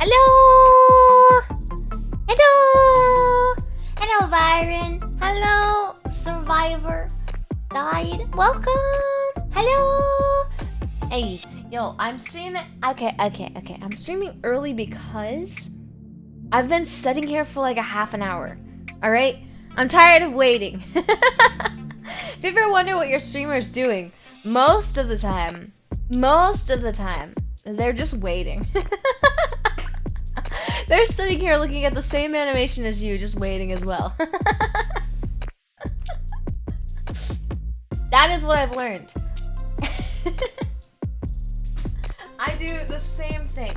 Hello! Hello! Hello, Byron. Hello, Survivor. Died. Welcome. Hello. Hey, yo, I'm streaming. Okay. I'm streaming early because I've been sitting here for like a half an hour. All right? I'm tired of waiting. If you ever wonder what your streamer's doing, most of the time, they're just waiting. They're sitting here looking at the same animation as you, just waiting as well. That is what I've learned. I do the same thing.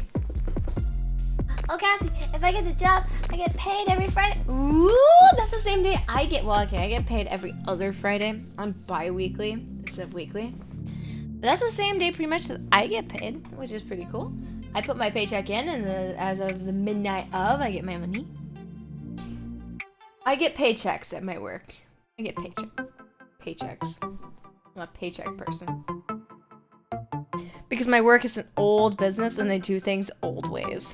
Oh, Cassie, if I get the job, I get paid every Friday. Ooh, that's the same day I get, well, okay, I get paid every other Friday. I'm bi-weekly instead of weekly. But that's the same day pretty much that I get paid, which is pretty cool. I put my paycheck in, and as of the midnight of, I get my money. I get paychecks at my work. I get paychecks. I'm a paycheck person. Because my work is an old business, and they do things old ways.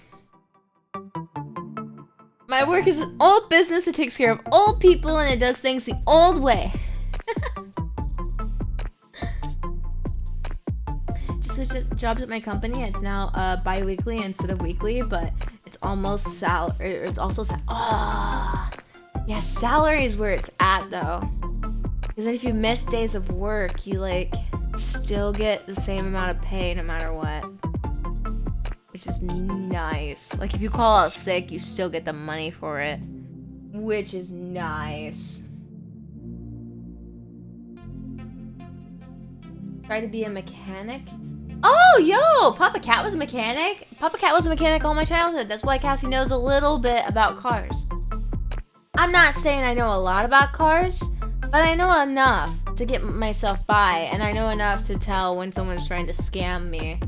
My work is an old business that takes care of old people, and it does things the old way. Just switched jobs at my company. It's now bi-weekly instead of weekly, but it's almost it's also yeah, salary is where it's at though. Because then if you miss days of work, you like still get the same amount of pay no matter what. Which is nice. Like if you call out sick, you still get the money for it. Which is nice. Try to be a mechanic. Oh, yo! Papa Cat was a mechanic. Papa Cat was a mechanic all my childhood. That's why Cassie knows a little bit about cars. I'm not saying I know a lot about cars, but I know enough to get myself by, and I know enough to tell when someone's trying to scam me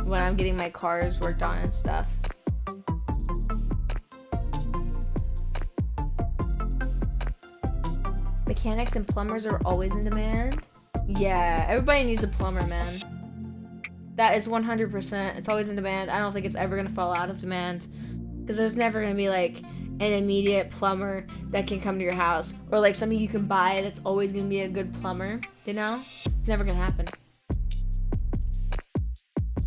when I'm getting my cars worked on and stuff. Mechanics and plumbers are always in demand. Yeah, everybody needs a plumber, man. That is 100%. It's always in demand. I don't think it's ever gonna fall out of demand. Because there's never gonna be like an immediate plumber that can come to your house. Or like something you can buy that's always gonna be a good plumber. You know? It's never gonna happen.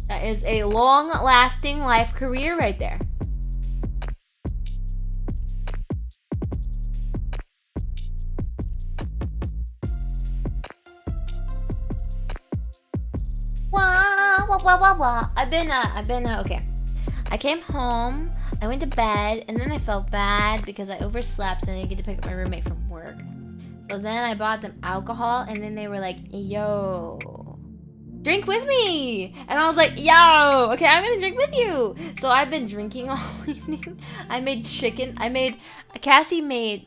That is a long-lasting life career right there. Wah. I've been okay. I came home, I went to bed, and then I felt bad because I overslept and I didn't get to pick up my roommate from work. So then I bought them alcohol, and then they were like, yo, drink with me. And I was like, yo, okay, I'm gonna drink with you. So I've been drinking all evening. Cassie made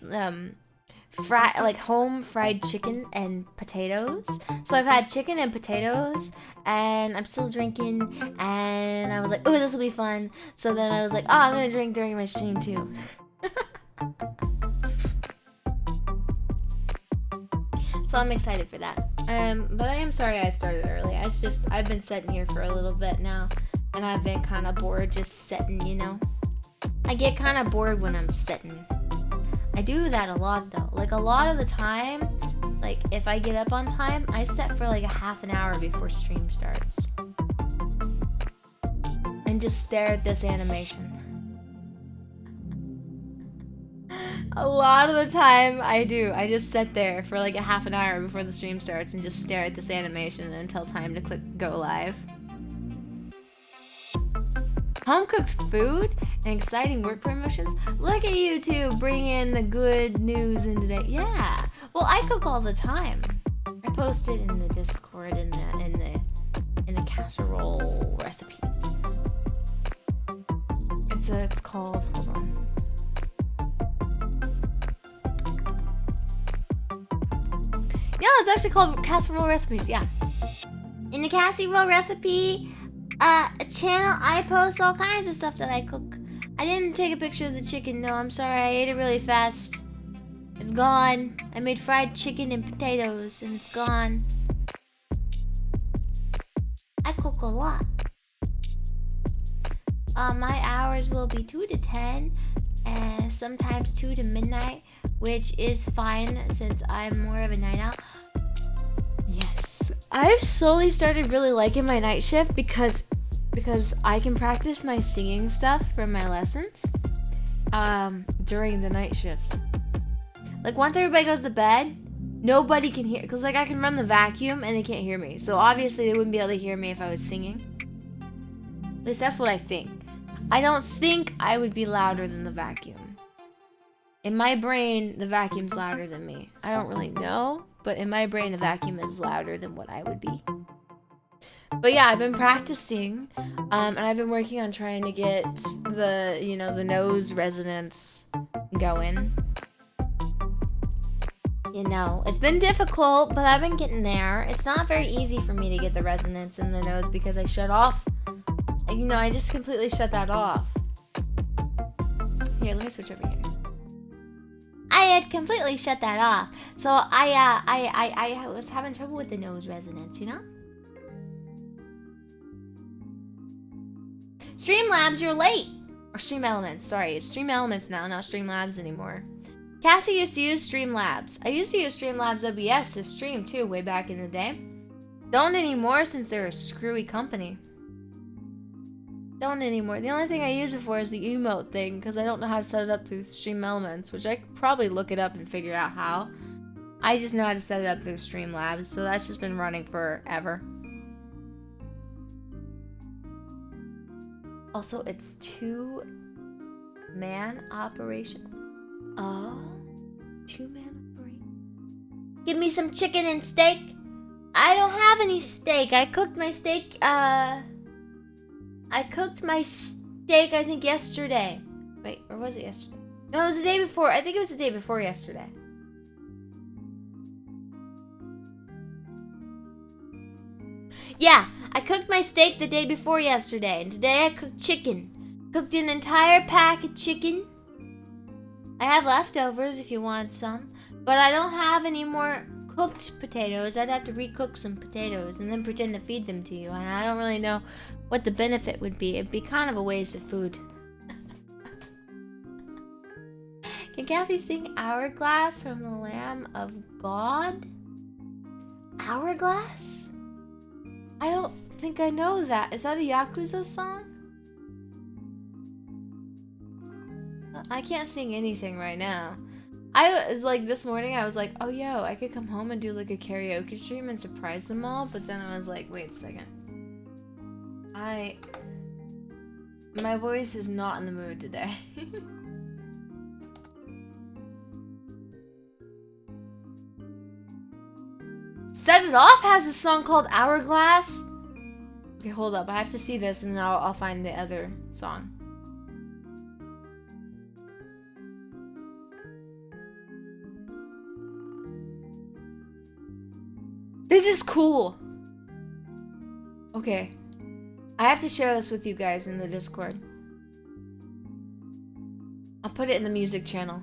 home fried chicken and potatoes. So I've had chicken and potatoes, and I'm still drinking, and I was like, oh, this will be fun. So then I was like, oh, I'm gonna drink during my stream too. So I'm excited for that. But I am sorry I started early. I've been sitting here for a little bit now, and I've been kind of bored just sitting, you know. I get kind of bored when I'm sitting. I do that a lot though. Like a lot of the time, like if I get up on time, I set for like a half an hour before stream starts. And just stare at this animation. A lot of the time I do. I just sit there for like a half an hour before the stream starts and just stare at this animation until time to click go live. Home cooked food and exciting work promotions. Look at you two bringing in the good news in today. Yeah. Well, I cook all the time. I post it in the Discord in the casserole recipes. It's called. Hold on. Yeah, it's actually called casserole recipes. Yeah. In the casserole recipe channel, I post all kinds of stuff that I cook. I didn't take a picture of the chicken, no, I'm sorry, I ate it really fast. It's gone. I made fried chicken and potatoes, and it's gone. I cook a lot. My hours will be 2 to 10 and sometimes 2 to midnight, which is fine since I'm more of a night owl. Yes, I've slowly started really liking my night shift because I can practice my singing stuff from my lessons during the night shift. Like once everybody goes to bed, nobody can hear, because like I can run the vacuum and they can't hear me. So obviously they wouldn't be able to hear me if I was singing. At least that's what I think. I don't think I would be louder than the vacuum. In my brain, the vacuum's louder than me. I don't really know, but in my brain, the vacuum is louder than what I would be. But yeah, I've been practicing, and I've been working on trying to get the, the nose resonance going. It's been difficult, but I've been getting there. It's not very easy for me to get the resonance in the nose because I shut off. I just completely shut that off. Here, let me switch over here. I had completely shut that off. So I was having trouble with the nose resonance, Streamlabs, you're late. Or Stream Elements, sorry. It's Stream Elements now, not Streamlabs anymore. Cassie used to use Streamlabs. I used to use Streamlabs OBS to stream too, way back in the day. Don't anymore since they're a screwy company. Don't anymore. The only thing I use it for is the emote thing, because I don't know how to set it up through Stream Elements, which I could probably look it up and figure out how. I just know how to set it up through Streamlabs, so that's just been running forever. Also, it's 2-man operation. Oh, 2-man operation. Give me some chicken and steak. I don't have any steak. I cooked my steak, I think yesterday. Wait, or was it yesterday? No, it was the day before. I think it was the day before yesterday. Yeah, I cooked my steak the day before yesterday, and today I cooked chicken. Cooked an entire pack of chicken. I have leftovers if you want some, but I don't have any more cooked potatoes. I'd have to recook some potatoes and then pretend to feed them to you, and I don't really know what the benefit would be. It'd be kind of a waste of food. Can Cassie sing Hourglass from the Lamb of God? Hourglass? I don't think I know that. Is that a Yakuza song? I can't sing anything right now. I was like, this morning I was like, oh yo, I could come home and do like a karaoke stream and surprise them all, but then I was like, wait a second. My voice is not in the mood today. Set It Off has a song called Hourglass. Okay, hold up. I have to see this and then I'll find the other song. This is cool. Okay. I have to share this with you guys in the Discord. I'll put it in the music channel.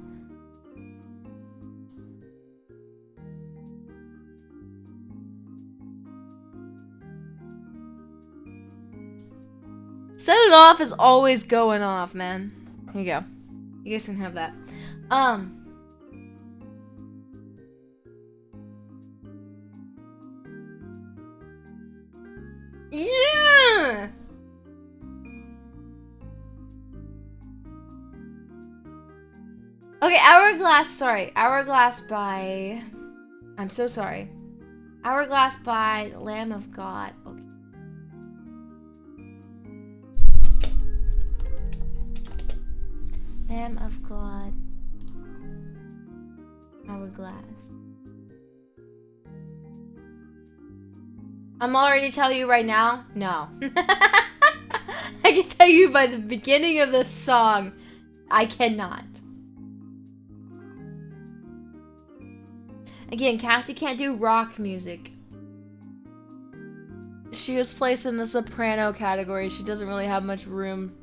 Set It Off is always going off, man. Here you go. You guys can have that. Yeah! Okay, Hourglass, sorry. Hourglass by... I'm so sorry. Hourglass by Lamb of God. Okay. Lamb of God. Hourglass. I'm already telling you right now, no. I can tell you by the beginning of this song, I cannot. Again, Cassie can't do rock music. She was placed in the soprano category. She doesn't really have much room.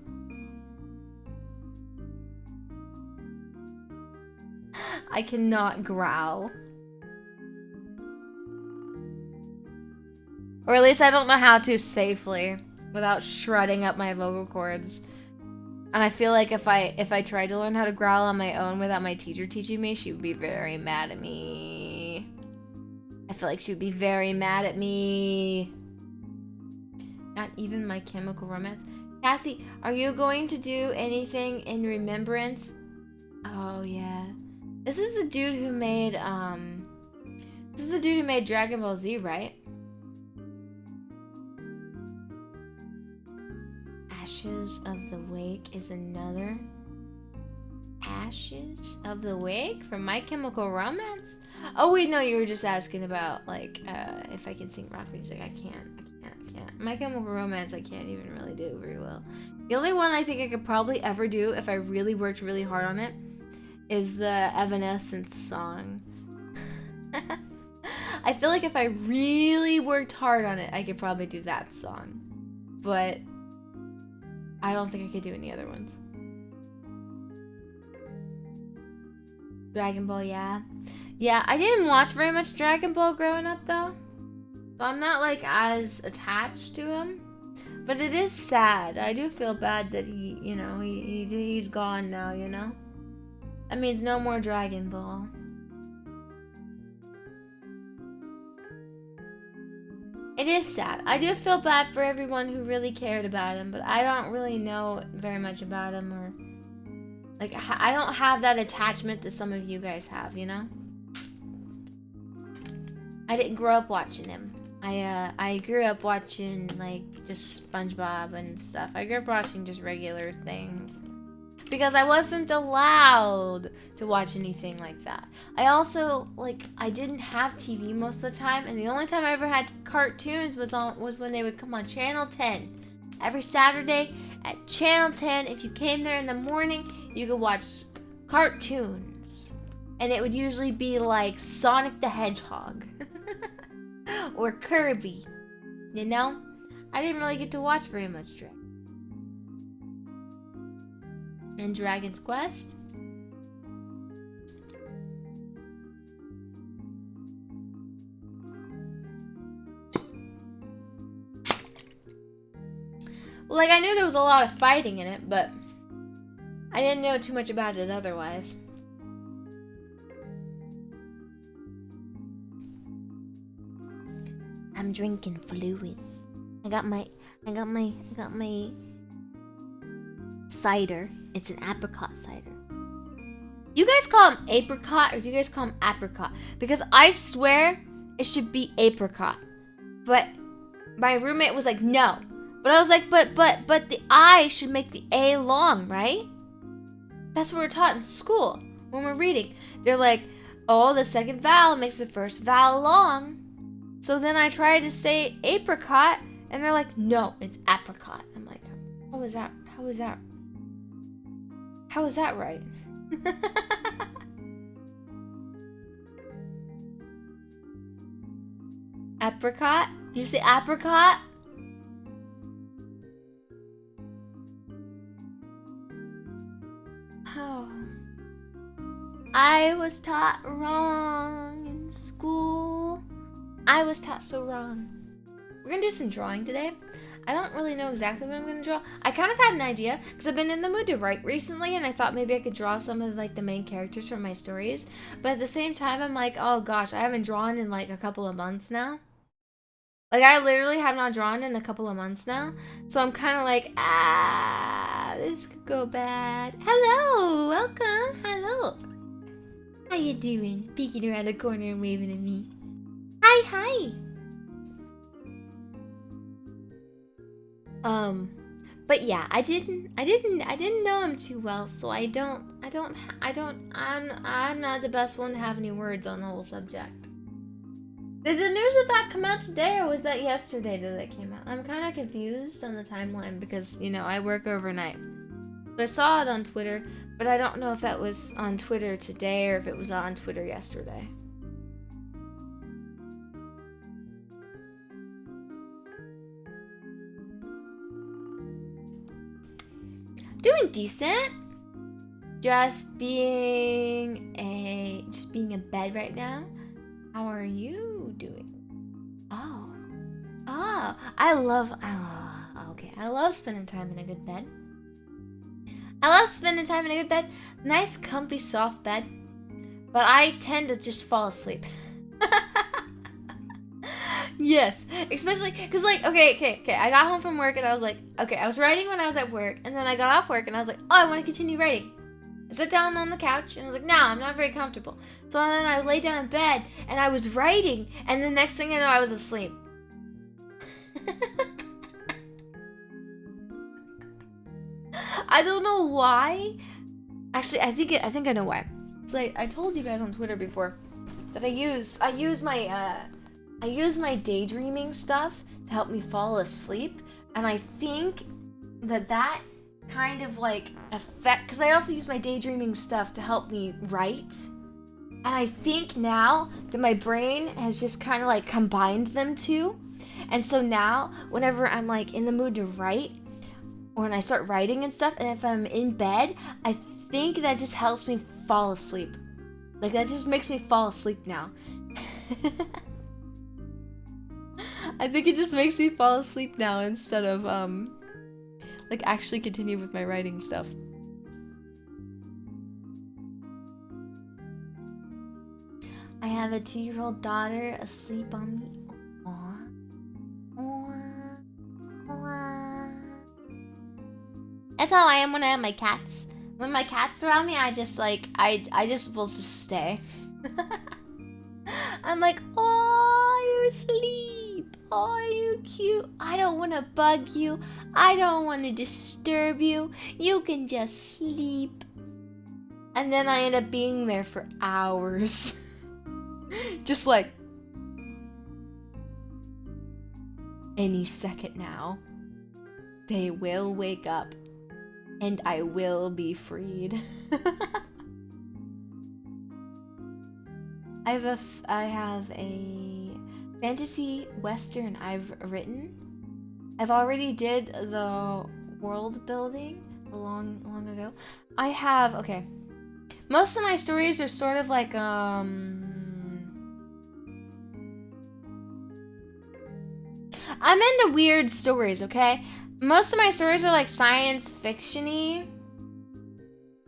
I cannot growl. Or at least I don't know how to safely without shredding up my vocal cords. And I feel like if I tried to learn how to growl on my own without my teacher teaching me, she would be very mad at me. I feel like she would be very mad at me. Not even My Chemical Romance. Cassie, are you going to do anything in remembrance? Oh yeah. This is the dude who made Dragon Ball Z, right? Ashes of the Wake is another. Ashes of the Wake from My Chemical Romance? Oh wait, no, you were just asking about like if I can sing rock music. I can't. My Chemical Romance I can't even really do very well. The only one I think I could probably ever do if I really worked really hard on it is the Evanescence song. I feel like if I really worked hard on it, I could probably do that song. But I don't think I could do any other ones. Dragon Ball, yeah. Yeah, I didn't watch very much Dragon Ball growing up, though. So I'm not, like, as attached to him. But it is sad. I do feel bad that he, you know, he's gone now, you know? That means no more Dragon Ball. It is sad. I do feel bad for everyone who really cared about him, but I don't really know very much about him, or like I don't have that attachment that some of you guys have, you know? I didn't grow up watching him. I grew up watching like just SpongeBob and stuff. I grew up watching just regular things because I wasn't allowed to watch anything like that. I also, like, I didn't have TV most of the time, and the only time I ever had cartoons was when they would come on Channel 10. Every Saturday at Channel 10, if you came there in the morning, you could watch cartoons. And it would usually be like Sonic the Hedgehog. Or Kirby. You know? I didn't really get to watch very much Dragon. And Dragon's Quest. Well, like, I knew there was a lot of fighting in it, but I didn't know too much about it otherwise. I'm drinking fluid. I got my cider. It's an apricot cider. You guys call them apricot, or do you guys call them apricot? Because I swear it should be apricot. But my roommate was like, no. But I was like, but the I should make the A long, right? That's what we're taught in school when we're reading. They're like, oh, the second vowel makes the first vowel long. So then I tried to say apricot, and they're like, no, it's apricot. I'm like, how is that right? Apricot? You say apricot? Oh. I was taught wrong in school. I was taught so wrong. We're gonna do some drawing today. I don't really know exactly what I'm gonna draw. I kind of had an idea because I've been in the mood to write recently, and I thought maybe I could draw some of like the main characters from my stories. But at the same time, I'm like, oh gosh, I haven't drawn in like a couple of months now. Like, I literally have not drawn in a couple of months now. So I'm kind of like, this could go bad. Hello, welcome, hello. How you doing? Peeking around the corner and waving at me. Hi. But yeah, I didn't know him too well, so I'm not the best one to have any words on the whole subject. Did the news of that come out today, or was that yesterday that it came out? I'm kind of confused on the timeline because, you know, I work overnight. So I saw it on Twitter, but I don't know if that was on Twitter today or if it was on Twitter yesterday. Doing decent. Just being in bed right now. How are you doing? Oh, I love spending time in a good bed. I love spending time in a good bed. Nice, comfy, soft bed. But I tend to just fall asleep. Yes, especially because, like, okay. I got home from work and I was like, okay, I was writing when I was at work, and then I got off work and I was like, oh, I want to continue writing. I sat down on the couch and I was like, no, I'm not very comfortable. So then I lay down in bed and I was writing, and the next thing I know, I was asleep. I don't know why. Actually, I think I know why. It's like I told you guys on Twitter before that I use my daydreaming stuff to help me fall asleep, and I think that kind of like affect, because I also use my daydreaming stuff to help me write, and I think now that my brain has just kind of like combined them two, and so now whenever I'm like in the mood to write, or when I start writing and stuff, and if I'm in bed, I think that just helps me fall asleep. Like, that just makes me fall asleep now. I think it just makes me fall asleep now instead of, like, actually continue with my writing stuff. I have a 2-year-old daughter asleep on me. That's how I am when I have my cats. When my cat's around me, I just like, I just will just stay. I'm like, oh, you're asleep. Oh, you're cute. I don't want to bug you. I don't want to disturb you. You can just sleep. And then I end up being there for hours. Just like, any second now, they will wake up. And I will be freed. I have a fantasy western I've written. I've already did the world building long ago. I have, okay. Most of my stories are sort of like, I'm into weird stories, okay? Most of my stories are like science fiction-y,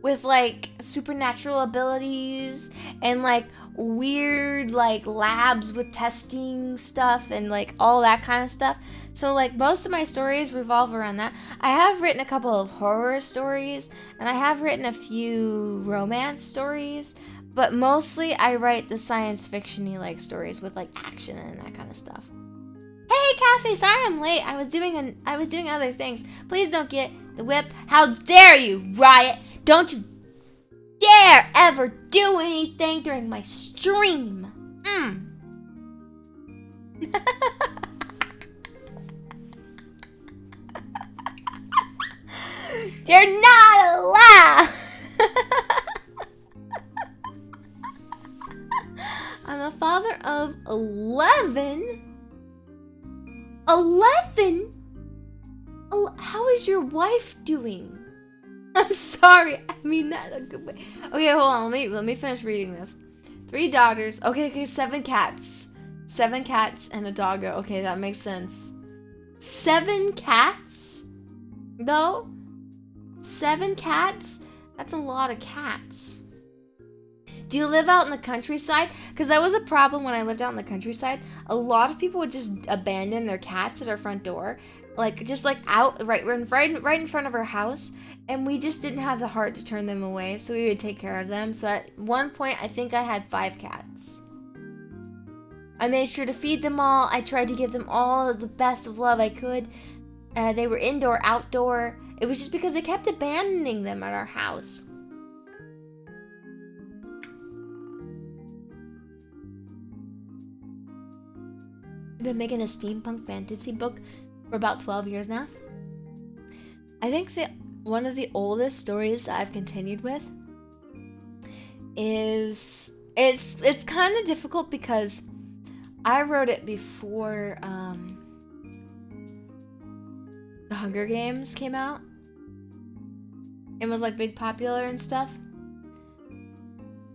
with like supernatural abilities and like weird like labs with testing stuff and like all that kind of stuff. So like most of my stories revolve around that. I have written a couple of horror stories, and I have written a few romance stories, but mostly I write the science fiction-y like stories with like action and that kind of stuff. Hey Cassie, sorry I'm late. I was doing other things. Please don't get the whip. How dare you, Riot? Don't you dare ever do anything during my stream. You're not allowed. I'm a father of 11. 11? How is your wife doing? I'm sorry. I mean that in a good way. Okay, hold on. Let me finish reading this. 3 daughters. Okay, 7 cats. 7 cats and a doggo. Okay, that makes sense. 7 cats? Though? 7 cats? That's a lot of cats. Do you live out in the countryside? Because that was a problem when I lived out in the countryside. A lot of people would just abandon their cats at our front door. Like, just like out, right in front of our house. And we just didn't have the heart to turn them away. So we would take care of them. So at one point, I think I had 5 cats. I made sure to feed them all. I tried to give them all the best of love I could. They were indoor, outdoor. It was just because they kept abandoning them at our house. I've been making a steampunk fantasy book for about 12 years now. I think that one of the oldest stories that I've continued with is it's kind of difficult because I wrote it before the Hunger Games came out. It was like big popular and stuff.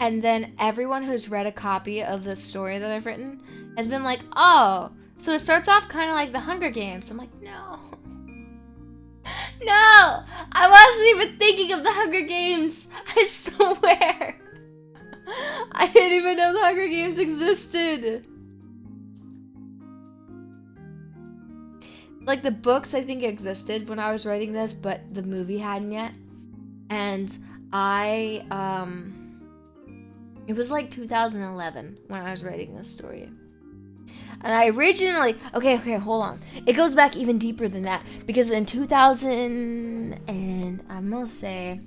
And then everyone who's read a copy of the story that I've written has been like, oh, so it starts off kind of like the Hunger Games. I'm like, no. No! I wasn't even thinking of the Hunger Games! I swear! I didn't even know the Hunger Games existed! Like, the books, I think, existed when I was writing this, but the movie hadn't yet. And it was like 2011 when I was writing this story. And I originally, okay, hold on. It goes back even deeper than that. Because in 2000, and I'm gonna say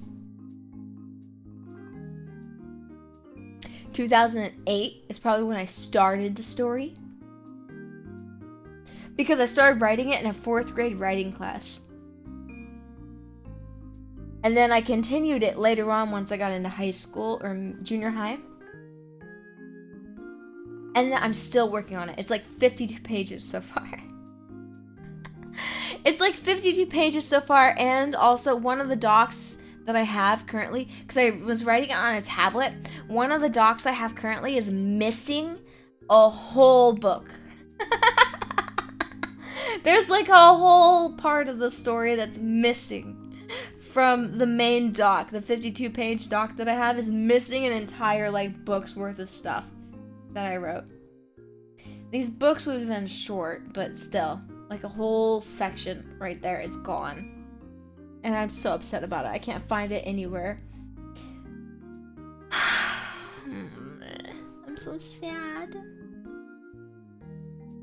2008 is probably when I started the story. Because I started writing it in a 4th grade writing class. And then I continued it later on once I got into high school or junior high. And I'm still working on it. It's like 52 pages so far. It's like 52 pages so far, and also one of the docs that I have currently, because I was writing it on a tablet, one of the docs I have currently is missing a whole book. There's like a whole part of the story that's missing from the main doc. The 52-page doc that I have is missing an entire like book's worth of stuff that I wrote. These books would have been short, but still, like a whole section right there is gone. And I'm so upset about it. I can't find it anywhere. I'm so sad.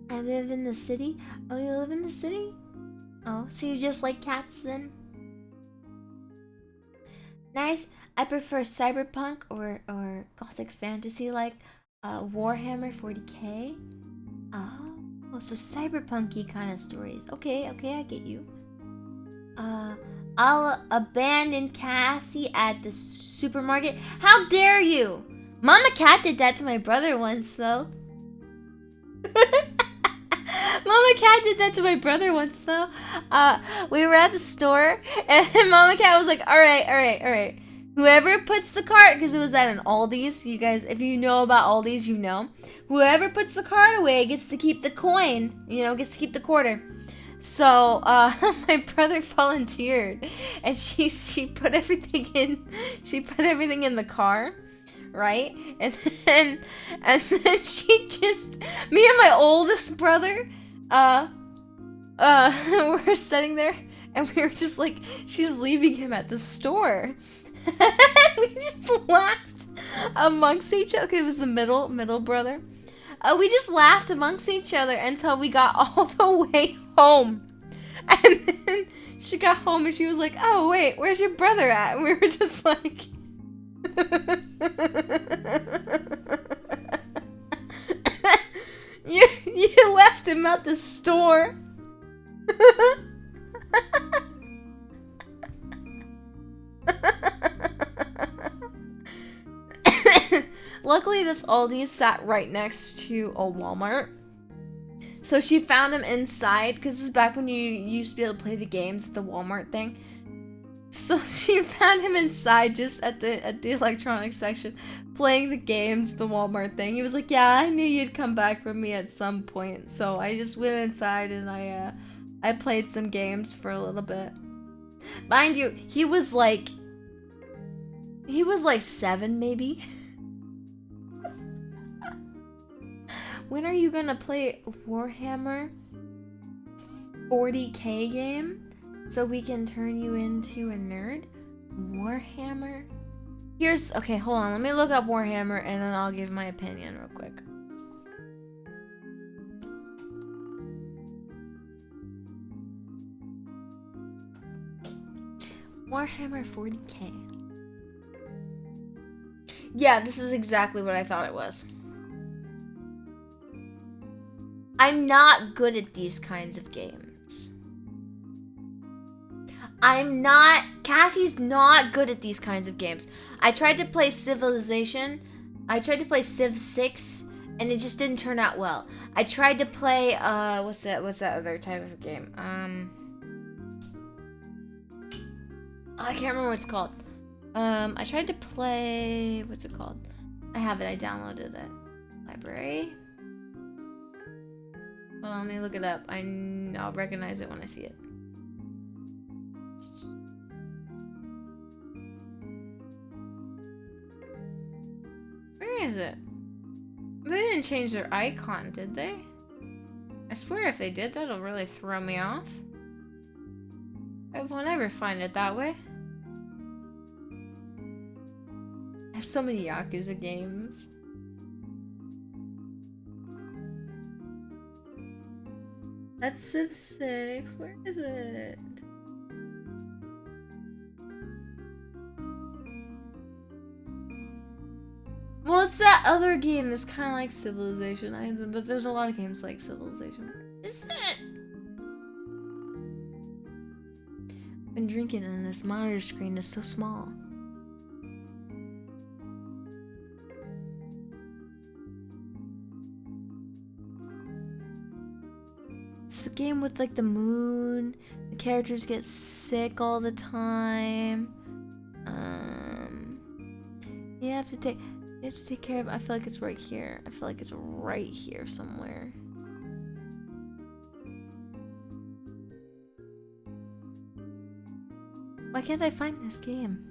I live in the city. Oh, you live in the city? Oh, so you just like cats then? Nice. I prefer cyberpunk or gothic fantasy like Warhammer 40k. Oh, so cyberpunky kind of stories. Okay, I get you. I'll abandon Cassie at the supermarket. How dare you? Mama Cat did that to my brother once, though. Mama Cat did that to my brother once, though. We were at the store, and Mama Cat was like, all right. Whoever puts the cart, because it was at an Aldi's. You guys, if you know about Aldi's, you know. Whoever puts the cart away gets to keep the coin. Gets to keep the quarter. So, my brother volunteered, and she put everything in. She put everything in the car, right? And then she just, me and my oldest brother, were sitting there, and we were just like, she's leaving him at the store. We just laughed amongst each other. It was the middle brother. We just laughed amongst each other until we got all the way home. And then she got home and she was like, oh wait, where's your brother at? And we were just like You left him at the store. Luckily, this Aldi's sat right next to a Walmart. So she found him inside, because this is back when you used to be able to play the games at the Walmart thing. So she found him inside, just at the electronics section, playing the games, the Walmart thing. He was like, yeah, I knew you'd come back for me at some point. So I just went inside and I played some games for a little bit. Mind you, he was like 7 maybe. When are you gonna play Warhammer 40k game so we can turn you into a nerd? Warhammer? Okay, hold on. Let me look up Warhammer and then I'll give my opinion real quick. Warhammer 40k. Yeah, this is exactly what I thought it was. I'm not good at these kinds of games. Cassie's not good at these kinds of games. I tried to play Civilization. I tried to play Civ 6, and it just didn't turn out well. I tried to play, what's that other type of game? I can't remember what it's called. I tried to play, what's it called? I have it, I downloaded it. Library. Well, let me look it up. I'll recognize it when I see it. Where is it? They didn't change their icon, did they? I swear if they did, that'll really throw me off. I won't ever find it that way. I have so many Yakuza games. That's Civ 6. Where is it? Well, it's that other game that's kind of like Civilization, but there's a lot of games like Civilization. Where is it? I've been drinking and this monitor screen is so small. It's the game with like the moon. The characters get sick all the time. You have to take care of. I feel like it's right here. I feel like it's right here somewhere. Why can't I find this game?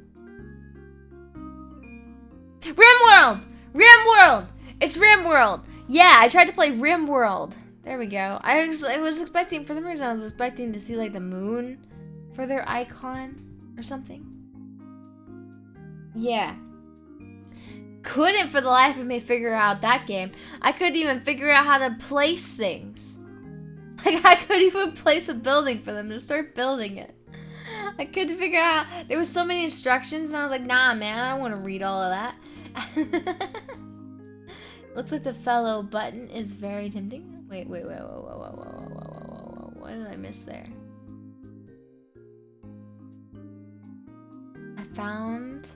RimWorld! RimWorld! It's RimWorld! Yeah, I tried to play RimWorld. There we go. I was expecting, for some reason I was expecting to see like the moon for their icon or something. Yeah. Couldn't for the life of me figure out that game. I couldn't even figure out how to place things. Like I couldn't even place a building for them to start building it. I couldn't figure out. There was so many instructions and I was like, nah man, I don't want to read all of that. Looks like the fellow button is very tempting. Wait, whoa. What did I miss there? I found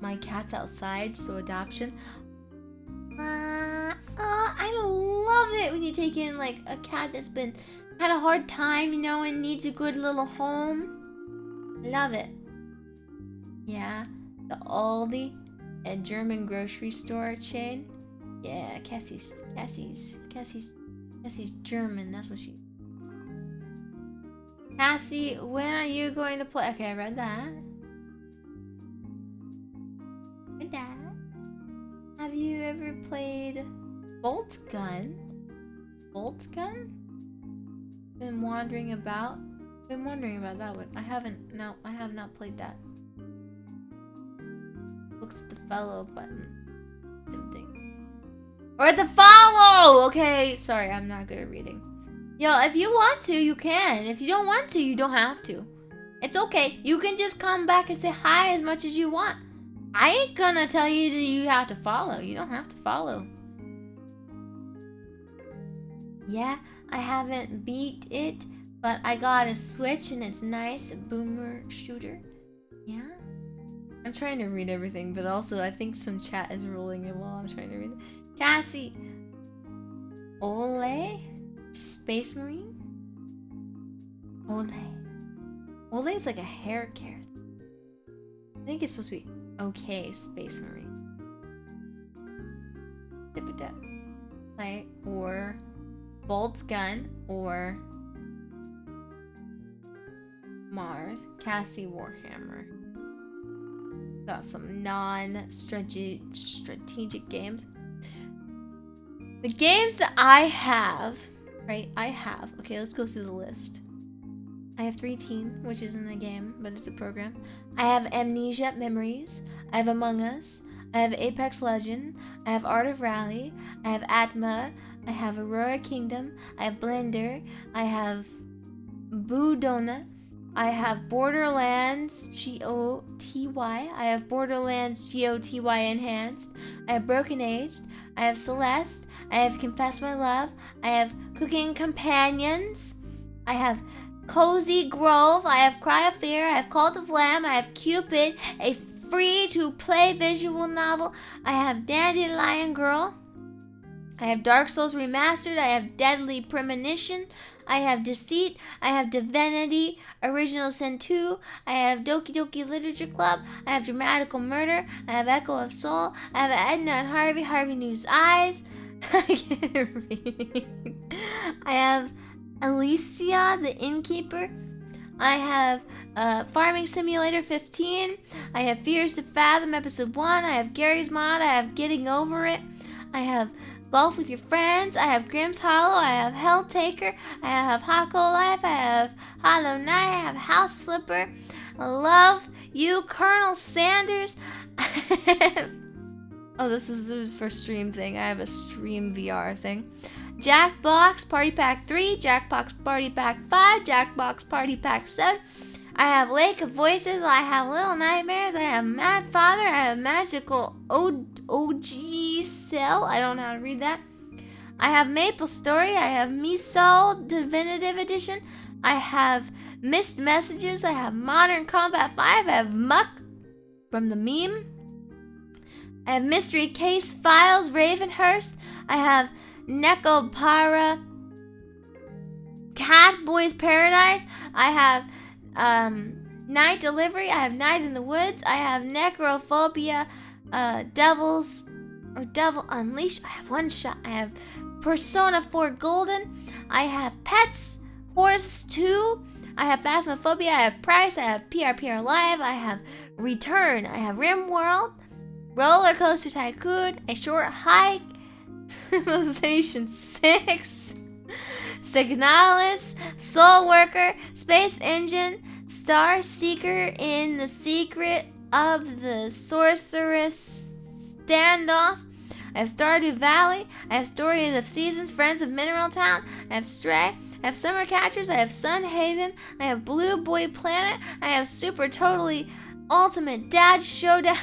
my cat's outside, so adoption. I love it when you take in like a cat that's been had a hard time, you know, and needs a good little home. Love it. Yeah, the Aldi, a German grocery store chain. Yeah, Cassie's German, that's what she... Cassie, when are you going to play? Okay, I read that. Read that. Have you ever played Bolt Gun? Bolt Gun? Been wondering about that one. I have not played that. Looks at the follow button. Tempting. Or the follow! Okay, sorry, I'm not good at reading. Yo, if you want to, you can. If you don't want to, you don't have to. It's okay. You can just come back and say hi as much as you want. I ain't gonna tell you that you have to follow. You don't have to follow. Yeah, I haven't beat it, but I got a Switch and it's nice. A boomer shooter. Yeah. I'm trying to read everything, but also I think some chat is rolling in while I'm trying to read it. Cassie. Ole? Space Marine? Ole. Ole is like a hair care. I think it's supposed to be okay, Space Marine. Dip-a-dip. Play or Bolt Gun or Mars. Cassie Warhammer. Got some non-strategic games. The games that I have, right? Okay, let's go through the list. I have 3Teen, which isn't a game, but it's a program. I have Amnesia Memories. I have Among Us. I have Apex Legend. I have Art of Rally. I have Atma. I have Aurora Kingdom. I have Blender. I have Boodona. I have Borderlands GOTY. I have Borderlands GOTY Enhanced. I have Broken Age. I have Celeste. I have Confess My Love. I have Cooking Companions. I have Cozy Grove. I have Cry of Fear. I have Cult of Lamb. I have Cupid, a free-to-play visual novel. I have Dandelion Girl. I have Dark Souls Remastered. I have Deadly Premonition. I have Deceit. I have Divinity Original Sin 2. I have Doki Doki Literature Club. I have Dramatical Murder. I have Echo of Soul. I have Edna and Harvey News Eyes. I can't read. I have Alicia the Innkeeper. I have Farming Simulator 15. I have Fears to Fathom Episode 1. I have Gary's Mod. I have Getting Over It. I have Golf with Your Friends. I have Grimm's Hollow. I have Hell Taker. I have Hako Life. I have Hollow Knight. I have House Flipper. I love you, Colonel Sanders. Oh, this is the first stream thing. I have a stream VR thing. Jackbox Party Pack 3. Jackbox Party Pack 5. Jackbox Party Pack 7. I have Lake of Voices. I have Little Nightmares. I have Mad Father. I have Magical OG Cell. I don't know how to read that. I have Maple Story. I have Miso Definitive Edition. I have Missed Messages. I have Modern Combat 5. I have Muck from the meme. I have Mystery Case Files Ravenhurst. I have Nekopara Catboy's Paradise. I have Night Delivery. I have Night in the Woods. I have Necrophobia, Devil Unleashed. I have One Shot. I have Persona 4 Golden. I have Pets Horse 2. I have Phasmophobia. I have Price. I have PRPR Live. I have Return. I have RimWorld, Roller Coaster Tycoon, A Short Hike, Civilization 6, Signalis, Soul Worker, Space Engine, Star Seeker in the Secret of the Sorceress Standoff. I have Stardew Valley. I have Story of Seasons, Friends of Mineral Town. I have Stray. I have Summer Catchers. I have Sun Haven. I have Blue Boy Planet. I have Super Totally Ultimate Dad Showdown.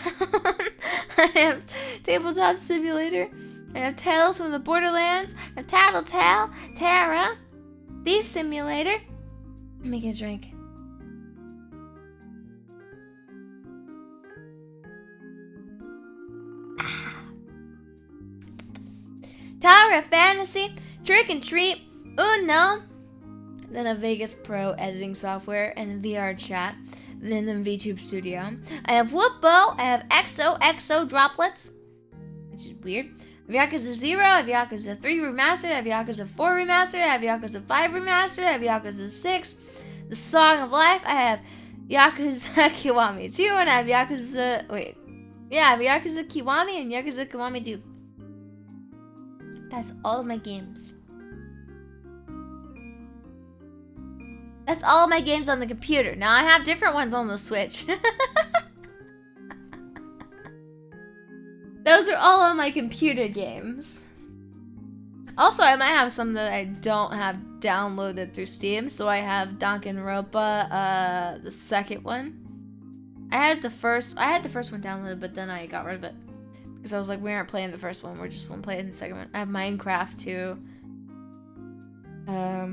I have Tabletop Simulator. I have Tales from the Borderlands. I have Tattletale, Terra, Thief Simulator. Let me get a drink. Tower of Fantasy, Trick and Treat, Uno, then a Vegas Pro editing software, and VR chat, then the VTube Studio. I have Whoopo, I have XOXO Droplets, which is weird. I have Yakuza 0, I have Yakuza 3 Remastered, I have Yakuza 4 Remastered, I have Yakuza 5 Remastered, I have Yakuza 6, The Song of Life, I have Yakuza Kiwami 2, and I have Yakuza, I have Yakuza Kiwami and Yakuza Kiwami 2. That's all of my games. That's all of my games on the computer. Now I have different ones on the Switch. Those are all on my computer games. Also, I might have some that I don't have downloaded through Steam. So I have Danganronpa, the second one. I had the first one downloaded, but then I got rid of it. Because I was like, we aren't playing the first one, we're just going to play it in the second one. I have Minecraft too. I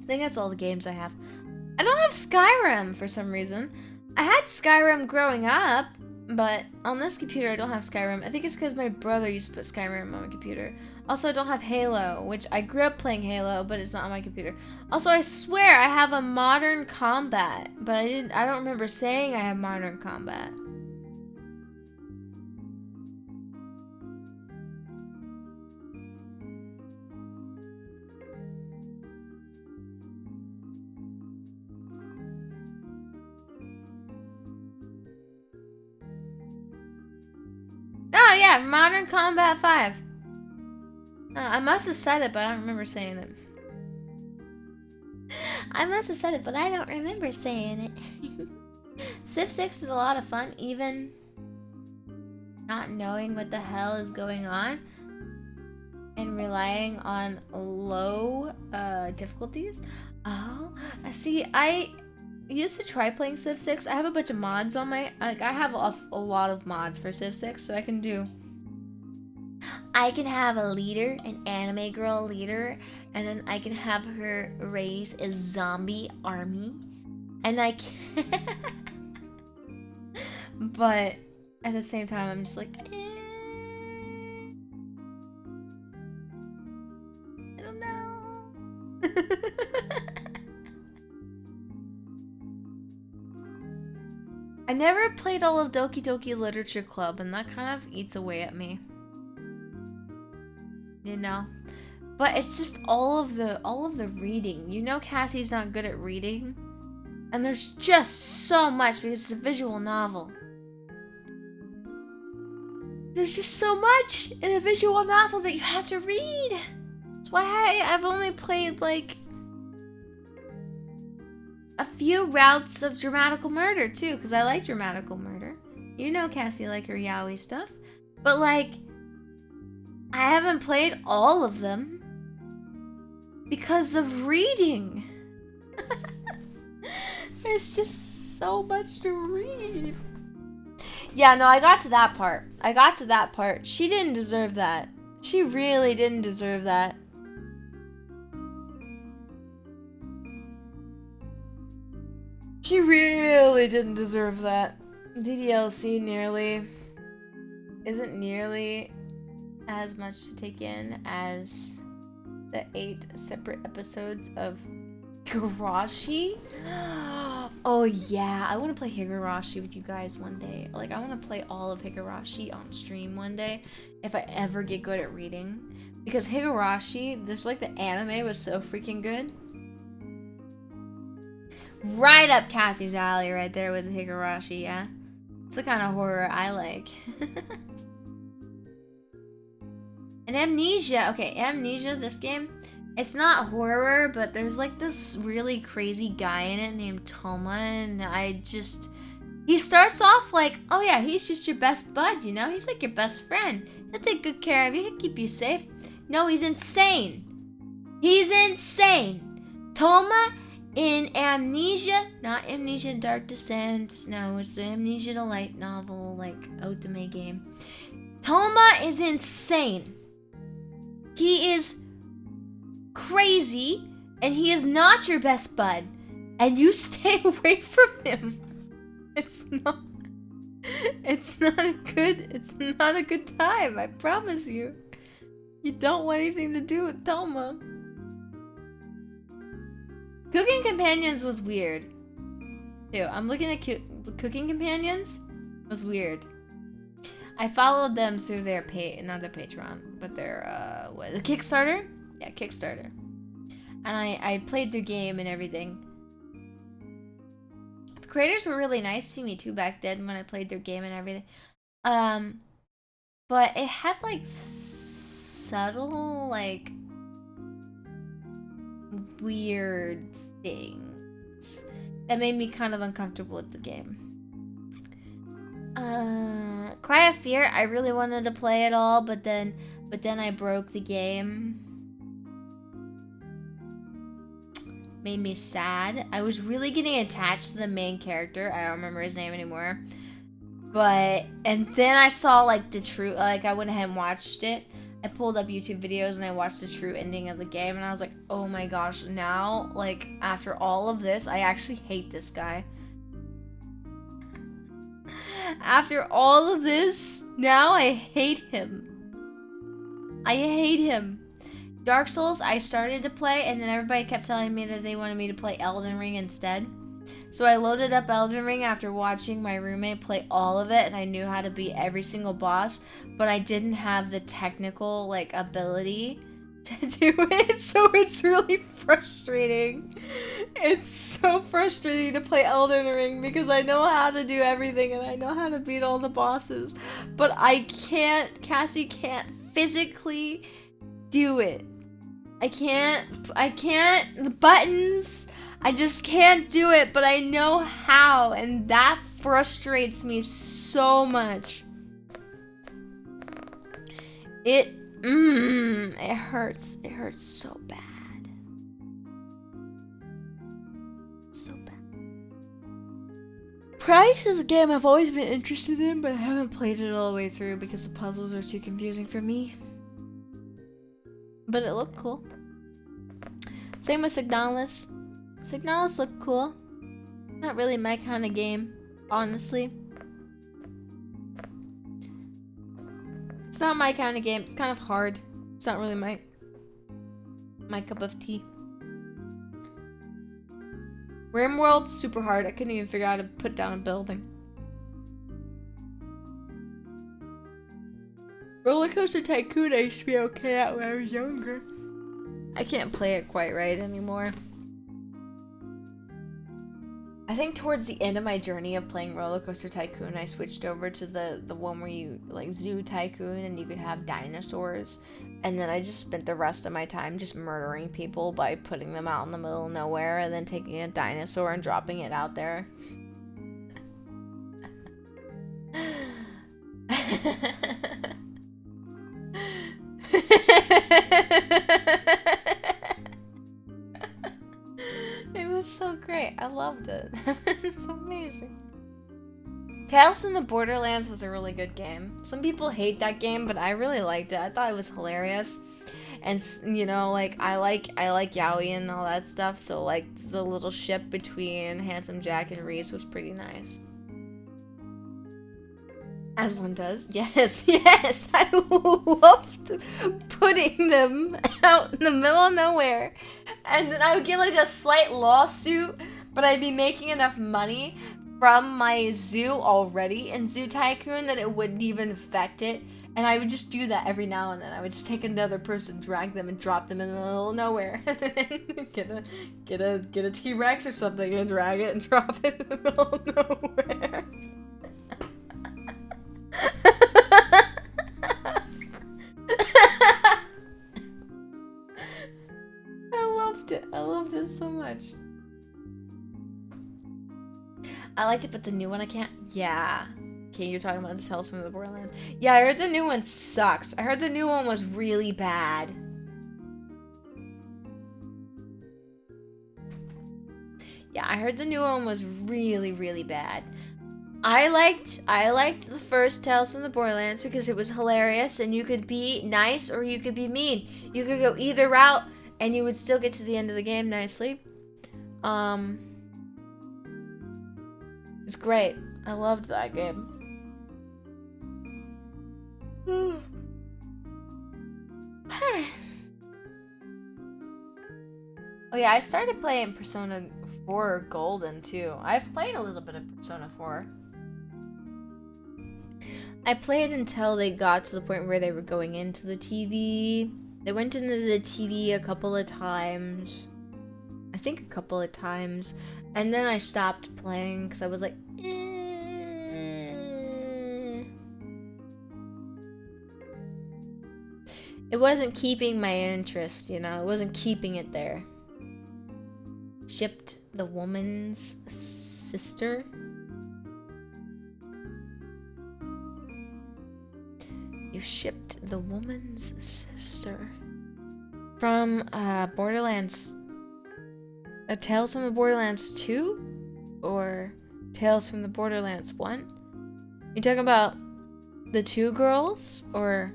think that's all the games I have. I don't have Skyrim for some reason. I had Skyrim growing up, but on this computer I don't have Skyrim. I think it's because my brother used to put Skyrim on my computer. Also, I don't have Halo, which I grew up playing Halo, but it's not on my computer. Also, I swear I have a Modern Combat, but I don't remember saying I have Modern Combat. Oh yeah, Modern Combat 5. I must have said it, but I don't remember saying it. I must have said it, but I don't remember saying it. Civ 6 is a lot of fun, even not knowing what the hell is going on and relying on low difficulties. Oh, see, I used to try playing Civ 6. I have a bunch of mods on my, I have a lot of mods for Civ 6, so I can have a leader, an anime girl leader, and then I can have her raise a zombie army, and I can but at the same time I'm just like, I don't know. I never played all of Doki Doki Literature Club, and that kind of eats away at me. You know? But it's just all of the reading. You know Cassie's not good at reading. And there's just so much because it's a visual novel. There's just so much in a visual novel that you have to read. That's why I've only played like a few routes of dramatical murder too, because I like dramatical murder. You know Cassie like her yaoi stuff. But like, I haven't played all of them because of reading. There's just so much to read. Yeah, no, I got to that part. She didn't deserve that. She really didn't deserve that. She really didn't deserve that. DDLC isn't nearly as much to take in as the 8 separate episodes of Higurashi. Oh yeah, I want to play Higurashi with you guys one day. Like, I want to play all of Higurashi on stream one day if I ever get good at reading. Because Higurashi, just like the anime, was so freaking good. Right up Cassie's alley right there with Higurashi, yeah. It's the kind of horror I like. And Amnesia, okay, Amnesia, this game, it's not horror, but there's like this really crazy guy in it named Toma, and he starts off like, oh yeah, he's just your best bud, you know? He's like your best friend. He'll take good care of you, he'll keep you safe. No, he's insane. He's insane. Toma in Amnesia, not Amnesia Dark Descent, no, it's the Amnesia the Light novel, like, Otome game. Toma is insane. He is crazy, and he is not your best bud, and you stay away from him. It's not a good time, I promise you. You don't want anything to do with Toma. Cooking Companions was weird. Too. I'm looking at Cooking Companions. Was weird. I followed them through their not their Patreon, but their the Kickstarter. Yeah, Kickstarter. And I played their game and everything. The creators were really nice to me too back then when I played their game and everything. But it had like subtle, like weird things that made me kind of uncomfortable with the game. Cry of Fear, I really wanted to play it all, but then I broke the game. Made me sad. I was really getting attached to the main character. I don't remember his name anymore. And then I saw like the true, like I went ahead and watched it. I pulled up YouTube videos and I watched the true ending of the game, and I was like, oh my gosh, now, like, after all of this, I actually hate this guy. After all of this, now I hate him. I hate him. Dark Souls, I started to play, and then everybody kept telling me that they wanted me to play Elden Ring instead. So I loaded up Elden Ring after watching my roommate play all of it, and I knew how to beat every single boss, but I didn't have the technical, like, ability to do it, so it's really frustrating. It's so frustrating to play Elden Ring because I know how to do everything and I know how to beat all the bosses, but Cassie can't physically do it. I can't, the buttons, I just can't do it, but I know how, and that frustrates me so much. It hurts so bad. So bad. Price is a game I've always been interested in, but I haven't played it all the way through because the puzzles are too confusing for me. But it looked cool. Same with Signalis. Signalis looked cool. Not really my kind of game, honestly. It's not my kind of game. It's kind of hard. It's not really my cup of tea. RimWorld, super hard. I couldn't even figure out how to put down a building. Roller Coaster Tycoon I used to be okay at when I was younger. I can't play it quite right anymore. I think towards the end of my journey of playing Roller Coaster Tycoon, I switched over to the one where you, like, Zoo Tycoon, and you could have dinosaurs. And then I just spent the rest of my time just murdering people by putting them out in the middle of nowhere and then taking a dinosaur and dropping it out there. It was so great. I loved it. It's amazing. Tales from the Borderlands was a really good game. Some people hate that game, but I really liked it. I thought it was hilarious. And, you know, like, I like Yowie and all that stuff, so, like, the little ship between Handsome Jack and Reese was pretty nice. As one does. Yes, yes! I loved putting them out in the middle of nowhere. And then I would get, like, a slight lawsuit, but I'd be making enough money from my zoo already in Zoo Tycoon that it wouldn't even affect it. And I would just do that every now and then. I would just take another person, drag them, and drop them in the middle of nowhere. And then get a T-Rex or something and drag it and drop it in the middle of nowhere. I loved it. I loved it so much. I liked it, but the new one I can't. Yeah. Okay, you're talking about the Tales from the Borderlands. Yeah, I heard the new one sucks. I heard the new one was really bad. Yeah, I heard the new one was really, really bad. I liked the first Tales from the Borderlands because it was hilarious and you could be nice or you could be mean. You could go either route and you would still get to the end of the game nicely. It's great. I loved that game. Oh yeah, I started playing Persona 4 Golden too. I've played a little bit of Persona 4. I played until they got to the point where they were going into the TV. They went into the TV a couple of times. I think a couple of times. And then I stopped playing because I was like, It wasn't keeping my interest, you know? It wasn't keeping it there. Shipped the woman's sister. You shipped the woman's sister. From Borderlands. Tales from the Borderlands 2? Or Tales from the Borderlands 1? You talking about the two girls? Or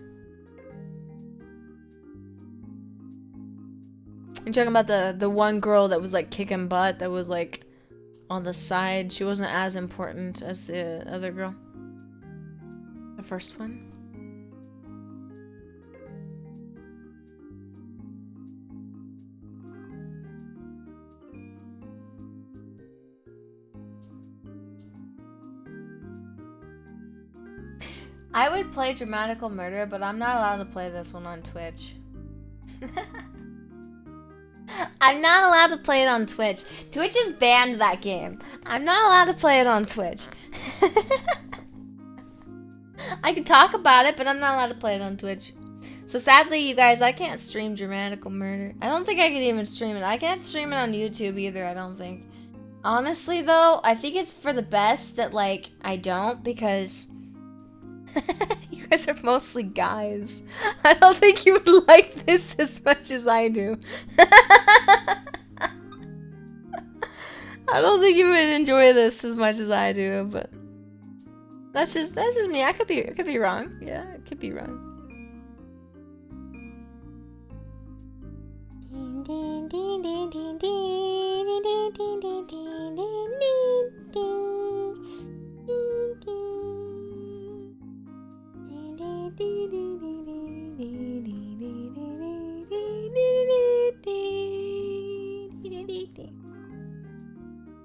you're talking about the one girl that was like kicking butt, that was like on the side? She wasn't as important as the other girl. The first one. I would play Dramatical Murder, but I'm not allowed to play this one on Twitch. I'm not allowed to play it on Twitch. Twitch has banned that game. I'm not allowed to play it on Twitch. I can talk about it, but I'm not allowed to play it on Twitch. So sadly, you guys, I can't stream Dramatical Murder. I don't think I could even stream it. I can't stream it on YouTube either, I don't think. Honestly, though, I think it's for the best that, like, I don't, because you guys are mostly guys. I don't think you would like this as much as I do. I don't think you would enjoy this as much as I do, but that's just me. I could be wrong. Yeah, I could be wrong.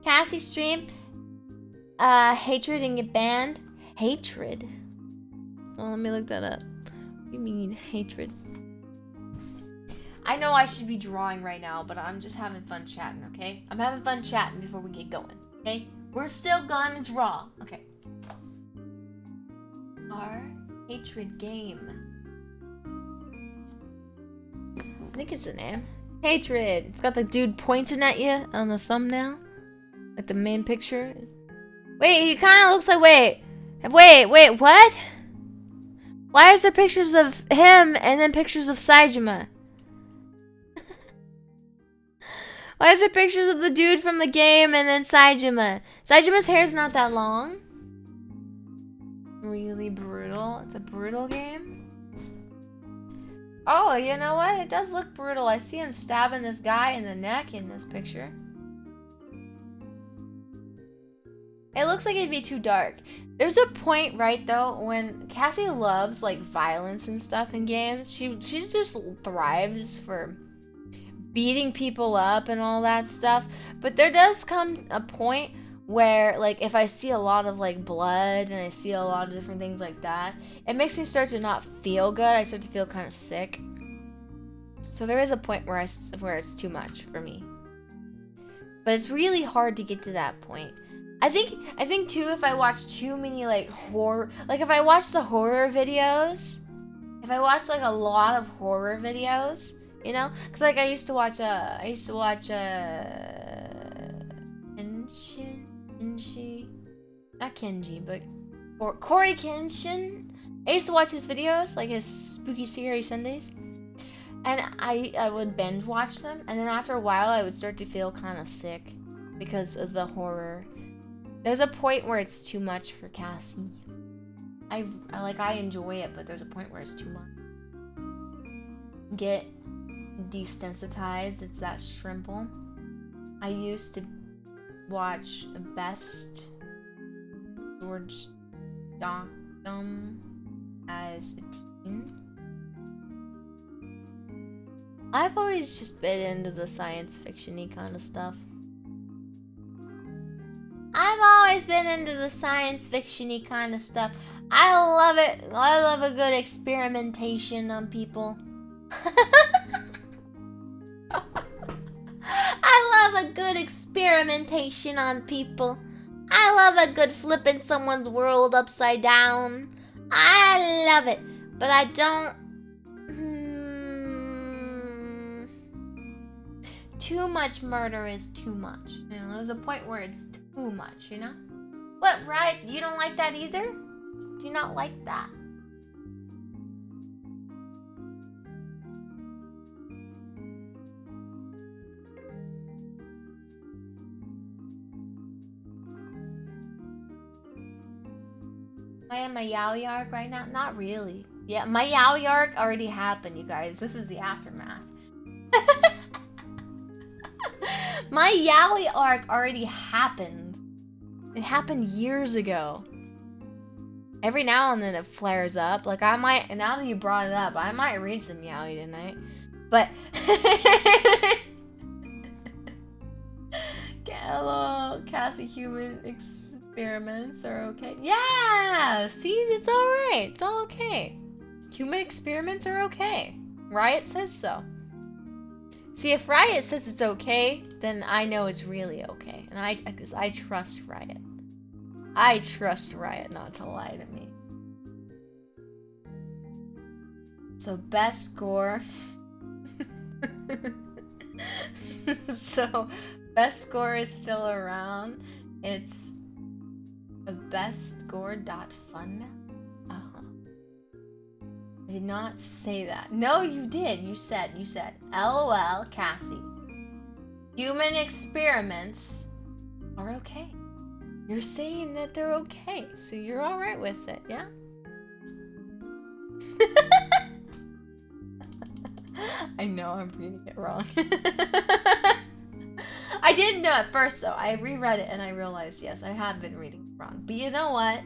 Cassie stream, hatred and get banned. Hatred? Oh, let me look that up. What do you mean hatred? I know I should be drawing right now, but I'm just having fun chatting, okay? I'm having fun chatting before we get going, okay? We're still gonna draw, okay? Our hatred game. I think it's the name. Hatred. It's got the dude pointing at you on the thumbnail. Like the main picture. Wait, he kind of looks like, wait, what? Why is there pictures of him and then pictures of Saejima? Why is there pictures of the dude from the game and then Saejima? Saijima's hair's not that long. Really brutal. It's a brutal game. Oh, you know what? It does look brutal. I see him stabbing this guy in the neck in this picture. It looks like it'd be too dark. There's a point, right, though, when Cassie loves, like, violence and stuff in games. She just thrives for beating people up and all that stuff. But there does come a point where, like, if I see a lot of, like, blood and I see a lot of different things like that, it makes me start to not feel good. I start to feel kind of sick. So there is a point where it's too much for me. But it's really hard to get to that point. I think too, if I watch too many, like, horror, like, if I watch the horror videos, if I watch, like, a lot of horror videos, you know, because, like, I used to watch Kenshi, not Kenji, but Corey Kenshin. I used to watch his videos, like his Spooky Scary Sundays, and I would binge watch them, and then after a while I would start to feel kind of sick because of the horror. There's a point where it's too much for Cassie. I enjoy it, but there's a point where it's too much. Get desensitized. It's that shrimple. I used to watch Best George Dockham as a teen. I've always just been into the science fiction-y kind of stuff. I've always been into the science fiction-y kind of stuff. I love it. I love a good experimentation on people. I love a good experimentation on people. I love a good flipping someone's world upside down. I love it. But I don't... Too much murder is too much. You know, there's a point where it's too much, you know? What, right? You don't like that either? Do you not like that? Am I in my yaoi arc right now? Not really. Yeah, my yaoi arc already happened, you guys. This is the aftermath. My yaoi arc already happened. It happened years ago. Every now and then it flares up. Like, I might, now that you brought it up, I might read some yaoi tonight. But, hello, Cassie, human experiments are okay. Yeah, see, it's alright. It's all okay. Human experiments are okay. Riot says so. See, if Riot says it's okay, then I know it's really okay. And because I trust Riot. I trust Riot not to lie to me. So, best score. So, best score is still around. It's a bestscore.fun. I did not say that. No, you did. You said, LOL, Cassie. Human experiments are okay. You're saying that they're okay, so you're alright with it, yeah? I know I'm reading it wrong. I didn't know at first, though. I reread it and I realized, yes, I have been reading it wrong. But you know what?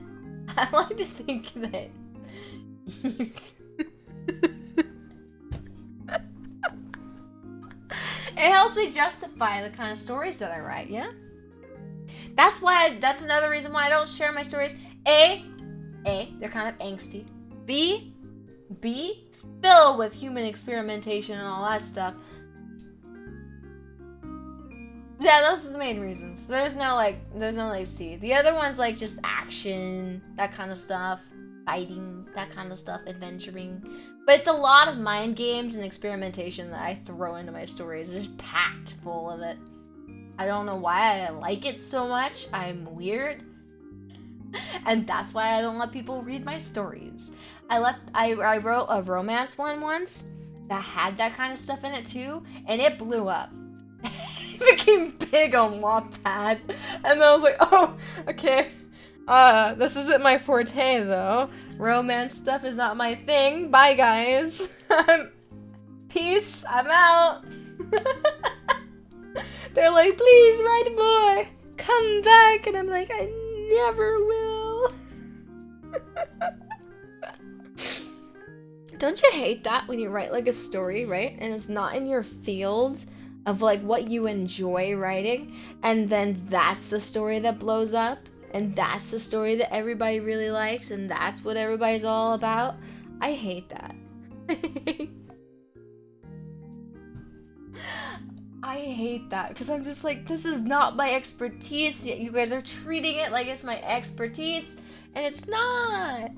I like to think that it helps me justify the kind of stories that I write, yeah? That's another reason why I don't share my stories. A, they're kind of angsty. B, B, filled with human experimentation and all that stuff. Yeah, those are the main reasons. There's no C. The other one's like just action, that kind of stuff, fighting, that kind of stuff, adventuring. But it's a lot of mind games and experimentation that I throw into my stories. It's just packed full of it. I don't know why I like it so much. I'm weird. And that's why I don't let people read my stories. I wrote a romance one once that had that kind of stuff in it too, and it blew up. It became big on Wattpad, and I was like, oh, okay. This isn't my forte though. Romance stuff is not my thing. Bye, guys. Peace. I'm out. They're like, please write more. Come back, and I'm like, I never will. Don't you hate that when you write like a story, right? And it's not in your field of like what you enjoy writing, and then that's the story that blows up, and that's the story that everybody really likes, and that's what everybody's all about. I hate that. I hate that because I'm just like, this is not my expertise yet. You guys are treating it like it's my expertise, and it's not.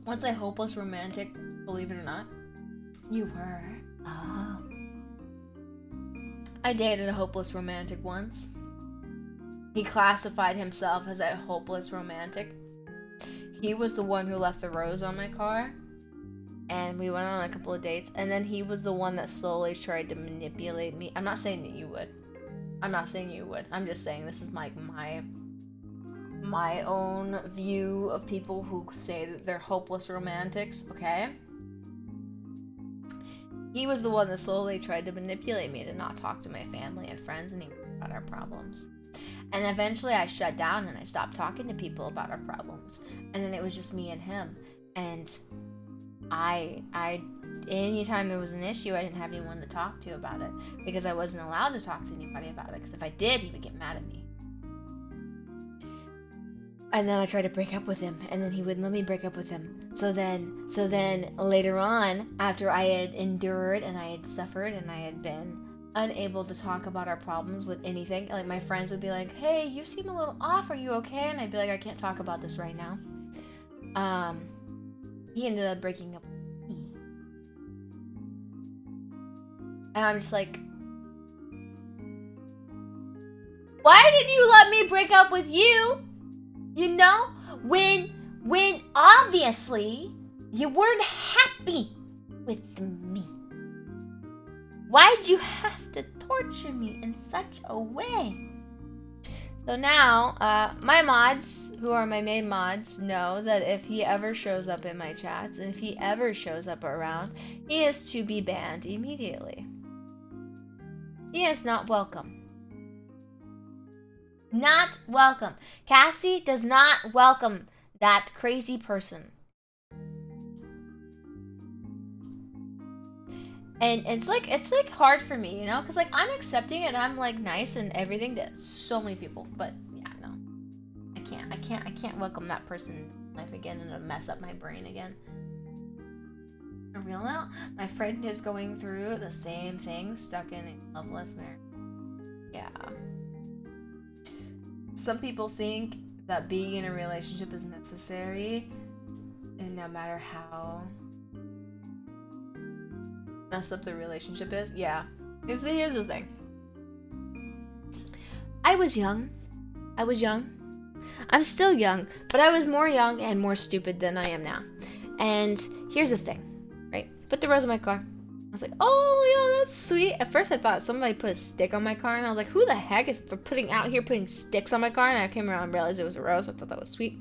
Was I hopeless romantic? Believe it or not. You were. Oh. I dated a hopeless romantic once. He classified himself as a hopeless romantic. He was the one who left the rose on my car. And we went on a couple of dates. And then he was the one that slowly tried to manipulate me. I'm not saying that you would. I'm not saying you would. I'm just saying this is my own view of people who say that they're hopeless romantics, okay? He was the one that slowly tried to manipulate me to not talk to my family and friends anymore about our problems. And eventually I shut down and I stopped talking to people about our problems. And then it was just me and him. And anytime there was an issue, I didn't have anyone to talk to about it because I wasn't allowed to talk to anybody about it, because if I did, he would get mad at me. And then I tried to break up with him, and then he wouldn't let me break up with him. So then later on, after I had endured and I had suffered and I had been unable to talk about our problems with anything, like my friends would be like, hey, you seem a little off, are you okay? And I'd be like, I can't talk about this right now. He ended up breaking up with me. And I'm just like, why did you let me break up with you? You know, when obviously you weren't happy with me. Why'd you have to torture me in such a way? So now, my mods, who are my main mods, know that if he ever shows up in my chats, and if he ever shows up around, he is to be banned immediately. He is not welcome. Not welcome. Cassie does not welcome that crazy person. And it's like hard for me, you know, because like I'm accepting it, I'm like nice and everything to so many people, but yeah, no, I can't welcome that person in life again and it'll mess up my brain again. For real now, my friend is going through the same thing, stuck in a loveless marriage. Yeah. Some people think that being in a relationship is necessary, and no matter how messed up the relationship is, yeah. Here's the thing. I was young. I'm still young, but I was more young and more stupid than I am now. And here's the thing, right? Put the rose in my car. I was like, oh, yo, that's sweet. At first I thought somebody put a stick on my car, and I was like, who the heck is putting sticks on my car? And I came around and realized it was a rose. I thought that was sweet.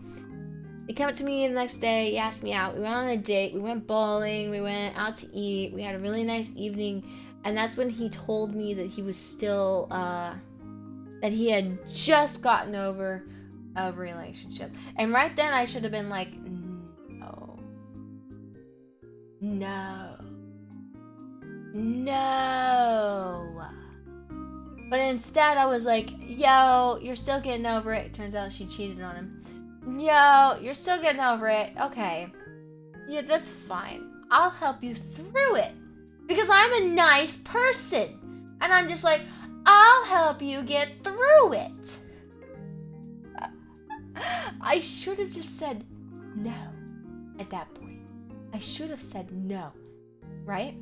He came up to me the next day, he asked me out. We went on a date, we went bowling, we went out to eat, we had a really nice evening, and that's when he told me that he was still, that he had just gotten over a relationship. And right then I should have been like, no. But instead, I was like, yo, you're still getting over it. Turns out she cheated on him. Yo, you're still getting over it. Okay. Yeah, that's fine. I'll help you through it. Because I'm a nice person. And I'm just like, I'll help you get through it. I should have just said no at that point. I should have said no, right?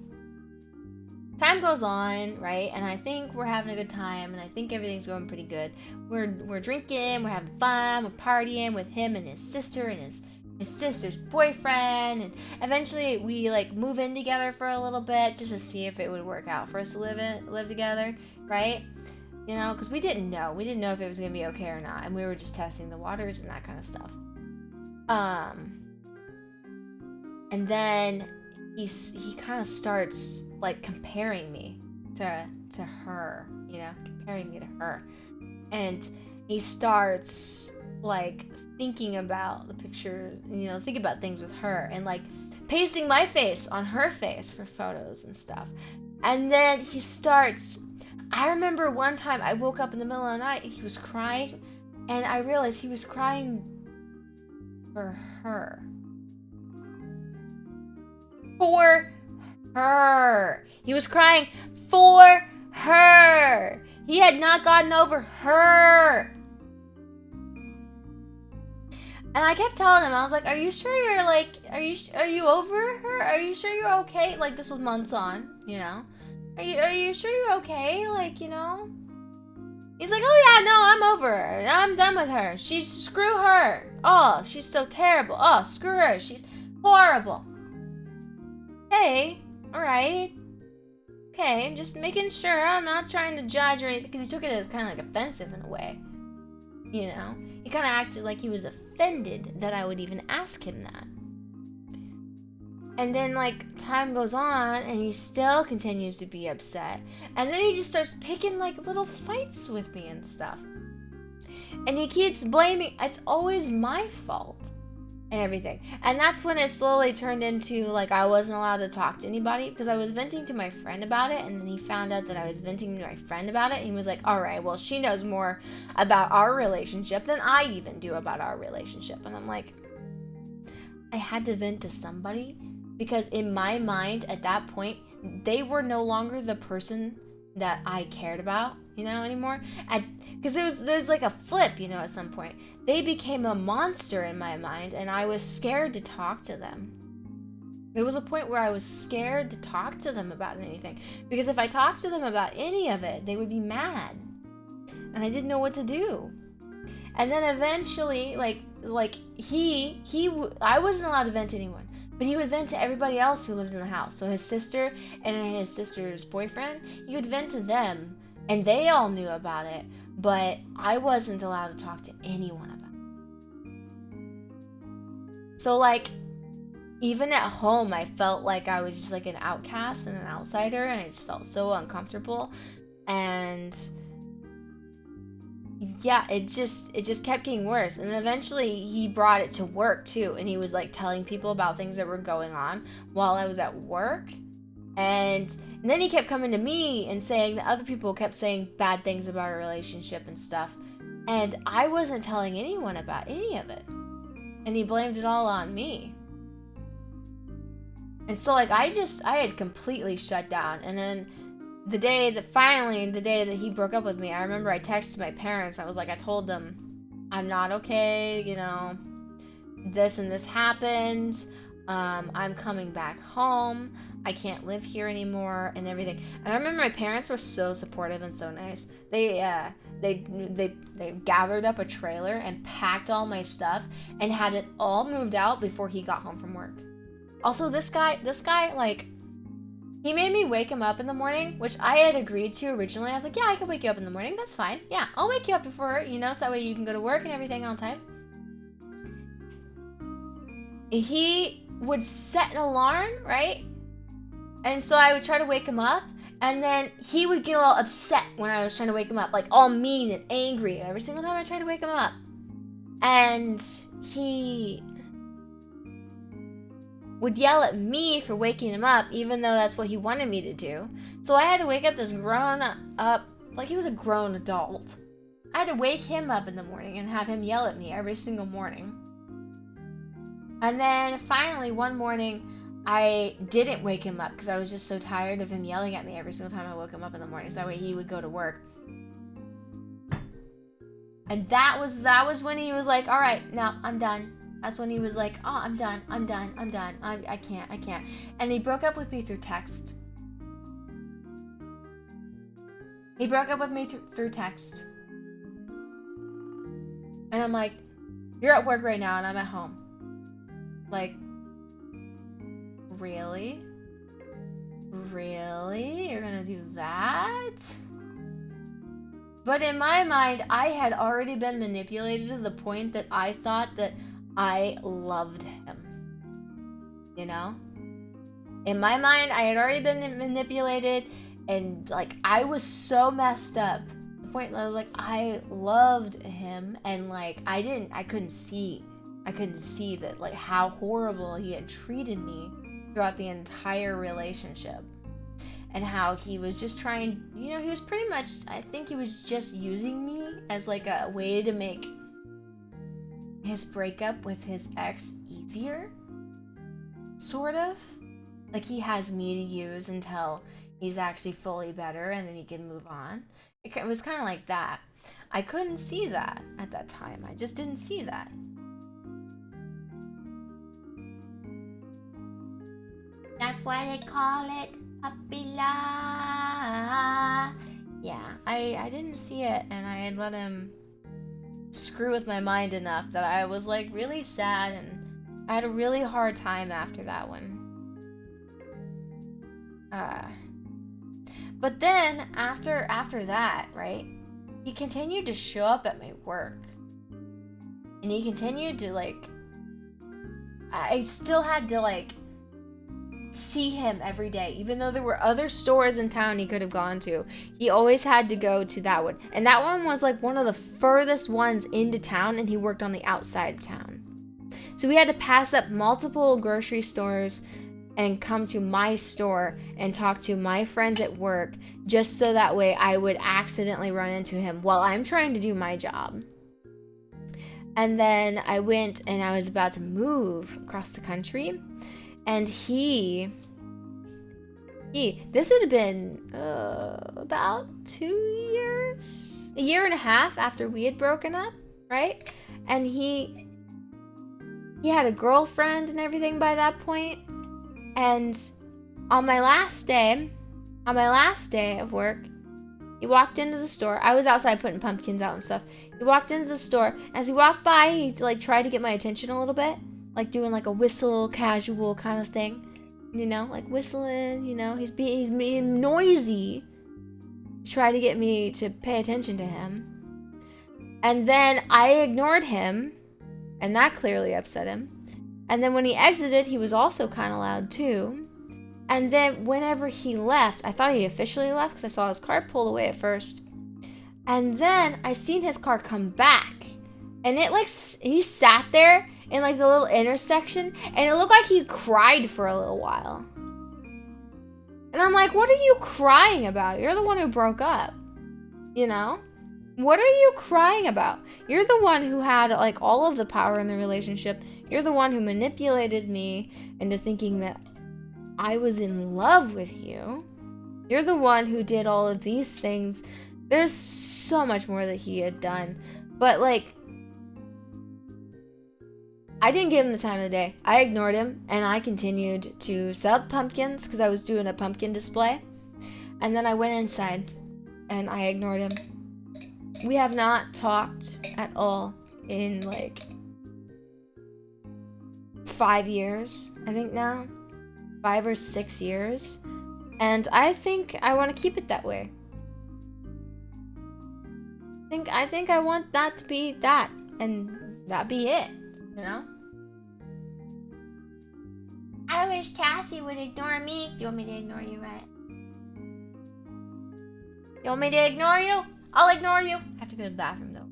Time goes on, right? And I think we're having a good time, and I think everything's going pretty good. We're drinking, we're having fun, we're partying with him and his sister and his sister's boyfriend, and eventually we like move in together for a little bit just to see if it would work out for us to live together, right? You know, because we didn't know if it was gonna be okay or not, and we were just testing the waters and that kind of stuff. And then he kind of starts like comparing me to her, you know, comparing me to her, and he starts like thinking about the picture, you know, think about things with her, and like pasting my face on her face for photos and stuff. And then he starts, I remember one time I woke up in the middle of the night, he was crying, and I realized he was crying for her. For her. He was crying for her. He had not gotten over her. And I kept telling him, I was like, are you sure you're like, are you over her? Are you sure you're okay? Like, this was months on, you know? Are you sure you're okay? Like, you know? He's like, oh yeah, no, I'm over her. I'm done with her. Screw her. Oh, she's so terrible. Oh, screw her. She's horrible. Hey, alright. Okay, just making sure. I'm not trying to judge or anything, because he took it as kind of like offensive in a way. You know? He kind of acted like he was offended that I would even ask him that. And then, like, time goes on, and he still continues to be upset. And then he just starts picking, like, little fights with me and stuff. And he keeps blaming, it's always my fault. And everything. And that's when it slowly turned into, like, I wasn't allowed to talk to anybody, because I was venting to my friend about it, and then he found out that I was venting to my friend about it, and he was like, alright, well, she knows more about our relationship than I even do about our relationship. And I'm like, I had to vent to somebody, because in my mind, at that point, they were no longer the person that I cared about, you know, anymore. Because there's like a flip, you know, at some point. They became a monster in my mind, and I was scared to talk to them. There was a point where I was scared to talk to them about anything, because if I talked to them about any of it, they would be mad, and I didn't know what to do. And then eventually, I wasn't allowed to vent to anyone, but he would vent to everybody else who lived in the house. So his sister and his sister's boyfriend, he would vent to them, and they all knew about it, but I wasn't allowed to talk to anyone about it. So, like, even at home, I felt like I was just like an outcast and an outsider, and I just felt so uncomfortable. And yeah, it just kept getting worse. And eventually he brought it to work too, and he was like telling people about things that were going on while I was at work. And then he kept coming to me and saying that other people kept saying bad things about our relationship and stuff, and I wasn't telling anyone about any of it, and he blamed it all on me. And so, like, I had completely shut down. And then the day that he broke up with me, I remember I texted my parents. I was like, I told them, I'm not okay, you know, this and this happened. I'm coming back home. I can't live here anymore and everything. And I remember my parents were so supportive and so nice. They gathered up a trailer and packed all my stuff and had it all moved out before he got home from work. Also, this guy, like, he made me wake him up in the morning, which I had agreed to originally. I was like, yeah, I can wake you up in the morning. That's fine. Yeah, I'll wake you up before, you know, so that way you can go to work and everything on time. He would set an alarm, right? And so I would try to wake him up, and then he would get all upset when I was trying to wake him up, like all mean and angry every single time I tried to wake him up. And he would yell at me for waking him up, even though that's what he wanted me to do. So I had to wake up this grown-up Like, he was a grown adult. I had to wake him up in the morning and have him yell at me every single morning. And then finally one morning, I didn't wake him up because I was just so tired of him yelling at me every single time I woke him up in the morning. So that way he would go to work. And that was when he was like, all right, no, I'm done. That's when he was like, oh, I'm done. I can't. And he broke up with me through text. Through text. And I'm like, you're at work right now and I'm at home. Like, really? Really? You're gonna do that? But in my mind, I had already been manipulated to the point that I thought that I loved him. You know? In my mind, I had already been manipulated, and like, I was so messed up. The point that I was like, I loved him, and like, I couldn't see that, like, how horrible he had treated me throughout the entire relationship. And how he was just trying, you know, he was pretty much, I think he was just using me as like a way to make his breakup with his ex easier. Sort of. Like, he has me to use until he's actually fully better and then he can move on. It was kind of like that. I couldn't see that at that time. I just didn't see that. That's why they call it puppy love. Yeah, I didn't see it, and I had let him screw with my mind enough that I was like really sad, and I had a really hard time after that one. But then after that, right, he continued to show up at my work, and he continued to like, I still had to like see him every day, even though there were other stores in town he could have gone to. He always had to go to that one, and that one was like one of the furthest ones into town, and he worked on the outside of town, so we had to pass up multiple grocery stores and come to my store and talk to my friends at work, just so that way I would accidentally run into him while I'm trying to do my job. And then I went and I was about to move across the country, and this had been about 2 years, a year and a half after we had broken up, right? And he had a girlfriend and everything by that point. And on my last day of work, he walked into the store. I was outside putting pumpkins out and stuff. He walked into the store. As he walked by, he like tried to get my attention a little bit, like doing like a whistle, casual kind of thing, you know, like whistling. You know, he's being noisy. Try to get me to pay attention to him. And then I ignored him, and that clearly upset him. And then when he exited, he was also kind of loud too. And then whenever he left, I thought he officially left because I saw his car pull away at first. And then I seen his car come back. And it like, he sat there in like the little intersection, and it looked like he cried for a little while. And I'm like, what are you crying about? You're the one who broke up, you know? What are you crying about? You're the one who had like all of the power in the relationship. You're the one who manipulated me into thinking that I was in love with you. You're the one who did all of these things. There's so much more that he had done. But like, I didn't give him the time of the day. I ignored him, and I continued to sell pumpkins because I was doing a pumpkin display. And then I went inside, and I ignored him. We have not talked at all in like 5 years, I think now. 5 or 6 years. And I think I want to keep it that way. I think I want that to be that, and that be it, you know? I wish Cassie would ignore me. Do you want me to ignore you, right? You want me to ignore you? I'll ignore you. I have to go to the bathroom though.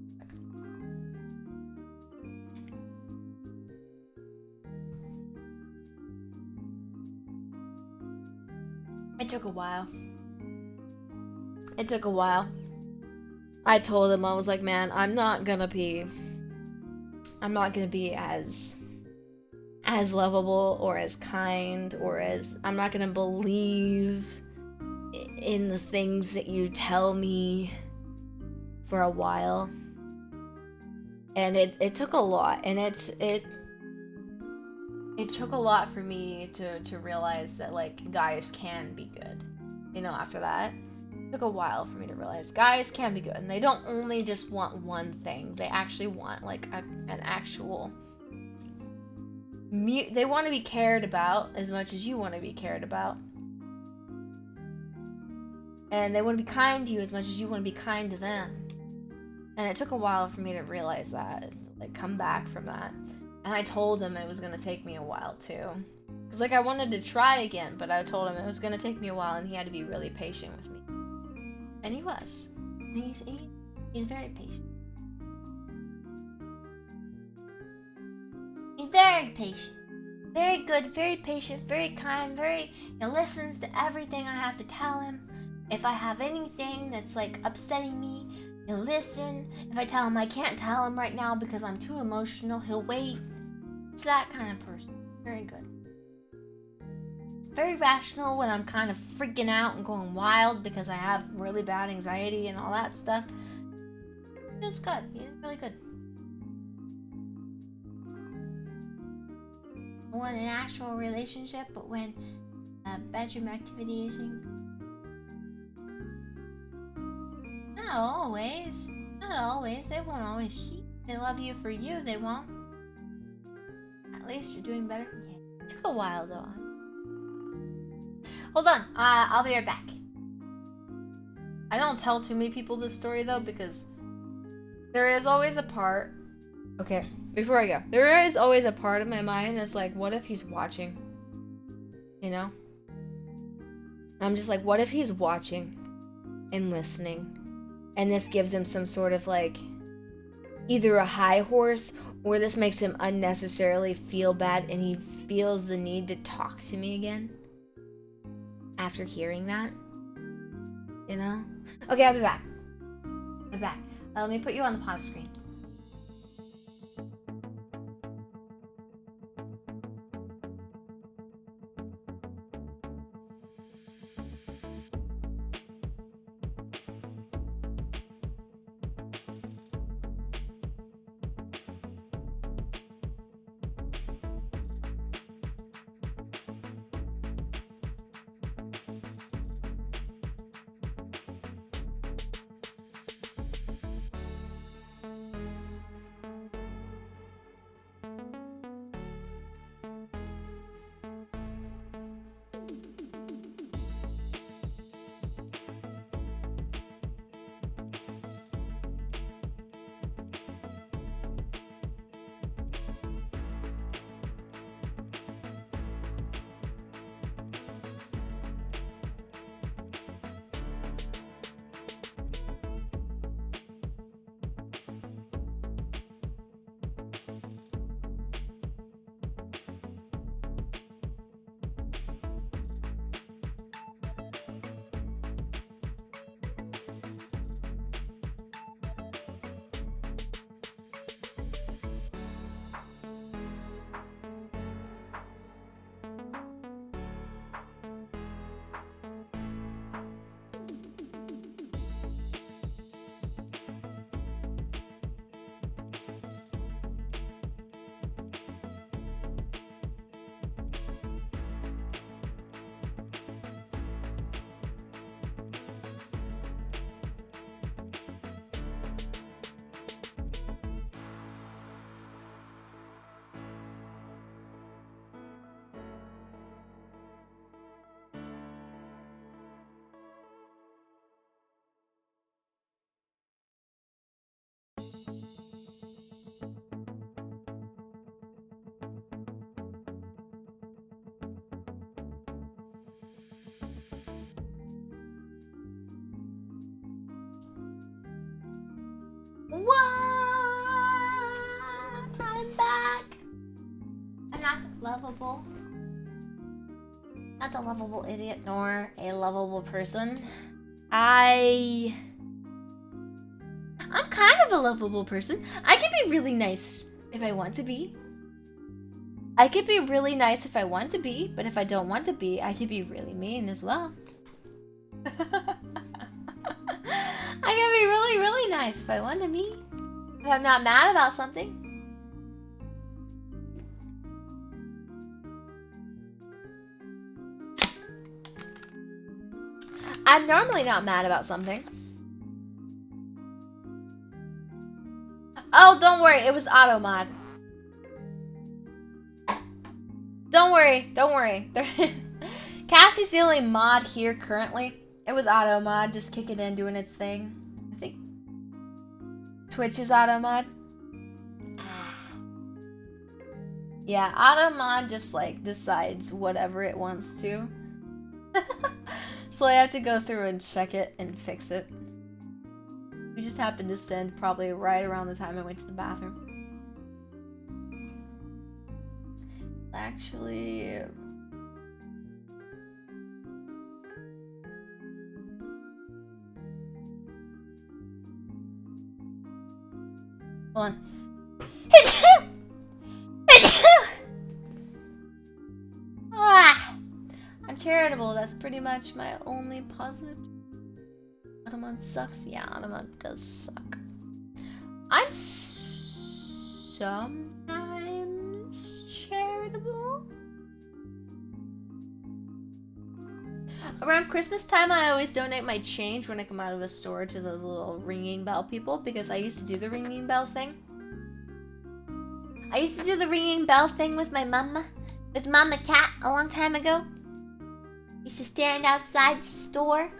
It took a while. I told him, I was like, man, I'm not gonna be as lovable or as kind or as, I'm not gonna believe in the things that you tell me for a while. And it took a lot, and it took a lot for me to realize that, like, guys can be good. You know, after that, it took a while for me to realize guys can be good, and they don't only just want one thing. They actually want, like, an actual... They want to be cared about as much as you want to be cared about. And they want to be kind to you as much as you want to be kind to them. And it took a while for me to realize that, like, come back from that. And I told him it was going to take me a while, too. Because, like, I wanted to try again, but I told him it was going to take me a while, and he had to be really patient with me. And he was. And he's very patient. He's very patient. Very good, very patient, very kind, he listens to everything I have to tell him. If I have anything that's, like, upsetting me, he'll listen. If I tell him I can't tell him right now because I'm too emotional, he'll wait. It's that kind of person. Very good. Very rational when I'm kind of freaking out and going wild because I have really bad anxiety and all that stuff. He's good. He's really good. I want an actual relationship, but when bedroom activity is not always. Not always. They won't always cheat. They love you for you, they won't. At least you're doing better. Yeah. It took a while though. Hold on. I'll be right back. I don't tell too many people this story though, because there is always a part... Okay, before I go. There is always a part of my mind that's like, what if he's watching? You know? I'm just like, what if he's watching and listening? And this gives him some sort of, like, either a high horse, or this makes him unnecessarily feel bad and he feels the need to talk to me again after hearing that. You know? Okay, I'll be back. I'm back. Let me put you on the pause screen. What? I'm back. I'm not lovable. Not the lovable idiot, nor a lovable person. I I'm kind of a lovable person. I can be really nice if I want to be. I could be really nice if I want to be, but if I don't want to be, I could be really mean as well. I can be really, really nice if I want to be. If I'm not mad about something. I'm normally not mad about something. Oh, don't worry. It was auto mod. Don't worry. Don't worry. Cassie's the only mod here currently. It was auto mod. Just kick it in, doing its thing. I think Twitch is auto mod. Yeah, auto mod just like decides whatever it wants to. So I have to go through and check it and fix it. We just happened to send probably right around the time I went to the bathroom. Actually... Hold on. I'm charitable. That's pretty much my only positive. Automod sucks. Yeah, Automod does suck. I'm sometimes charitable. Around Christmas time, I always donate my change when I come out of a store to those little ringing bell people because I used to do the ringing bell thing. I used to do the ringing bell thing with my mama, with Mama Cat a long time ago. We used to stand outside the store.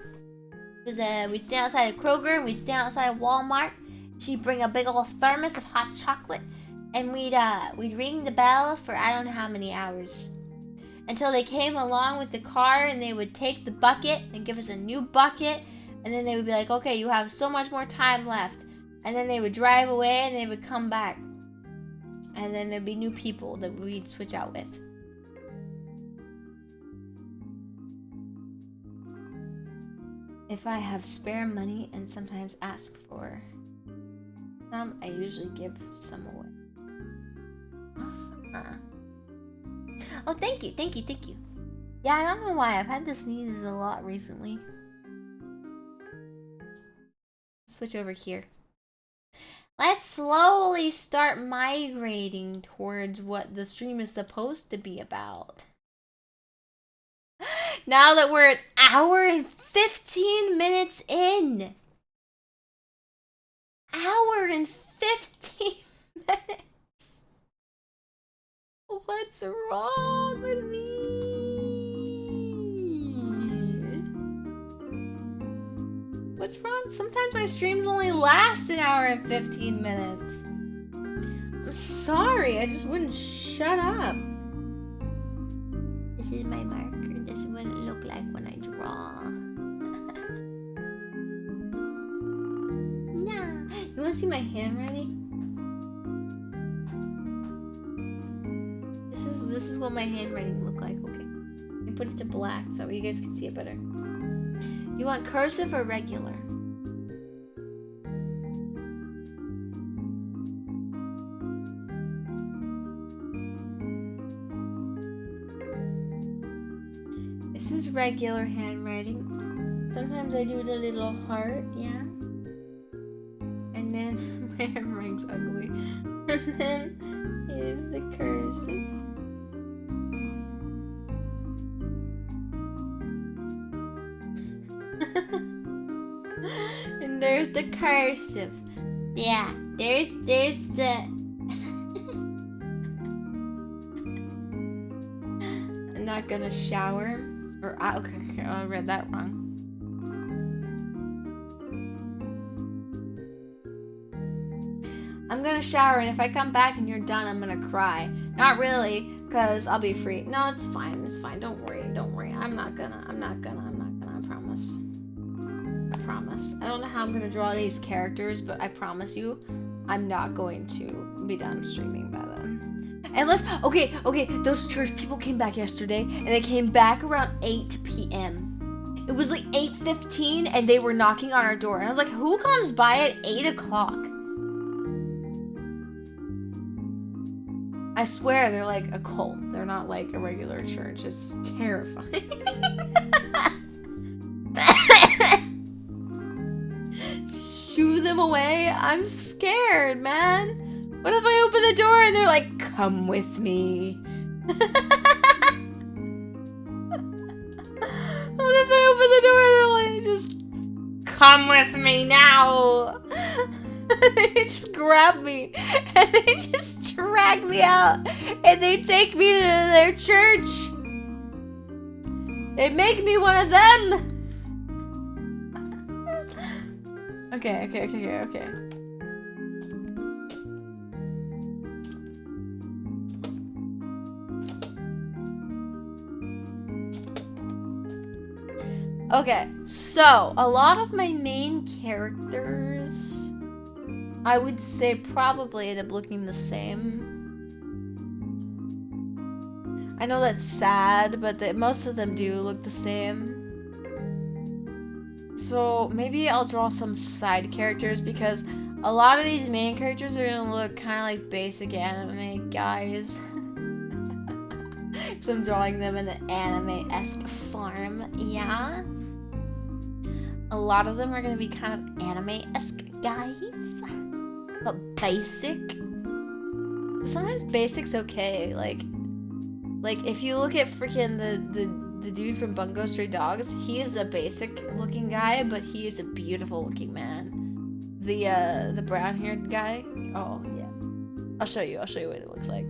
It was we'd stand outside of Kroger and we'd stand outside of Walmart. She'd bring a big old thermos of hot chocolate, and we'd ring the bell for I don't know how many hours, until they came along with the car and they would take the bucket and give us a new bucket, and then they would be like, okay, you have so much more time left, and then they would drive away and they would come back, and then there'd be new people that we'd switch out with. If I have spare money and sometimes ask for some, I usually give some away. Oh, thank you. Yeah, I don't know why. I've had the sneezes a lot recently. Switch over here. Let's slowly start migrating towards what the stream is supposed to be about. Now that we're an hour and 15 minutes in. Hour and 15 minutes. What's wrong with me? What's wrong? Sometimes my streams only last an hour and 15 minutes. I'm sorry, I just wouldn't shut up. This is my marker. This is what it looks like when I draw. Nah. You wanna see my handwriting? This is what my handwriting look like, okay? I put it to black so you guys can see it better. You want cursive or regular? This is regular handwriting. Sometimes I do the little heart, yeah. And then my handwriting's ugly. And then here's the cursive. And there's the cursive. Yeah, there's the I'm not gonna shower. Or okay, I read that wrong. I'm gonna shower, and if I come back and you're done, I'm gonna cry. Not really, cause I'll be free. No, it's fine. It's fine. Don't worry. I'm not gonna. I promise. I promise. I don't know how I'm gonna draw these characters, but I promise you, I'm not going to be done streaming by then. Unless, okay, those church people came back yesterday, and they came back around 8 p.m. It was like 8:15 and they were knocking on our door. And I was like, who comes by at 8 o'clock? I swear they're like a cult. They're not like a regular church. It's terrifying. Shoo them away? I'm scared, man. What if I open the door and they're like, come with me? What if I open the door and they're like, just come with me now? They just grab me and they just drag me out and they take me to their church. They make me one of them. Okay. Okay, so a lot of my main characters, I would say probably end up looking the same. I know that's sad, but most of them do look the same. So maybe I'll draw some side characters because a lot of these main characters are gonna look kind of like basic anime guys. So I'm drawing them in an anime-esque form, yeah. A lot of them are gonna be kind of anime-esque guys, but basic. But sometimes basic's okay. Like if you look at freaking the dude from Bungo Stray Dogs, he is a basic-looking guy, but he is a beautiful-looking man. The brown-haired guy. Oh yeah, I'll show you what it looks like.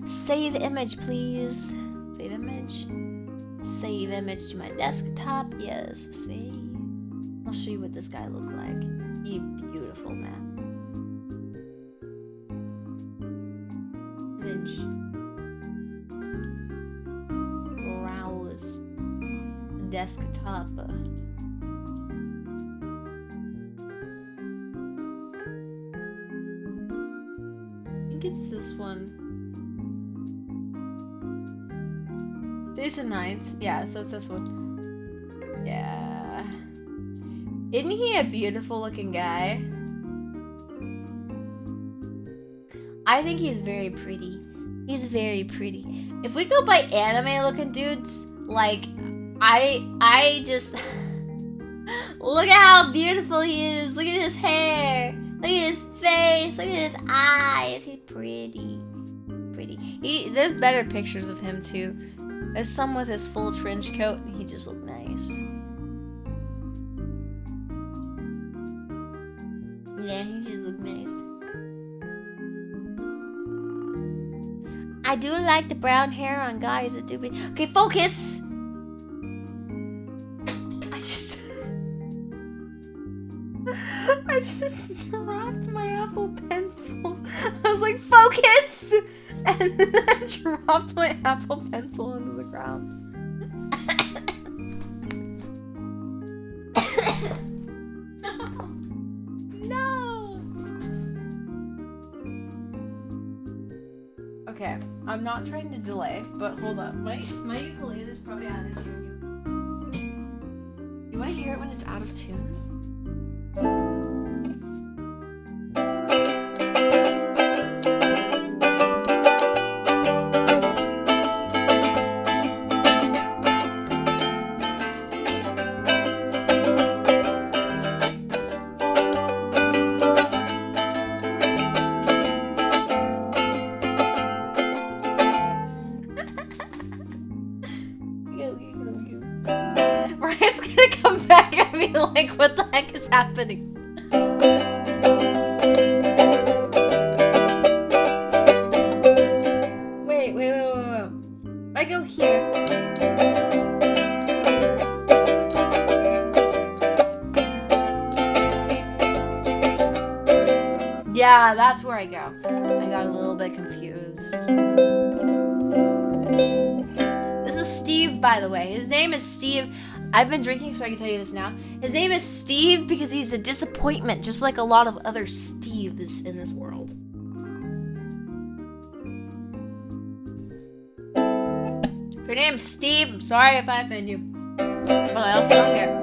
Save image, please. Save image. Save image to my desktop. Yes, save. I'll show you what this guy looked like. You beautiful man. Image. Browse. Desktop. I think it's this one. Today's the 9th. Yeah, so it's this one. Yeah. Isn't he a beautiful looking guy? I think he's very pretty. He's very pretty. If we go by anime looking dudes, like, I just... Look at how beautiful he is. Look at his hair. Look at his face. Look at his eyes. He's pretty. Pretty. There's better pictures of him too. There's some with his full trench coat, and he just looked nice. Yeah, he just looked nice. I do like the brown hair on guys. It do be okay. Focus. I just dropped my Apple Pencil. I was like, focus! And then I dropped my Apple Pencil onto the ground. No! Okay, I'm not trying to delay, but hold up. My ukulele is probably out of tune. You want to hear it when it's out of tune? Ryan's gonna come back and be like, what the heck is happening? Wait. I go here. Yeah, that's where I go. I got a little bit confused. This is Steve, by the way. His name is Steve. I've been drinking, so I can tell you this now. His name is Steve because he's a disappointment, just like a lot of other Steves in this world. Your name's Steve. I'm sorry if I offend you. But I also don't care.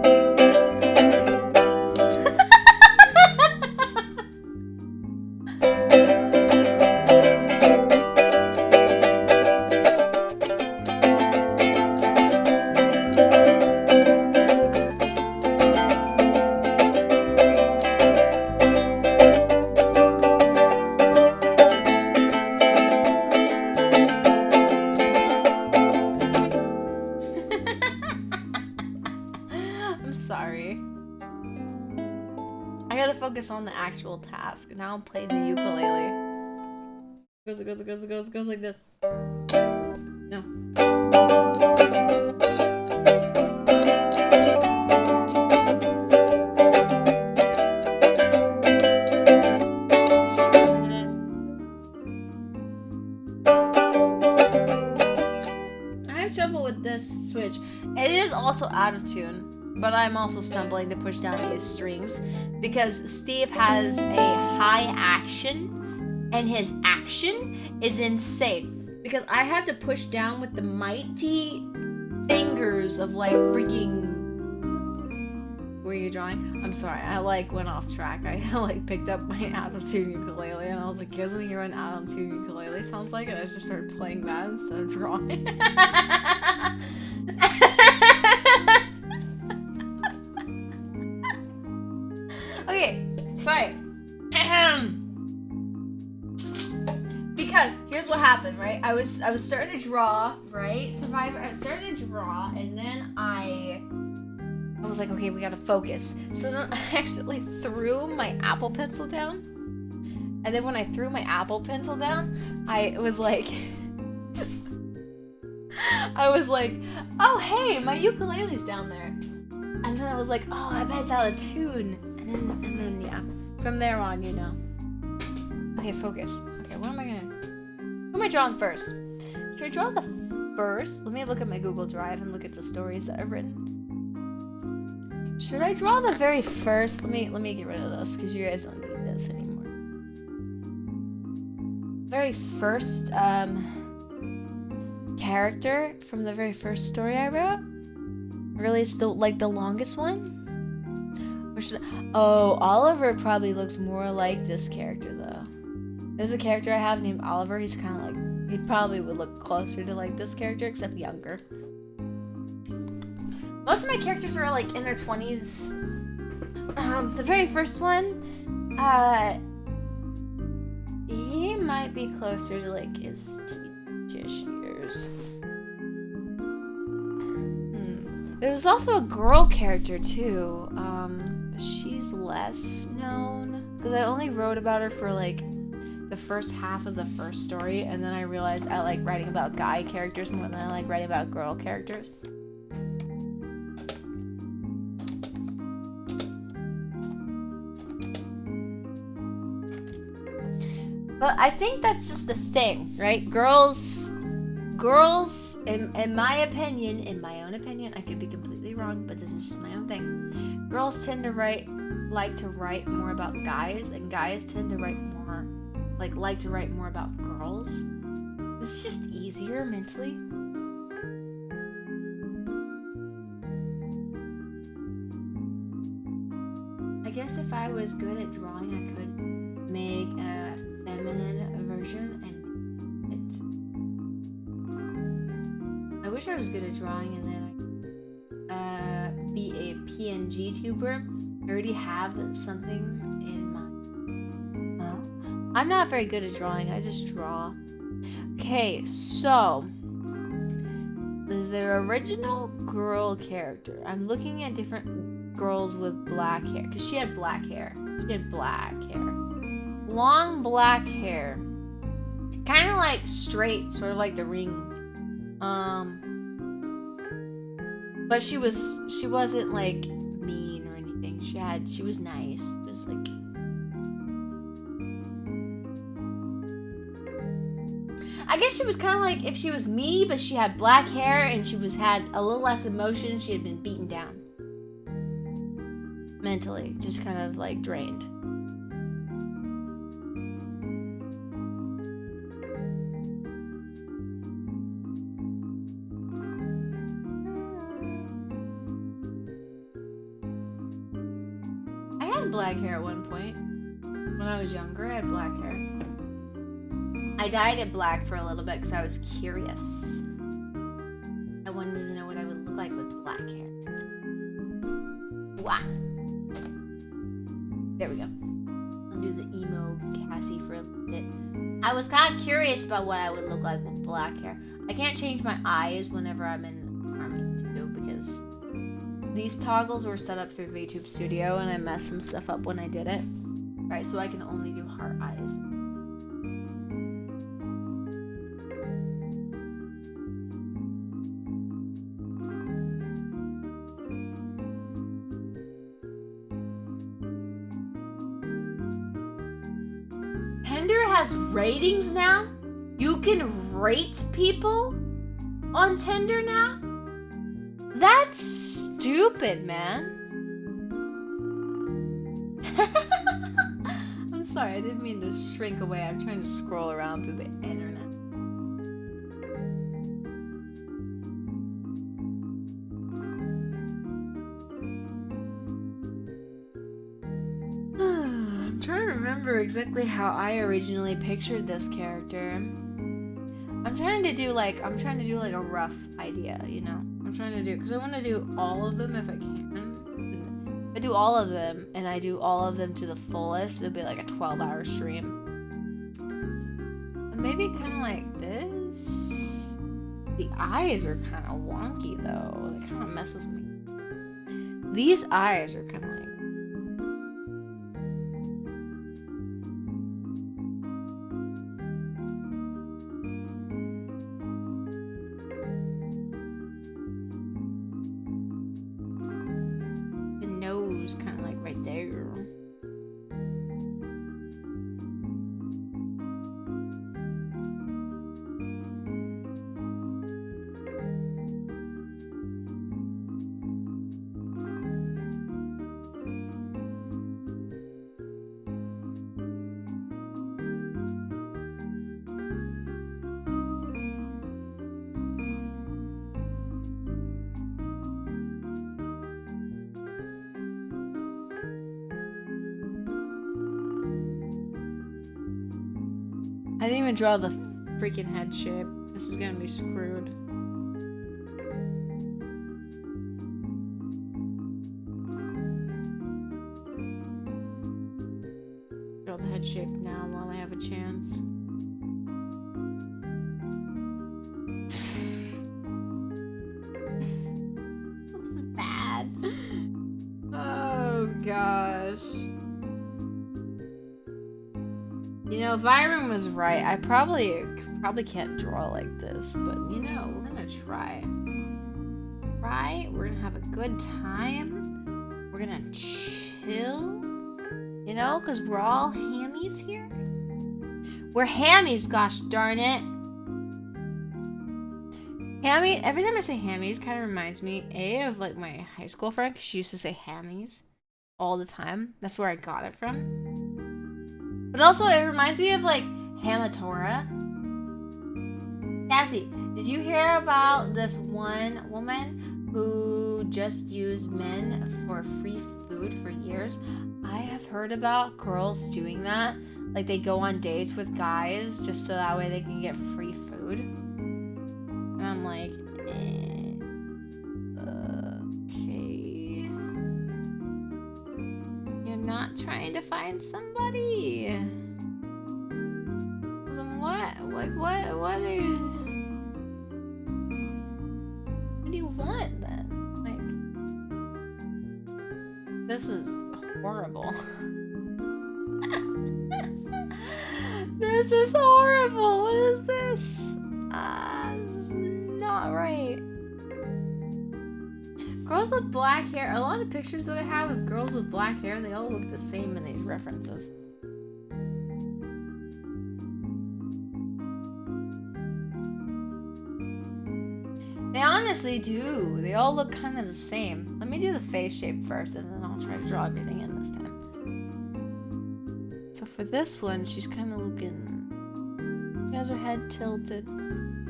I'm sorry. I gotta focus on the actual task. Now I'm playing the ukulele. Goes like this. No. I have trouble with this switch. It is also out of tune, but I'm also stumbling to push down these strings because Steve has a high action and his action is insane because I have to push down with the mighty fingers of like freaking... Were you drawing? I'm sorry, I like went off track. I like picked up my out of tune ukulele and I was like, guess what you an out of tune ukulele sounds like? And I just started playing that instead of drawing. Okay, sorry. Because here's what happened, right? I was starting to draw, right? Survivor. I was starting to draw, and then I was like, okay, we gotta focus. So then I accidentally threw my Apple Pencil down, and then when I threw my Apple Pencil down, I was like, oh hey, my ukulele's down there, and then I was like, oh, I bet it's out of tune. And then yeah, from there on, you know. Okay, focus. Okay, what am I drawing first? Should I draw the first? Let me look at my Google Drive and look at the stories that I've written. Should I draw the very first? Let me get rid of this because you guys don't need this anymore. Very first character from the very first story I wrote. Really, it's the longest one. Oh, Oliver probably looks more like this character though. There's a character I have named Oliver. He's kind of like, he probably would look closer to like this character, except younger. Most of my characters are like in their 20s. The very first one, he might be closer to like his teenage years. There's also a girl character too. She's less known because I only wrote about her for like the first half of the first story, and then I realized I like writing about guy characters more than I like writing about girl characters. But I think that's just the thing, right? Girls, in my opinion, in my own opinion, I could be completely wrong, but this is just my own thing. Girls tend to like to write more about guys, and guys tend to write more, like to write more about girls. It's just easier mentally. I guess if I was good at drawing, I could make a feminine version and it. I wish I was good at drawing and then I could be a PNG tuber. I already have something in mind. Well, I'm not very good at drawing. I just draw. Okay, so the original girl character. I'm looking at different girls with black hair because she had black hair. She had black hair. Long black hair, kind of like straight, sort of like the Ring. But she wasn't like mean or anything. She was nice. It was like, I guess she was kind of like if she was me, but she had black hair and she had a little less emotion. She had been beaten down mentally, just kind of like drained. one point. When I was younger, I had black hair. I dyed it black for a little bit because I was curious. I wanted to know what I would look like with black hair. Wow. There we go. I'll do the emo Cassie for a little bit. I was kind of curious about what I would look like with black hair. I can't change my eyes whenever I'm in the army too because these toggles were set up through VTube Studio and I messed some stuff up when I did it. Right, so I can only do heart eyes. Tinder has ratings now? You can rate people on Tinder now? That's stupid, man. I'm sorry, I didn't mean to shrink away. I'm trying to scroll around through the internet. I'm trying to remember exactly how I originally pictured this character. I'm trying to do like a rough idea, you know? I'm trying to do, because I want to do all of them if I can. If I do all of them, and I do all of them to the fullest, it'll be like a 12-hour stream. And maybe kind of like this. The eyes are kind of wonky, though. They kind of mess with me. These eyes are kind of like... kind of like right there. I didn't even draw the freaking head shape. This is gonna be screwed. Draw the head shape now while I have a chance. Looks bad. Oh gosh. You know, if Byron was right, I probably can't draw like this, but you know, we're gonna try. Right? We're gonna have a good time. We're gonna chill. You know, because we're all hammies here. We're hammies, gosh darn it. Hammy, every time I say hammies, kind of reminds me, A, of like my high school friend, because she used to say hammies all the time. That's where I got it from. But also, it reminds me of, like, Hamatora. Cassie, did you hear about this one woman who just used men for free food for years? I have heard about girls doing that. Like, they go on dates with guys just so that way they can get free food. And I'm like, okay. You're not trying to find somebody. Then what? Like, what are you... What do you want, then? Like, this is horrible. This is horrible. What is this? Not right. Girls with black hair. A lot of pictures that I have of girls with black hair, they all look the same in these references. They honestly do. They all look kind of the same. Let me do the face shape first, and then I'll try to draw everything in this time. So for this one, she's kind of looking... She has her head tilted.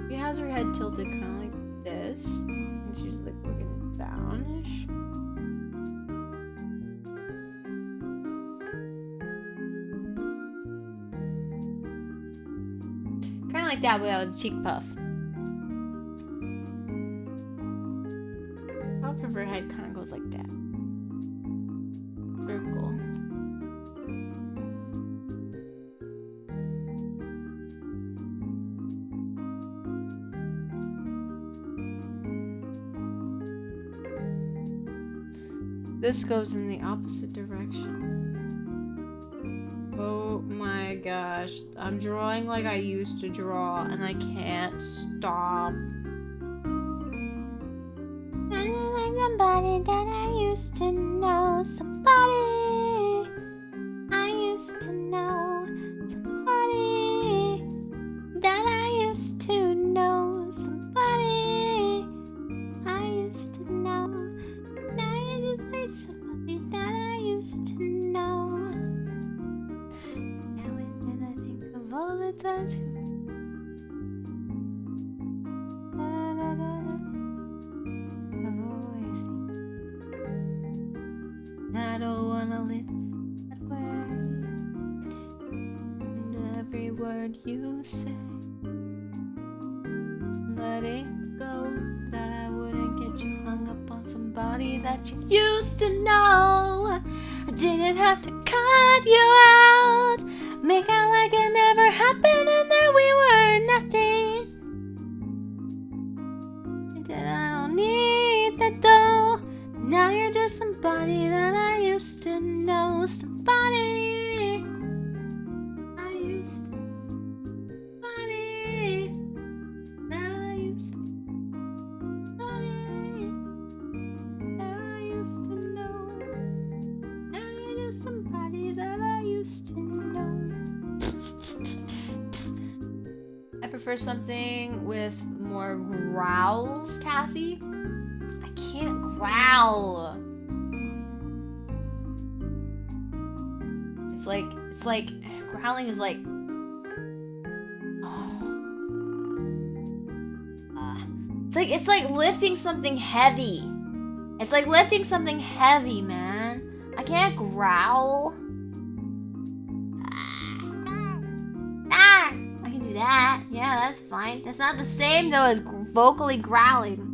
She has her head tilted kind of like this. And she's like looking downish. like that without a cheek puff. Top of her head kind of goes like that. Circle. This goes in the opposite direction. Oh my gosh. I'm drawing like I used to draw and I can't stop. Like somebody that I used to know. Somebody I used to know. Somebody that I used to know. Somebody I used to know. Now you're just like somebody that I used to know. Now and then I think of all the times. I don't wanna live that way. And every word you say, let it go. That I wouldn't get you hung up on somebody that you used to know. I didn't have to cut you out, make out like it never happened and that we were nothing. And that I don't need that though. Now you're just somebody that I used to know. Somebody I used to. Somebody that I used to. Somebody that I used to know. Now you're just somebody that I used to know. I prefer something with more growls, Cassie. I can't growl. It's like growling is like it's like lifting something heavy. It's like lifting something heavy, man. I can't growl. I can do that. Yeah, that's fine. That's not the same though as vocally growling.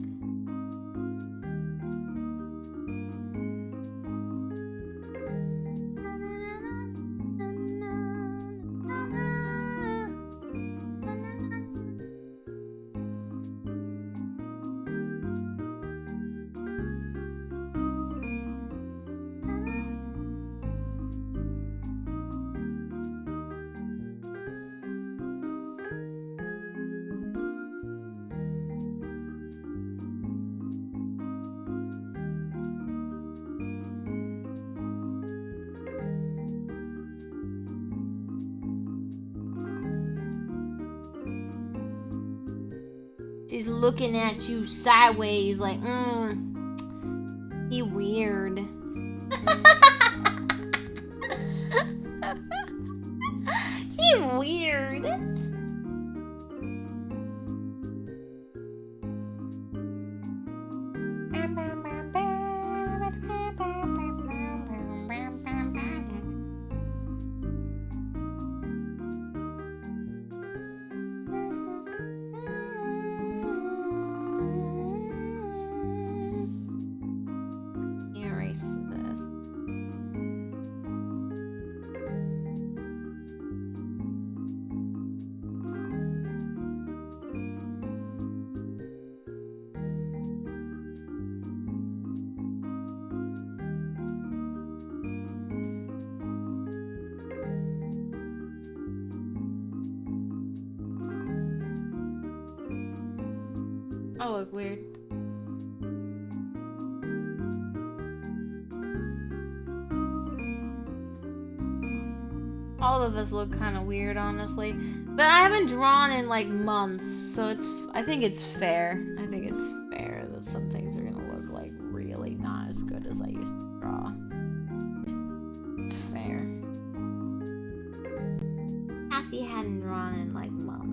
She's looking at you sideways like, he weird. He weird. Erase this. Oh, look weird. All of us look kind of weird, honestly. But I haven't drawn in like months, so I think it's fair. I think it's fair that some things are gonna look like really not as good as I used to draw. It's fair. Cassie hadn't drawn in like months.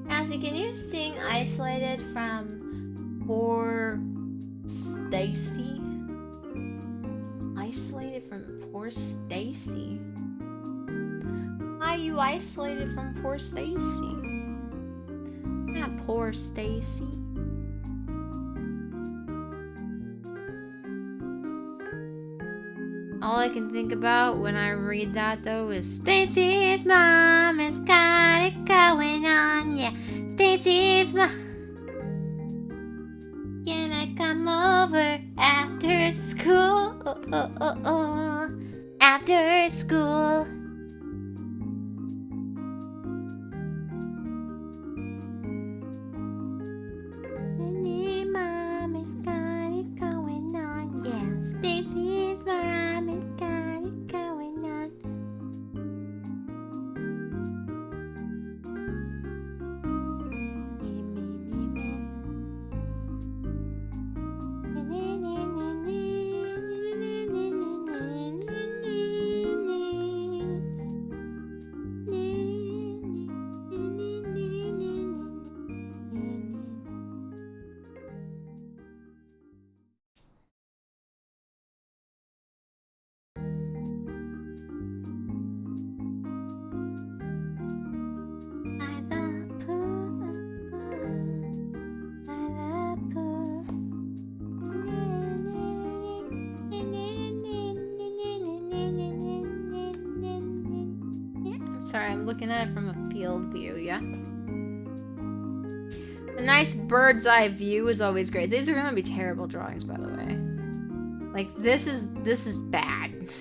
Cassie, can you sing Isolated from 4 Stacy. Isolated from poor Stacy. Why are you isolated from poor Stacy? Not poor Stacy. All I can think about when I read that though is Stacy's mom has got it going on, yeah. Stacy's mom. Can I come over after school? After school. Mom has got it going on, yeah. Stacy's mom has got it going on. Sorry, I'm looking at it from a field view, yeah? A nice bird's eye view is always great. These are gonna be terrible drawings, by the way. Like, this is bad.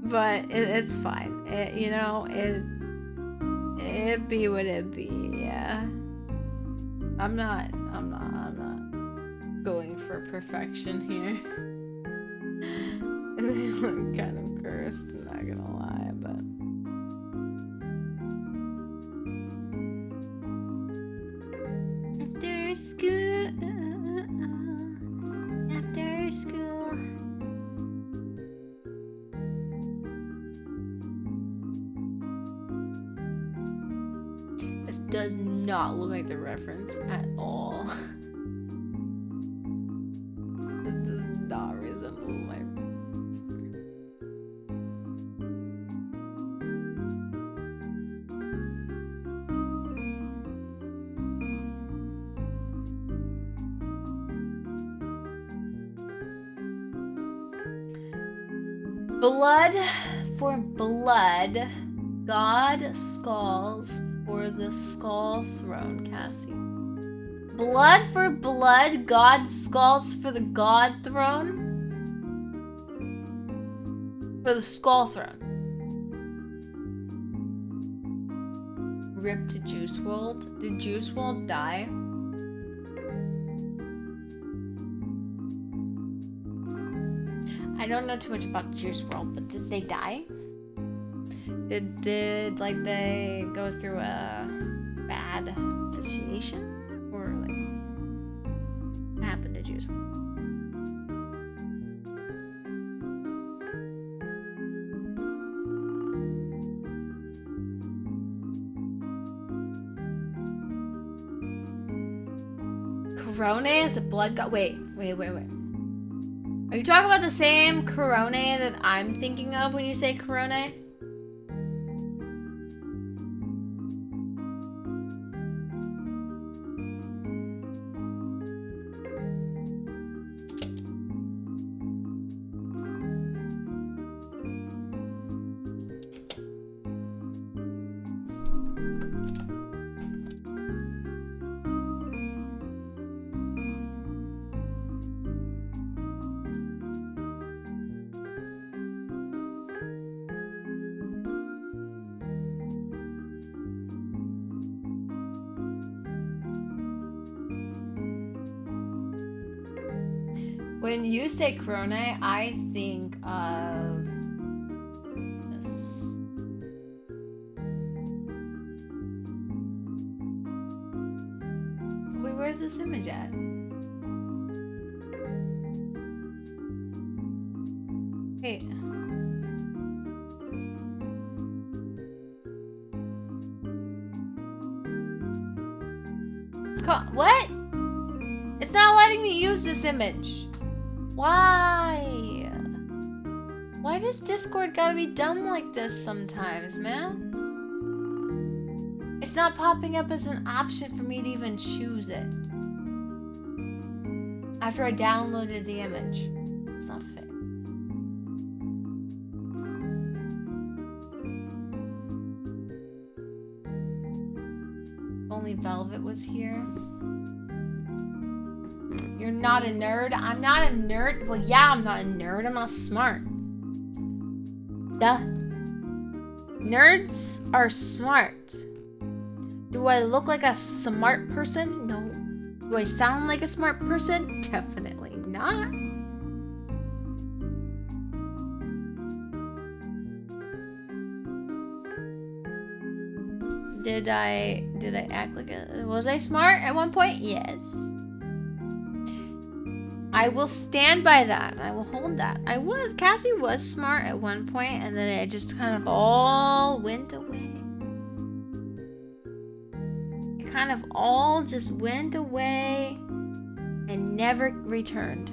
But it's fine. It be what it be, yeah. I'm not going for perfection here. They look kind of cursed, I'm not gonna lie, but after school, after school. This does not look like the reference at all. This does not resemble my reference. Blood for blood, God skulls for the skull throne, Cassie. Blood for blood, God skulls for the God throne? For the skull throne. Rip to Juice WRLD. Did Juice WRLD die? I don't know too much about Juice WRLD, but did they die? Did like they go through a bad situation? Or like what happened to Juice WRLD? Corone is a blood god. Wait. Are you talking about the same Corone that I'm thinking of when you say Corone? When you say Corone, I think of this. Wait, where's this image at? Wait. It's called what? It's not letting me use this image. Why? Why does Discord gotta be dumb like this sometimes, man? It's not popping up as an option for me to even choose it. After I downloaded the image. It's not fair. Only Velvet was here. You're not a nerd? I'm not a nerd? Well, yeah, I'm not a nerd. I'm not smart. Duh. Nerds are smart. Do I look like a smart person? No. Do I sound like a smart person? Definitely not. Did I act like a... Was I smart at one point? Yes. I will stand by that. I will hold that. Cassie was smart at one point, and then it just kind of all went away. It kind of all just went away and never returned.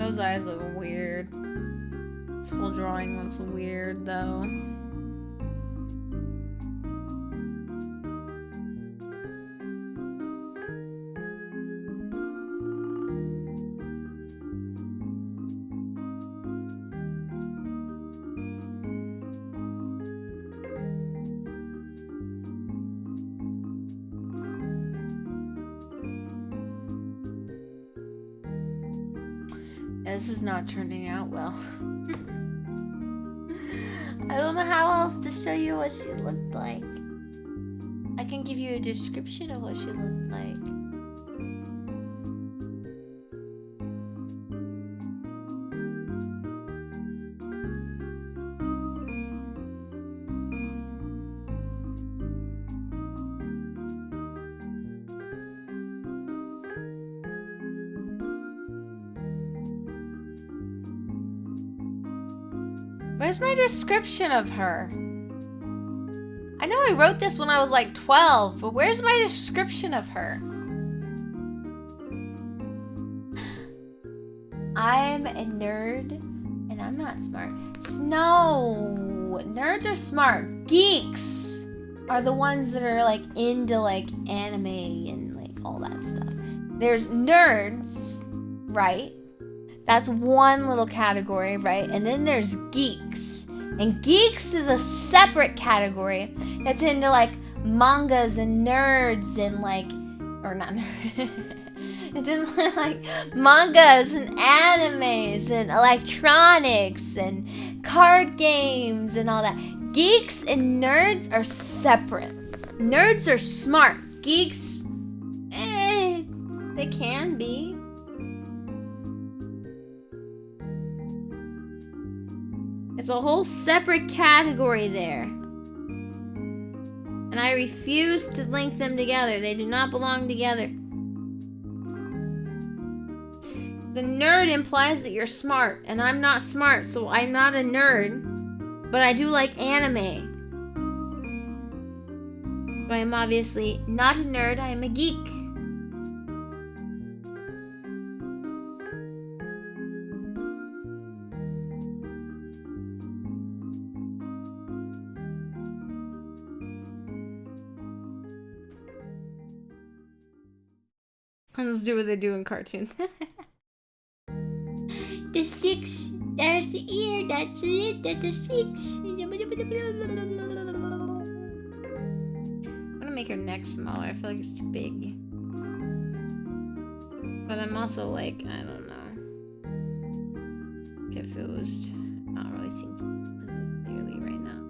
Those eyes look weird. This whole drawing looks weird, though. This is not turning out well. I don't know how else to show you what she looked like. I can give you a description of what she looked like. Where's my description of her? I know I wrote this when I was like 12, but where's my description of her? I'm a nerd, and I'm not smart. No, nerds are smart. Geeks are the ones that are like into like anime and like all that stuff. There's nerds, right? That's one little category, right? And then there's geeks. And geeks is a separate category that's into like mangas and nerds and like, or not nerds. It's in like mangas and animes and electronics and card games and all that. Geeks and nerds are separate. Nerds are smart. Geeks, they can be. It's a whole separate category there. And I refuse to link them together. They do not belong together. The nerd implies that you're smart, and I'm not smart, so I'm not a nerd. But I do like anime. But I'm obviously not a nerd, I am a geek. Let's do what they do in cartoons. The 6, there's the ear, that's it, that's a 6. I'm gonna make her neck smaller, I feel like it's too big. But I'm also like, I don't know. Confused. Not really thinking clearly right now.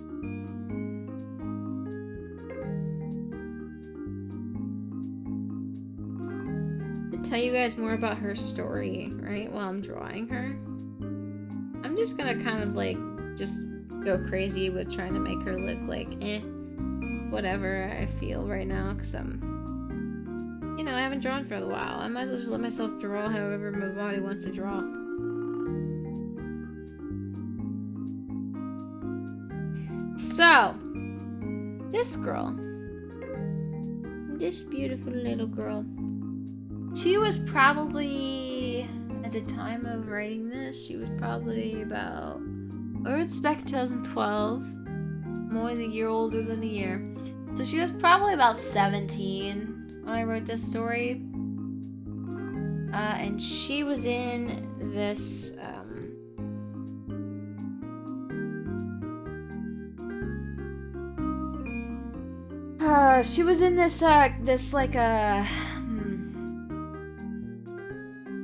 Tell you guys more about her story, right? While I'm drawing her. I'm just gonna kind of like just go crazy with trying to make her look like whatever I feel right now, because I'm, you know, I haven't drawn for a while. I might as well just let myself draw however my body wants to draw. So, this girl, this beautiful little girl, she was probably, at the time of writing this, she was probably about, or it's back 2012. I'm always a year older than a year. So she was probably about 17 when I wrote this story. And she was in this, she was in this, like a,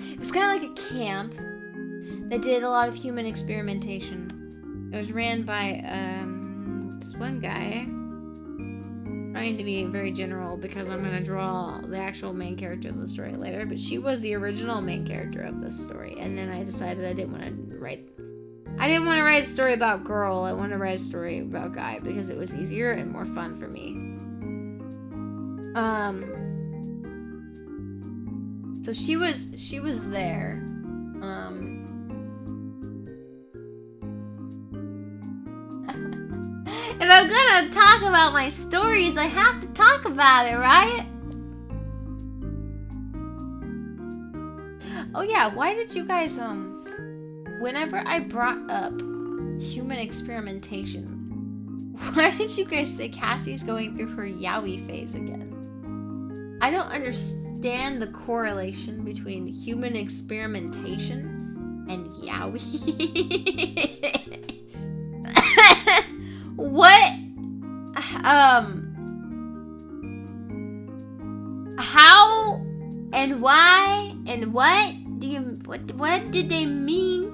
it was kind of like a camp that did a lot of human experimentation. It was ran by, this one guy. Trying to be very general because I'm going to draw the actual main character of the story later, but she was the original main character of this story. And then I decided I didn't want to write a story about girl. I wanted to write a story about guy because it was easier and more fun for me. So she was there. If I'm gonna talk about my stories, I have to talk about it, right? Oh yeah, why did you guys, whenever I brought up human experimentation, why did you guys say Cassie's going through her yaoi phase again? I don't understand the correlation between human experimentation and yaoi. What? How and why and what did they mean?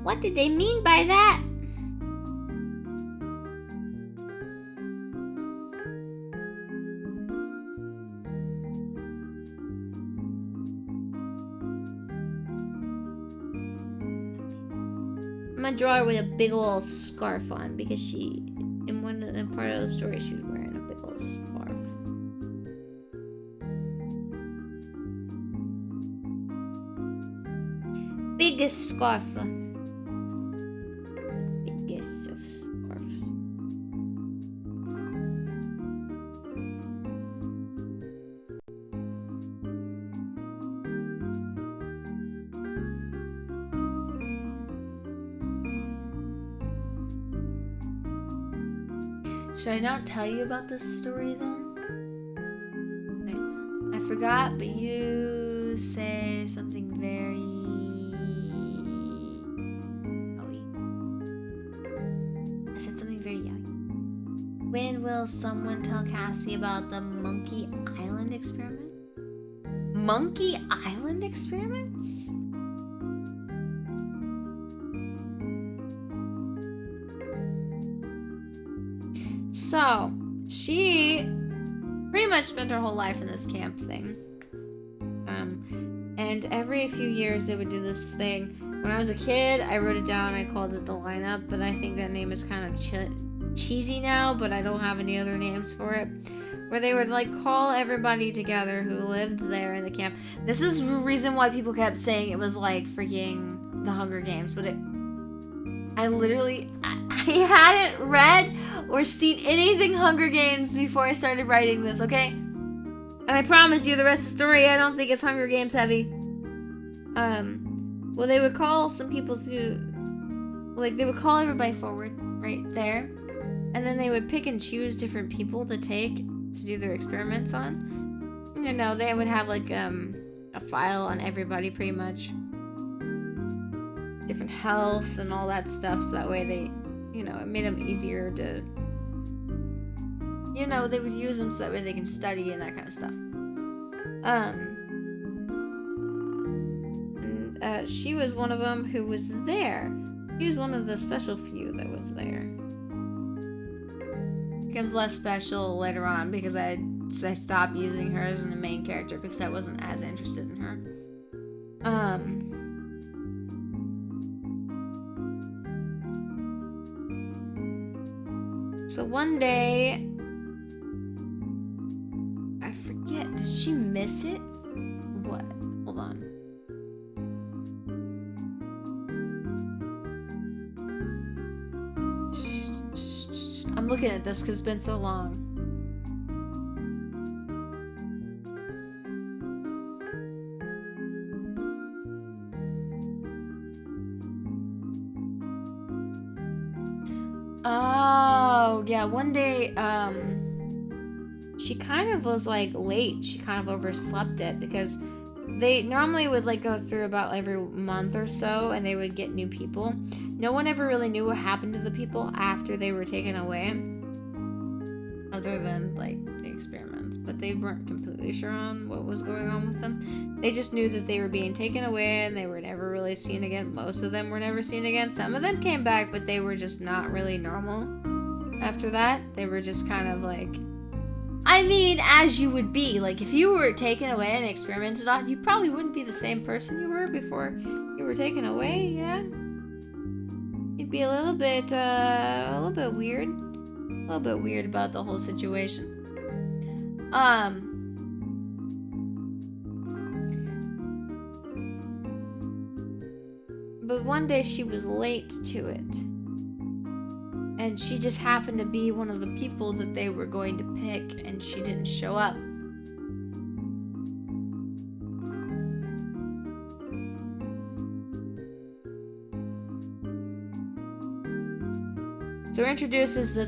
What did they mean by that? I'm gonna draw her with a big ol' scarf on because she, in part of the story, she was wearing a big ol' scarf. Biggest scarf. Biggest of scarves. Should I not tell you about this story then? Wait, I forgot, but you say something very yaoi. I said something very yaoi. When will someone tell Cassie about the Monkey Island experiment? Monkey Island experiments? So, she pretty much spent her whole life in this camp thing. And every few years they would do this thing. When I was a kid, I wrote it down, I called it the lineup, but I think that name is kind of cheesy now, but I don't have any other names for it. Where they would like call everybody together who lived there in the camp. This is the reason why people kept saying it was like freaking the Hunger Games, but I hadn't read or seen anything Hunger Games before I started writing this, okay? And I promise you the rest of the story, I don't think it's Hunger Games heavy. Well, they would call some people through, like, they would call everybody forward, right there. And then they would pick and choose different people to take to do their experiments on. You know, they would have, like, a file on everybody, pretty much. Different health and all that stuff, so that way they, you know, it made them easier to, you know, they would use them so that way they can study and that kind of stuff. She was one of them who was there. She was one of the special few that was there. Becomes less special later on because I stopped using her as the main character because I wasn't as interested in her. So one day, I forget, did she miss it? I'm looking at this because it's been so long. Oh, yeah, one day, she kind of was, like, late. She kind of overslept it because they normally would, like, go through about every month or so, and they would get new people. No one ever really knew what happened to the people after they were taken away, other than, like, the experiments. But they weren't completely sure on what was going on with them. They just knew that they were being taken away, and they were never really seen again. Most of them were never seen again. Some of them came back, but they were just not really normal after that. They were just kind of, like... I mean, as you would be. Like, if you were taken away and experimented on, you probably wouldn't be the same person you were before you were taken away, yeah? You'd be a little bit weird. A little bit weird about the whole situation. But one day she was late to it. And she just happened to be one of the people that they were going to pick, and she didn't show up. So it introduces the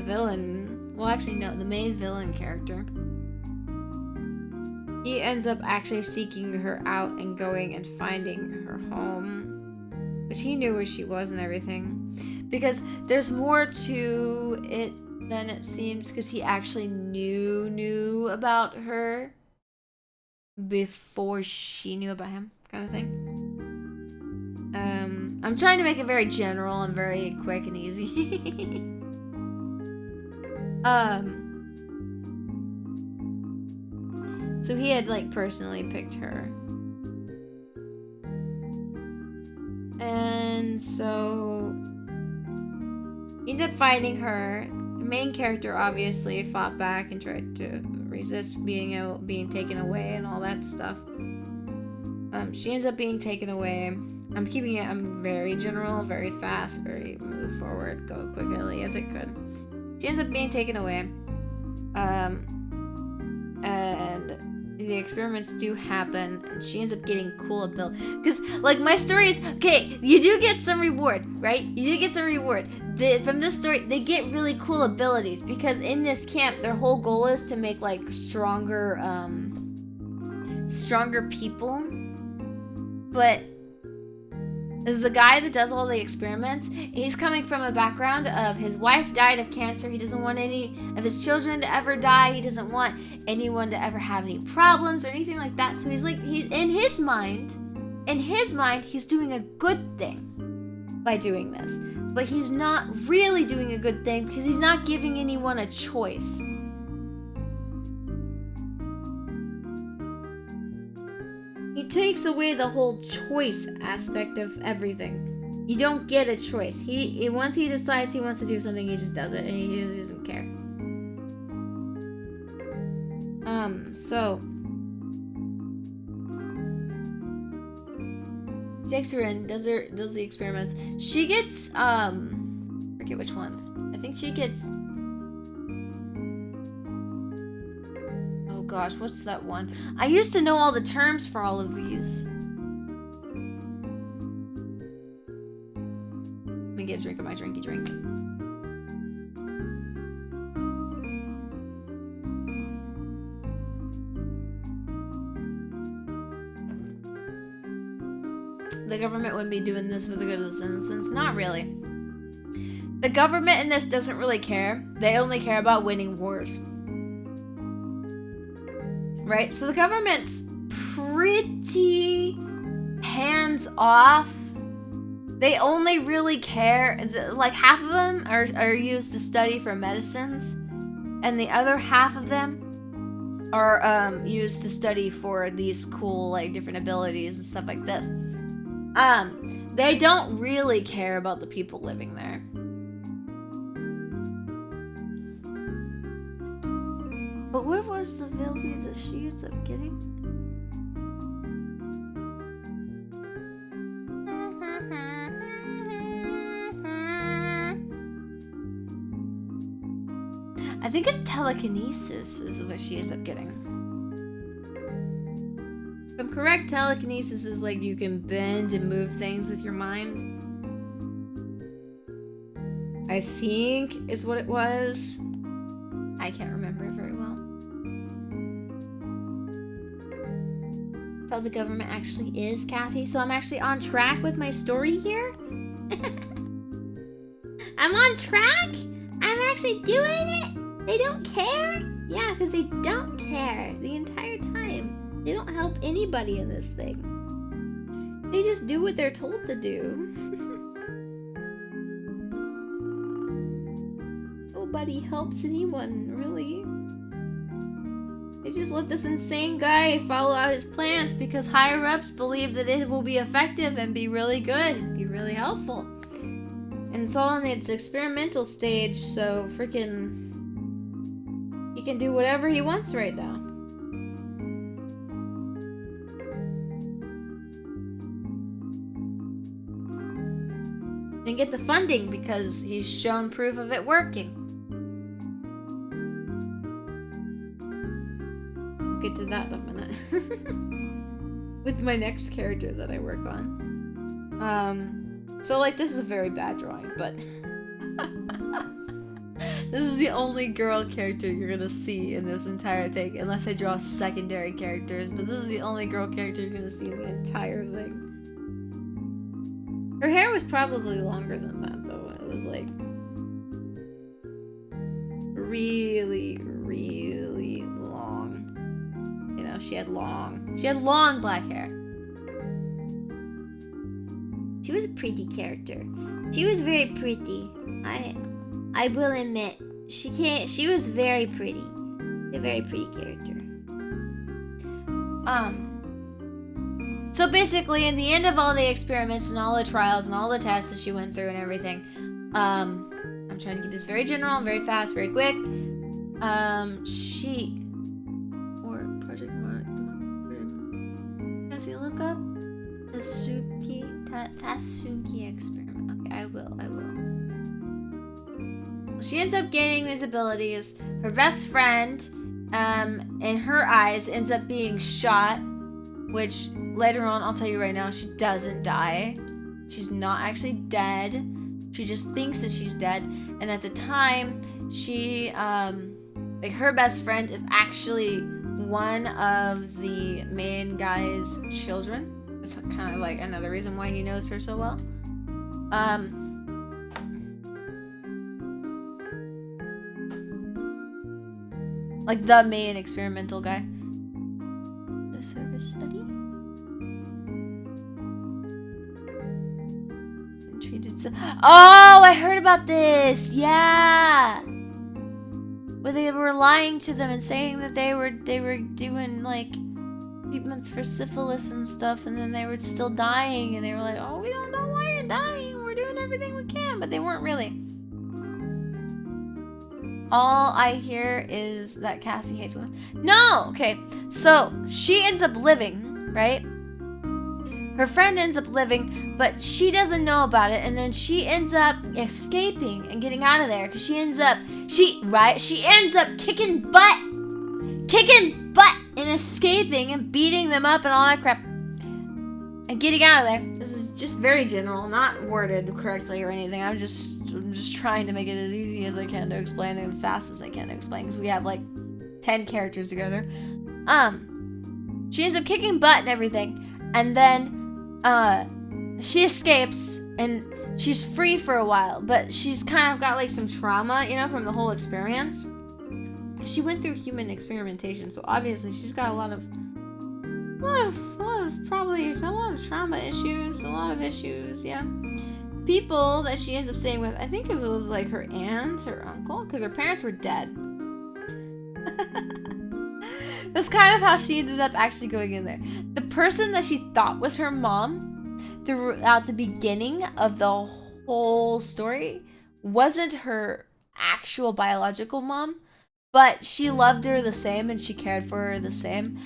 villain. Well, actually, no, the main villain character. He ends up actually seeking her out and going and finding her home. But he knew where she was and everything. Because there's more to it than it seems, because he actually knew about her before she knew about him, kind of thing. I'm trying to make it very general and very quick and easy. So he had, like, personally picked her. And so he ended up finding her. The main character obviously fought back and tried to resist being taken away and all that stuff. She ends up being taken away. I'm very general, very fast, very move forward, go quickly as it could. She ends up being taken away. And the experiments do happen, and she ends up getting cool ability. Because, like, my story is, okay, you do get some reward, right? You do get some reward. From this story, they get really cool abilities, because in this camp, their whole goal is to make, like, stronger people. But the guy that does all the experiments, he's coming from a background of his wife died of cancer. He doesn't want any of his children to ever die. He doesn't want anyone to ever have any problems or anything like that. So he's like, in his mind, he's doing a good thing by doing this. But he's not really doing a good thing because he's not giving anyone a choice. He takes away the whole choice aspect of everything. You don't get a choice. He once he decides he wants to do something, he just does it, and he just doesn't care. So takes her in, does the experiments. She gets forget which ones. I think she gets. Oh gosh, what's that one? I used to know all the terms for all of these. Let me get a drink of my drinky drink. The government wouldn't be doing this for the good of the citizens. Not really. The government in this doesn't really care. They only care about winning wars. Right? So the government's pretty hands-off. They only really care, like half of them are used to study for medicines, and the other half of them are used to study for these cool, like, different abilities and stuff like this. They don't really care about the people living there. But what was the ability that she ends up getting? I think it's telekinesis is what she ends up getting. If I'm correct, telekinesis is like you can bend and move things with your mind. I think is what it was. I can't remember very well. So the government actually is Cassie. So I'm actually on track with my story here. I'm on track? I'm actually doing it? They don't care? Yeah, because they don't care the entire time. They don't help anybody in this thing. They just do what they're told to do. Nobody helps anyone, really. They just let this insane guy follow out his plans because higher-ups believe that it will be effective and be really good and be really helpful. And it's all in its experimental stage, so freaking... he can do whatever he wants right now. And get the funding because he's shown proof of it working. Get to that in a minute. With my next character that I work on. So like this is a very bad drawing, but this is the only girl character you're gonna see in this entire thing, unless I draw secondary characters, but this is the only girl character you're gonna see in the entire thing. Her hair was probably longer than that though. It was like really, really long. You know, she had long black hair. She was a pretty character. She was very pretty. I will admit, she was very pretty. A very pretty character. So basically, in the end of all the experiments and all the trials and all the tests that she went through and everything, I'm trying to get this very general, very fast, very quick. Does he look up? Tatsuki experiment. Okay, I will. She ends up gaining these abilities. Her best friend, in her eyes, ends up being shot, which later on, I'll tell you right now, she doesn't die. She's not actually dead. She just thinks that she's dead. And at the time, she, her best friend is actually one of the main guy's children. It's kind of like another reason why he knows her so well. Like the main experimental guy. The service study? Treated so. Oh, I heard about this! Yeah! Where they were lying to them and saying that they were doing like treatments for syphilis and stuff, and then they were still dying, and they were like, oh, we don't know why you're dying, we're doing everything we can, but they weren't really. All I hear is that Cassie hates women. No! Okay, so she ends up living, right? Her friend ends up living, but she doesn't know about it, and then she ends up escaping and getting out of there, because she ends up kicking butt and escaping and beating them up and all that crap and getting out of there. This is just very general, not worded correctly or anything. I'm just trying to make it as easy as I can to explain and as fast as I can to explain, because we have like 10 characters together. She ends up kicking butt and everything, and then she escapes and she's free for a while, but she's kind of got like some trauma, you know, from the whole experience. She went through human experimentation, so obviously she's got a lot of trauma issues, a lot of issues, yeah. People that she ends up staying with, I think it was like her aunt, her uncle, because her parents were dead. That's kind of how she ended up actually going in there. The person that she thought was her mom throughout the beginning of the whole story wasn't her actual biological mom, but she loved her the same and she cared for her the same.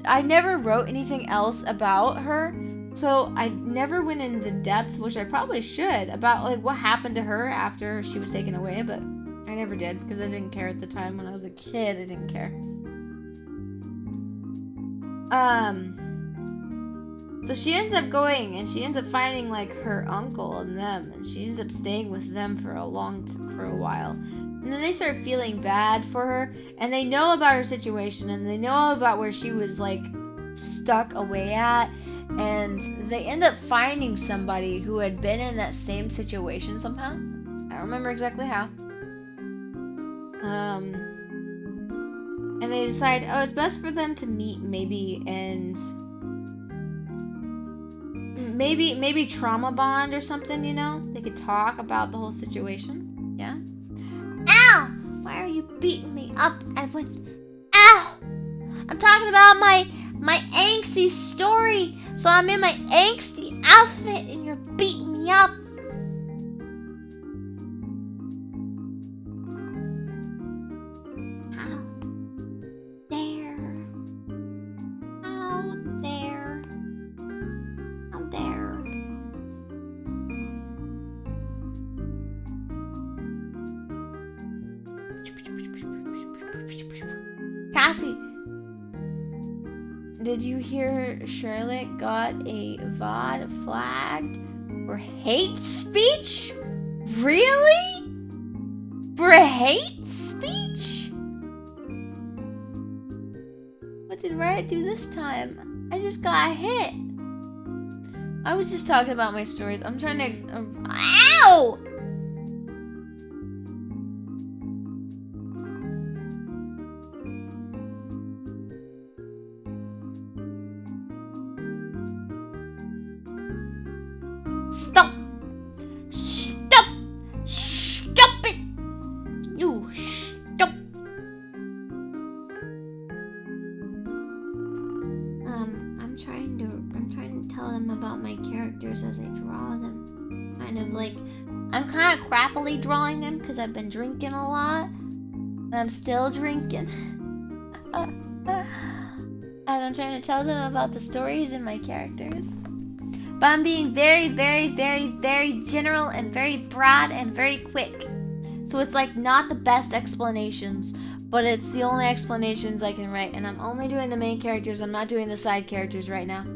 I never wrote anything else about her, so I never went into depth, which I probably should, about like what happened to her after she was taken away, but I never did because I didn't care at the time. When I was a kid, I didn't care. So she ends up going and she ends up finding like her uncle and them, and she ends up staying with them for a while. And then they start feeling bad for her, and they know about her situation, and they know about where she was like stuck away at, and they end up finding somebody who had been in that same situation somehow. I don't remember exactly how. And they decide, oh, it's best for them to meet maybe and maybe trauma bond or something, you know? They could talk about the whole situation. Yeah? Ow! Why are you beating me up, Edwin? Ow! I'm talking about my angsty story. So I'm in my angsty outfit and you're beating me up. How dare. How dare. How dare. Cassie, did you hear Charlotte got a VOD flagged for hate speech? Really? For hate speech? What did Riot do this time? I just got hit. I was just talking about my stories. I'm trying to... Ow! Stop! Stop! Stop it! You stop! I'm trying to tell them about my characters as I draw them. I'm kind of crappily drawing them because I've been drinking a lot. And I'm still drinking. And I'm trying to tell them about the stories and my characters. But I'm being very, very, very, very general and very broad and very quick. So it's like not the best explanations, but it's the only explanations I can write. And I'm only doing the main characters. I'm not doing the side characters right now.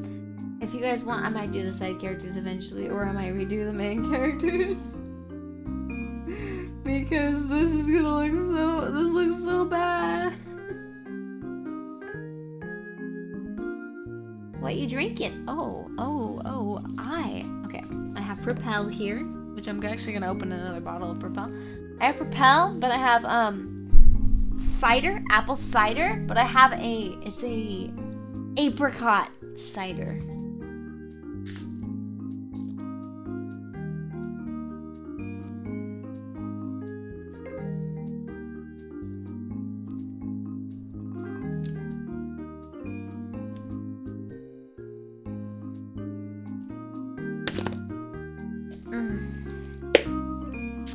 If you guys want, I might do the side characters eventually, or I might redo the main characters. Because this looks so bad. What you drinking? Okay. I have Propel here, which I'm actually gonna open another bottle of Propel. I have Propel, but I have cider, apple cider, but I have it's a apricot cider.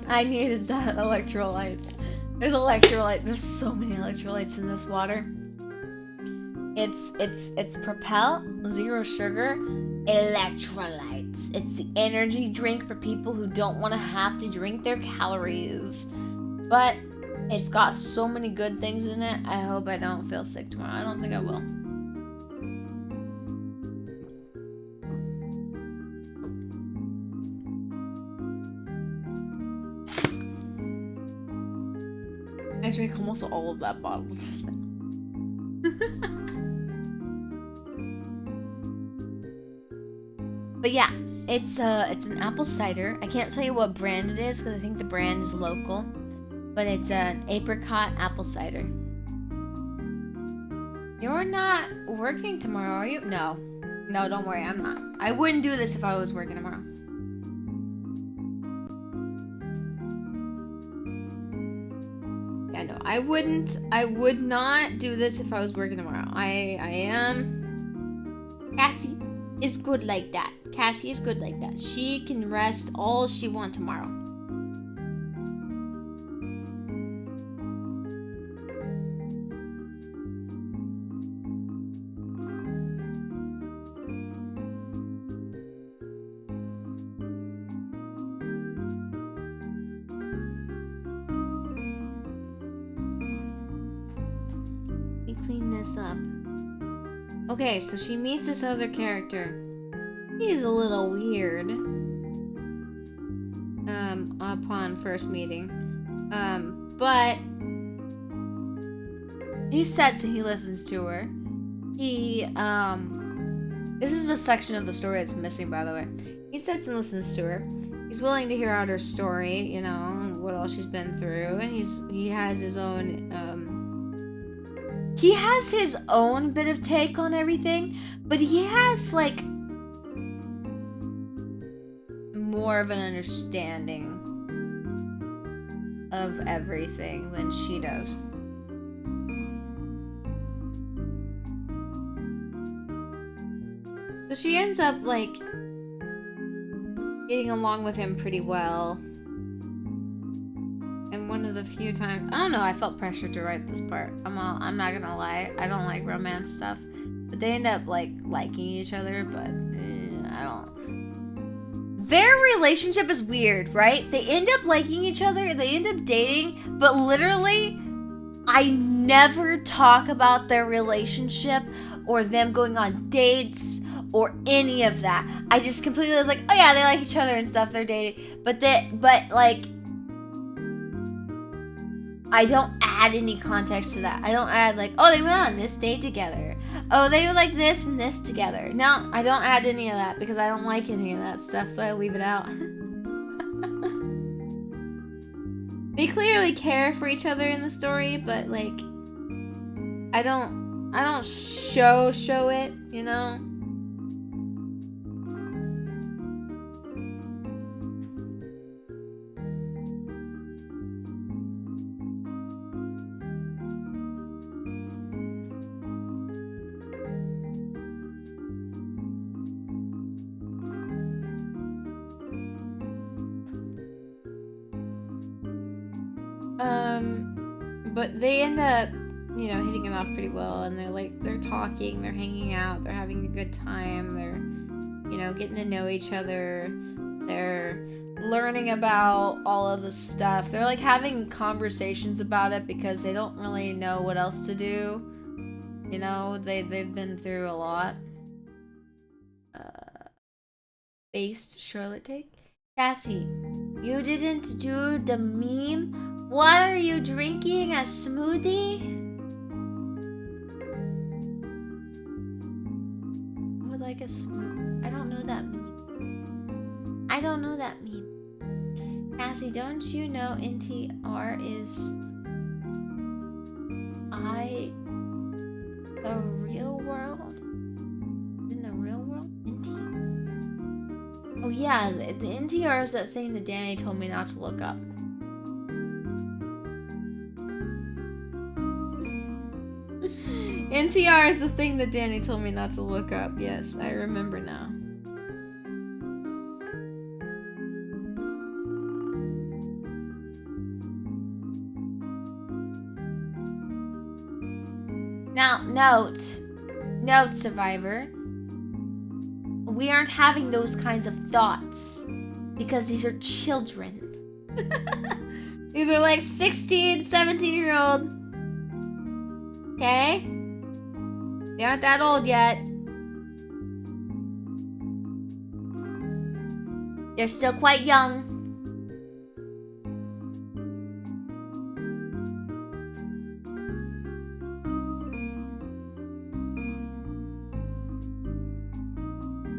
I needed that electrolytes. There's so many electrolytes in this water. It's Propel, 0 sugar, electrolytes. It's the energy drink for people who don't want to have to drink their calories. But it's got so many good things in it. I hope I don't feel sick tomorrow. I don't think I will. I drank almost all of that bottle just now. But yeah, it's an apple cider. I can't tell you what brand it is because I think the brand is local. But it's an apricot apple cider. You're not working tomorrow, are you? No, don't worry, I'm not. I wouldn't do this if I was working tomorrow. Yeah, no, I would not do this if I was working tomorrow. I am. Cassie is good like that. She can rest all she wants tomorrow. this up. Okay, so she meets this other character. He's a little weird. Upon first meeting. But he sits and he listens to her. This is a section of the story that's missing, by the way. He sits and listens to her. He's willing to hear out her story, you know, what all she's been through, and he has his own bit of take on everything, but he has like more of an understanding of everything than she does. So she ends up like getting along with him pretty well. And one of the few times, I don't know, I felt pressure to write this part. I'm not gonna lie, I don't like romance stuff. But they end up like liking each other, but I don't. Their relationship is weird, right? They end up liking each other, they end up dating, but literally, I never talk about their relationship or them going on dates or any of that. I just completely was like, oh yeah, they like each other and stuff, they're dating. But like, I don't add any context to that. I don't add like, oh, they went on this date together. Oh, they were like this and this together. No, I don't add any of that because I don't like any of that stuff, so I leave it out. They clearly care for each other in the story, but like, I don't show it, you know? But they end up, you know, hitting it off pretty well, and they're talking, they're hanging out, they're having a good time, they're, you know, getting to know each other, they're learning about all of the stuff, they're like having conversations about it because they don't really know what else to do, you know, they've been through a lot. Based Charlotte take? Cassie, you didn't do the meme? What are you drinking? A smoothie? I would like a smoothie. I don't know that meme. I don't know that meme. Cassie, don't you know NTR is the real world? In the real world? NTR. Oh yeah, the NTR is that thing that Danny told me not to look up. NTR is the thing that Danny told me not to look up. Yes, I remember now. Now, note, Survivor. We aren't having those kinds of thoughts because these are children. These are like 16, 17-year-old. Okay? They aren't that old yet. They're still quite young.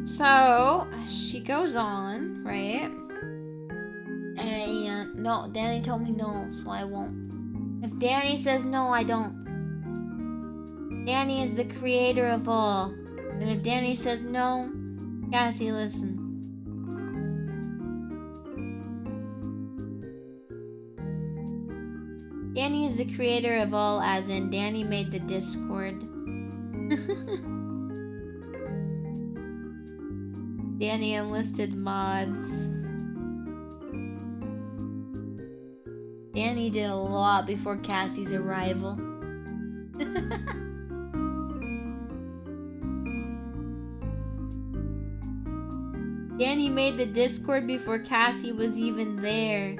So, she goes on, right? And no, Danny told me no, so I won't. If Danny says no, I don't. Danny is the creator of all. And if Danny says no, Cassie, listen. Danny is the creator of all, as in Danny made the Discord. Danny enlisted mods. Danny did a lot before Cassie's arrival. Danny made the Discord before Cassie was even there.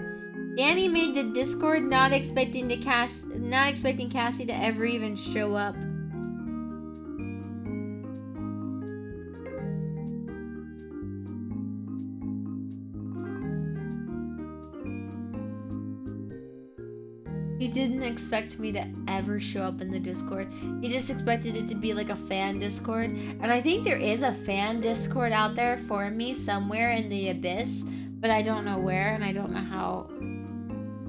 Danny made the Discord not expecting Cassie to ever even show up. He didn't expect me to ever show up in the Discord. He just expected it to be like a fan Discord. And I think there is a fan Discord out there for me somewhere in the abyss, but I don't know where and I don't know how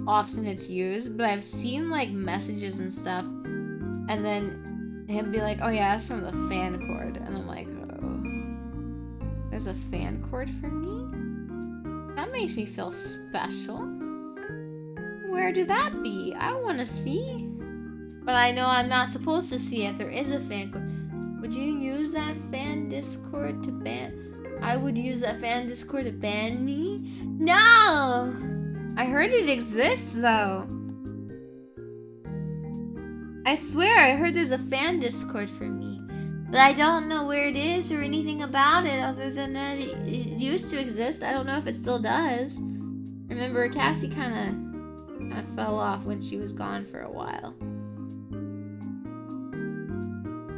often it's used. But I've seen like messages and stuff, and then him be like, oh yeah, that's from the fan cord. And I'm like, oh, there's a fan cord for me? That makes me feel special. Where do that be? I want to see. But I know I'm not supposed to see if there is a fan cord. Would you use that fan Discord to ban? I would use that fan Discord to ban me? No! I heard it exists though. I swear I heard there's a fan Discord for me. But I don't know where it is or anything about it other than that it used to exist. I don't know if it still does. Remember, Cassie kind of fell off when she was gone for a while.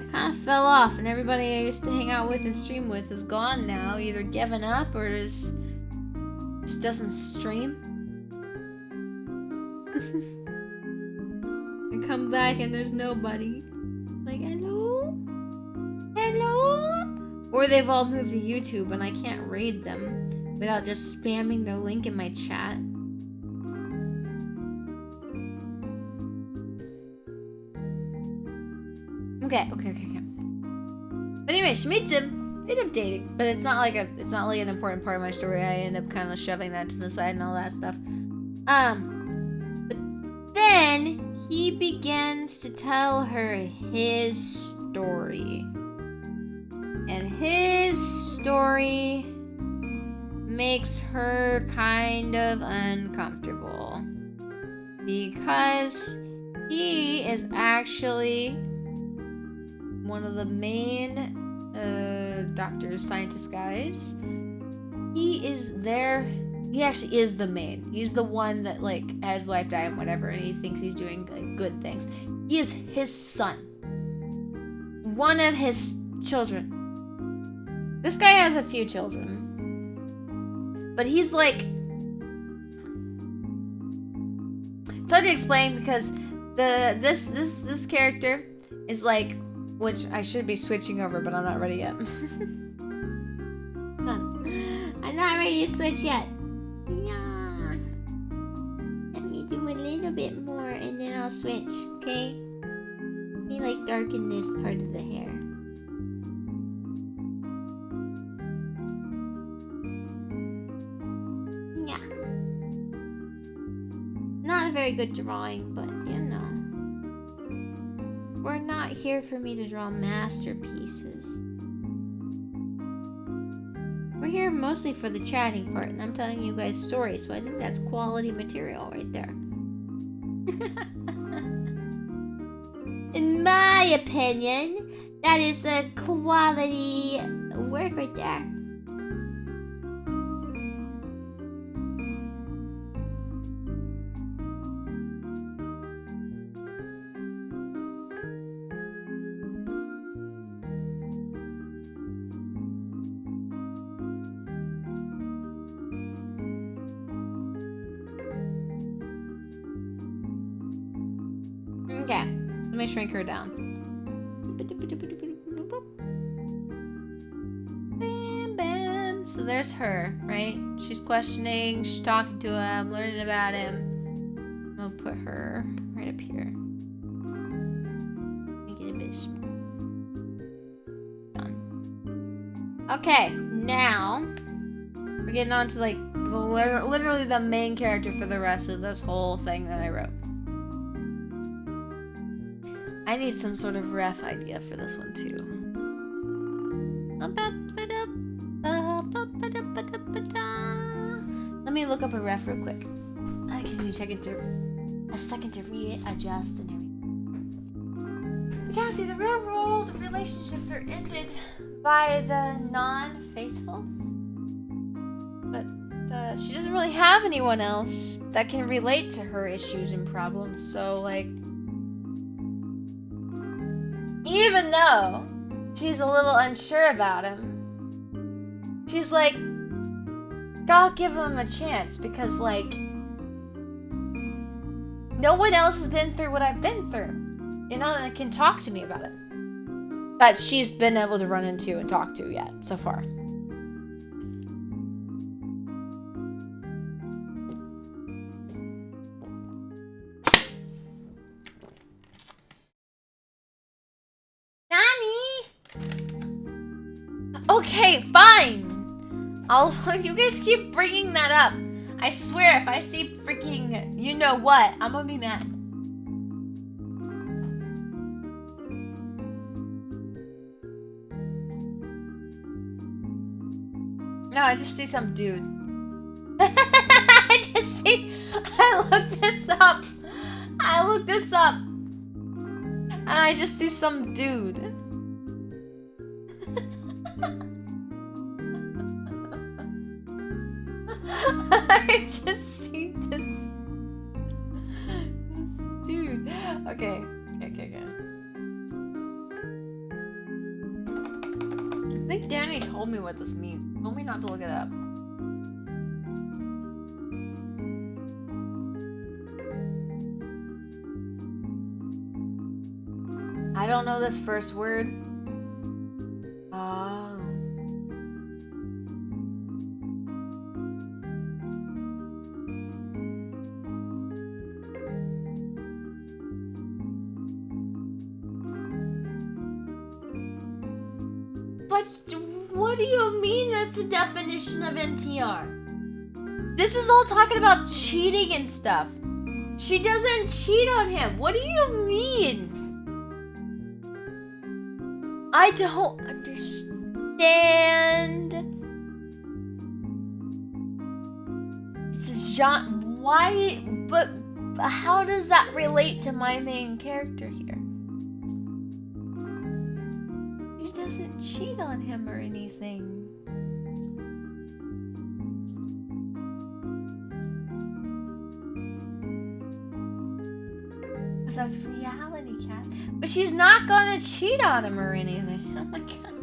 I kind of fell off, and everybody I used to hang out with and stream with is gone now, either given up or just doesn't stream. I come back and there's nobody. Like, hello? Hello? Or they've all moved to YouTube and I can't raid them without just spamming their link in my chat. Okay. But anyway, she meets him. They end up dating, but it's not like an important part of my story. I end up kind of shoving that to the side and all that stuff. But then he begins to tell her his story, and his story makes her kind of uncomfortable because he is actually one of the main scientist guys. He actually is the main. He's the one that like had his wife die and whatever, and he thinks he's doing like good things. He is his son. One of his children. This guy has a few children. But he's like, it's hard to explain because this character is like, which I should be switching over, but I'm not ready yet. I'm not ready to switch yet. Yeah. Let me do a little bit more and then I'll switch, okay? Let me like darken this part of the hair. Yeah. Not a very good drawing, but you know. We're not here for me to draw masterpieces. We're here mostly for the chatting part, and I'm telling you guys stories, so I think that's quality material right there. In my opinion, that is a quality work right there. Okay, let me shrink her down. Bam, bam. So there's her, right? She's questioning, she's talking to him, learning about him. I'll put her right up here. Make it a bit done. Okay, now we're getting on to like literally the main character for the rest of this whole thing that I wrote. I need some sort of ref idea for this one too. Let me look up a ref real quick. I give you a second to readjust and everything. Because see, the real world relationships are ended by the non-faithful. But she doesn't really have anyone else that can relate to her issues and problems. So like, even though she's a little unsure about him, she's like, I'll give him a chance because, like, No one else has been through what I've been through. You know, and can talk to me about it. That she's been able to run into and talk to yet, so far. Okay, fine. You guys keep bringing that up. I swear, if I see freaking you know what, I'm gonna be mad. No, I just see some dude. I looked this up. And I just see some dude. I just see this dude. Okay. I think Danny told me what this means. He told me not to look it up. I don't know this first word. But what do you mean that's the definition of NTR? This is all talking about cheating and stuff. She doesn't cheat on him. What do you mean? I don't understand. It's a genre. Why? But how does that relate to my main character here? She doesn't cheat on him or anything. Because that's reality cast. But she's not gonna cheat on him or anything. Oh my god.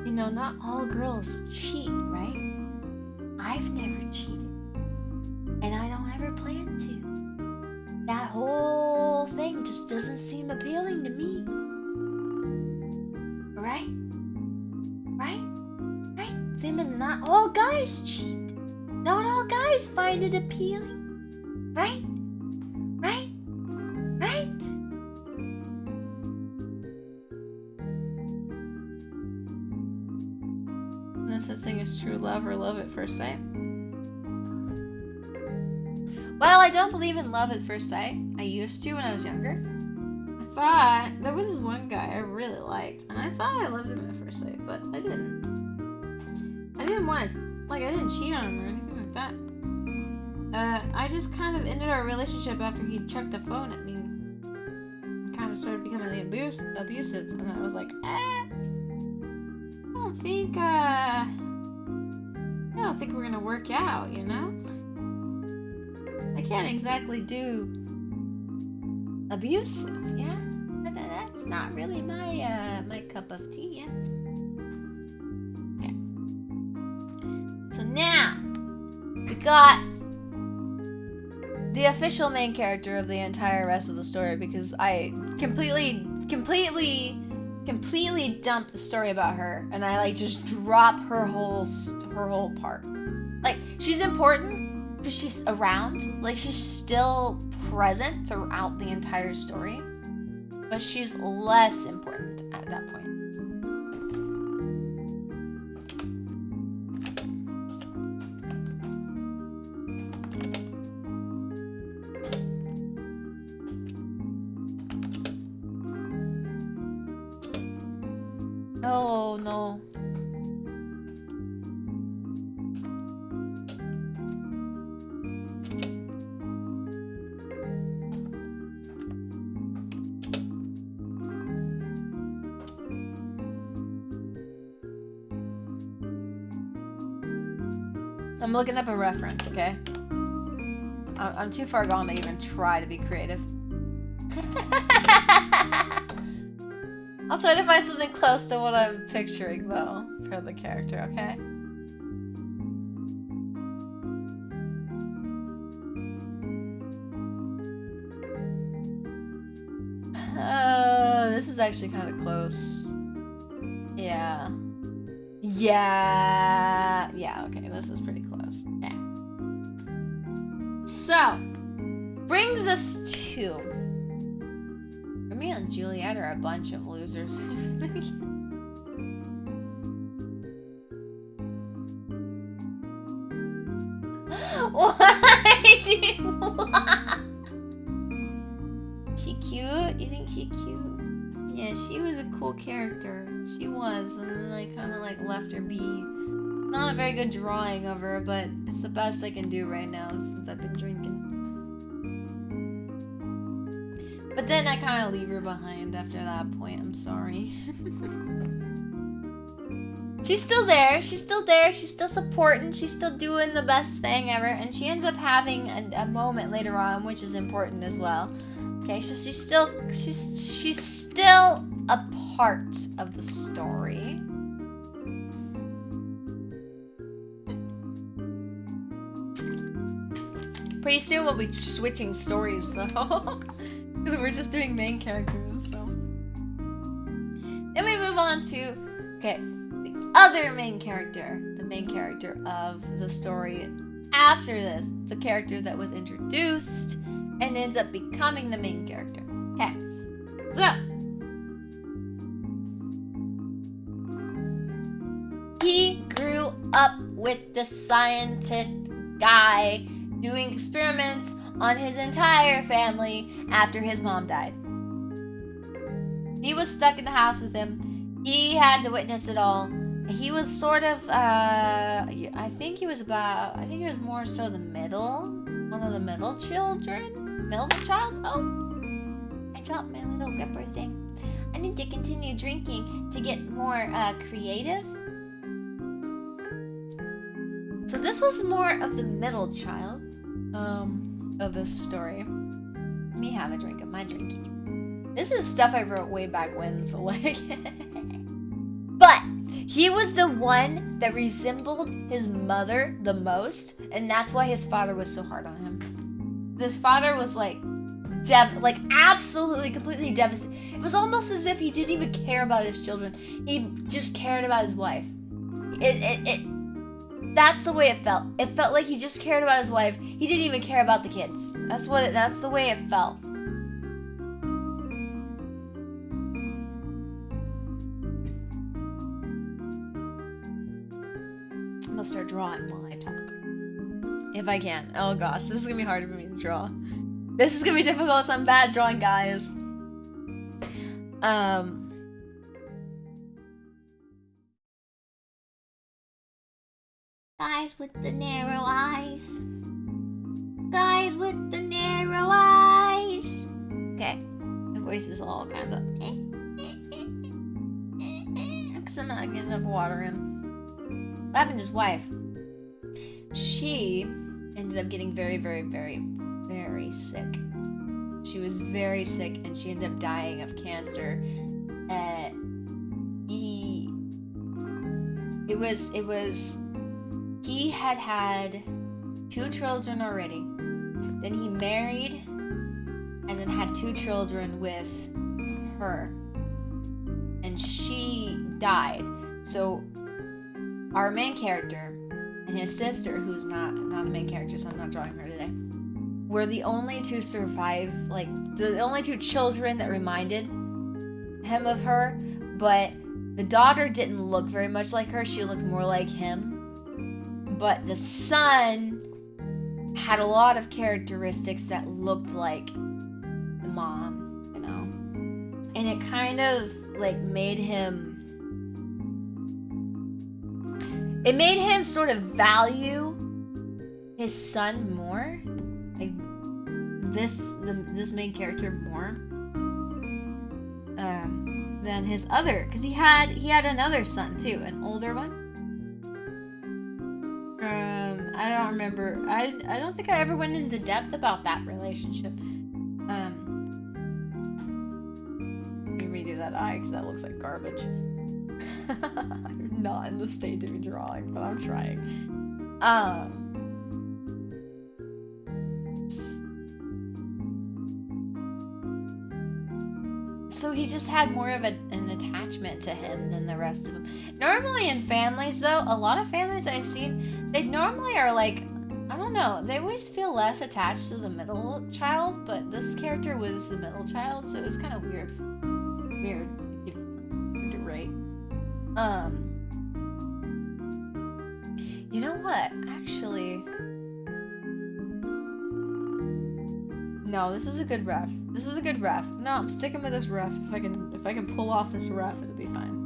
You know, not all girls cheat, right? I've never cheated. And I don't ever plan to. That whole thing just doesn't seem appealing to me. Right? Same as not all guys cheat. Not all guys find it appealing. Right? No such thing as true love or love at first sight. Well, I don't believe in love at first sight. I used to when I was younger. I thought there was this one guy I really liked, and I thought I loved him at first sight, but I didn't. I didn't want to, I didn't cheat on him or anything like that. I just kind of ended our relationship after he chucked a phone at me. Kind of started becoming abusive, and I was like, I don't think we're gonna work out, you know? I can't exactly do abusive, yeah? That's not really my cup of tea, yeah? Okay. So now, we got the official main character of the entire rest of the story, because I completely dump the story about her, and I just drop her whole part. She's important because she's around, she's still present throughout the entire story, but she's less important at that point. Oh no. I'm looking up a reference, okay? I'm too far gone to even try to be creative. I'll try to find something close to what I'm picturing, though, for the character, okay? is actually kind of close. Yeah. Yeah. Yeah, okay, this is pretty close. Okay. So, brings us to... Romeo and Juliet are a bunch of losers. Why? She cute? You think she cute? Yeah, she was a cool character. She was, and then I kind of like left her be. Not a very good drawing of her, but it's the best I can do right now since I've been drinking. But then I kind of leave her behind after that point. I'm sorry. She's still there. She's still there. She's still supporting. She's still doing the best thing ever. And she ends up having a moment later on, which is important as well. Okay, so she's still a part of the story. Pretty soon we'll be switching stories though. Because we're just doing main characters, so. Then we move on to, okay, the other main character. The main character of the story after this. The character that was introduced and ends up becoming the main character. Okay. So. He grew up with the scientist guy doing experiments on his entire family after his mom died. He was stuck in the house with him. He had to witness it all. He was sort of, I think he was more so the middle, one of the middle children? Middle child? Oh, I dropped my little gripper thing. I need to continue drinking to get more creative. So this was more of the middle child of this story. Let me have a drink of my drinking. This is stuff I wrote way back when, so like... But he was the one that resembled his mother the most, and that's why his father was so hard on him. His father was like absolutely, completely devastated. It was almost as if he didn't even care about his children. He just cared about his wife. That's the way it felt. It felt like he just cared about his wife. He didn't even care about the kids. That's the way it felt. I'm gonna start drawing while I talk. If I can. Oh gosh, this is gonna be hard for me to draw. This is gonna be difficult, so I'm bad at drawing, guys. Guys with the narrow eyes. Guys with the narrow eyes. Okay. My voice is all kinds of... Because I'm not getting enough water in. What happened to his wife? She ended up getting very, very, very, very sick. She was very sick and she ended up dying of cancer. He had 2 children already. Then he married and then had 2 children with her. And she died. So our main character and his sister, who's not a main character, so I'm not drawing her today, were the only 2 survive, like the only 2 children that reminded him of her. But the daughter didn't look very much like her. She looked more like him. But the son had a lot of characteristics that looked like the mom, you know? And it kind of like made him sort of value his son more, like this main character more than his other, because he had another son too, an older one. I don't remember. I don't think I ever went into depth about that relationship. Let me redo that eye because that looks like garbage. I'm not in the state to be drawing, but I'm trying. So he just had more of an attachment to him than the rest of them. Normally in families, though, a lot of families I've seen, they normally are like, I don't know, they always feel less attached to the middle child, but this character was the middle child, so it was kind of weird to write. You know what? Actually, no, this is a good ref. This is a good ref. No, I'm sticking with this ref. If I can pull off this ref, it'll be fine.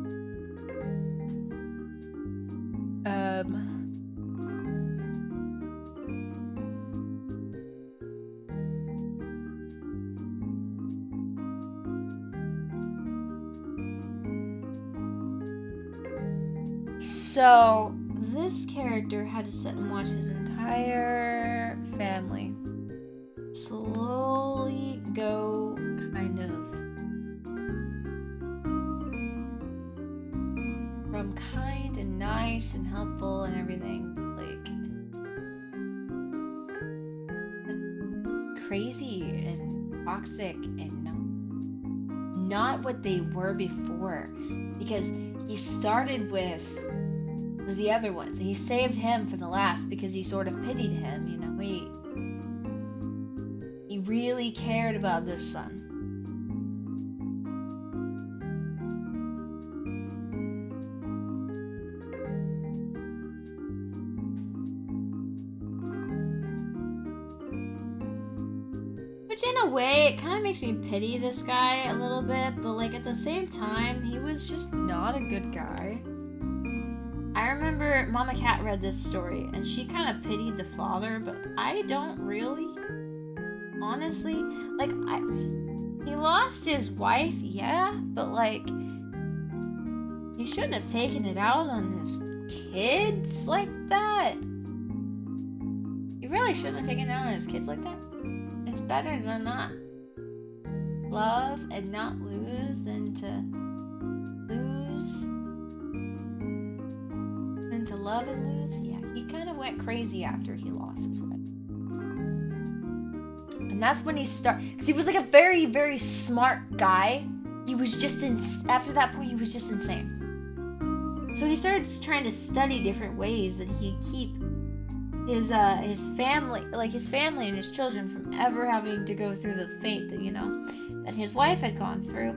So this character had to sit and watch his entire family slowly go kind of from kind and nice and helpful and everything, like crazy and toxic and not what they were before, because he started with the other ones and he saved him for the last because he sort of pitied him, you know. He really cared about this son. Which in a way, it kind of makes me pity this guy a little bit, but like at the same time, he was just not a good guy. I remember Mama Cat read this story and she kind of pitied the father, but I don't really. Honestly, like, he lost his wife, yeah, but like, he shouldn't have taken it out on his kids like that. He really shouldn't have taken it out on his kids like that. It's better to not love and not lose than to lose than to love and lose. Yeah, he kind of went crazy after he lost his wife. And that's when he started, because he was like a very, very smart guy. He was just after that point, he was just insane. So he started trying to study different ways that he could keep his family and his children from ever having to go through the fate that, you know, that his wife had gone through.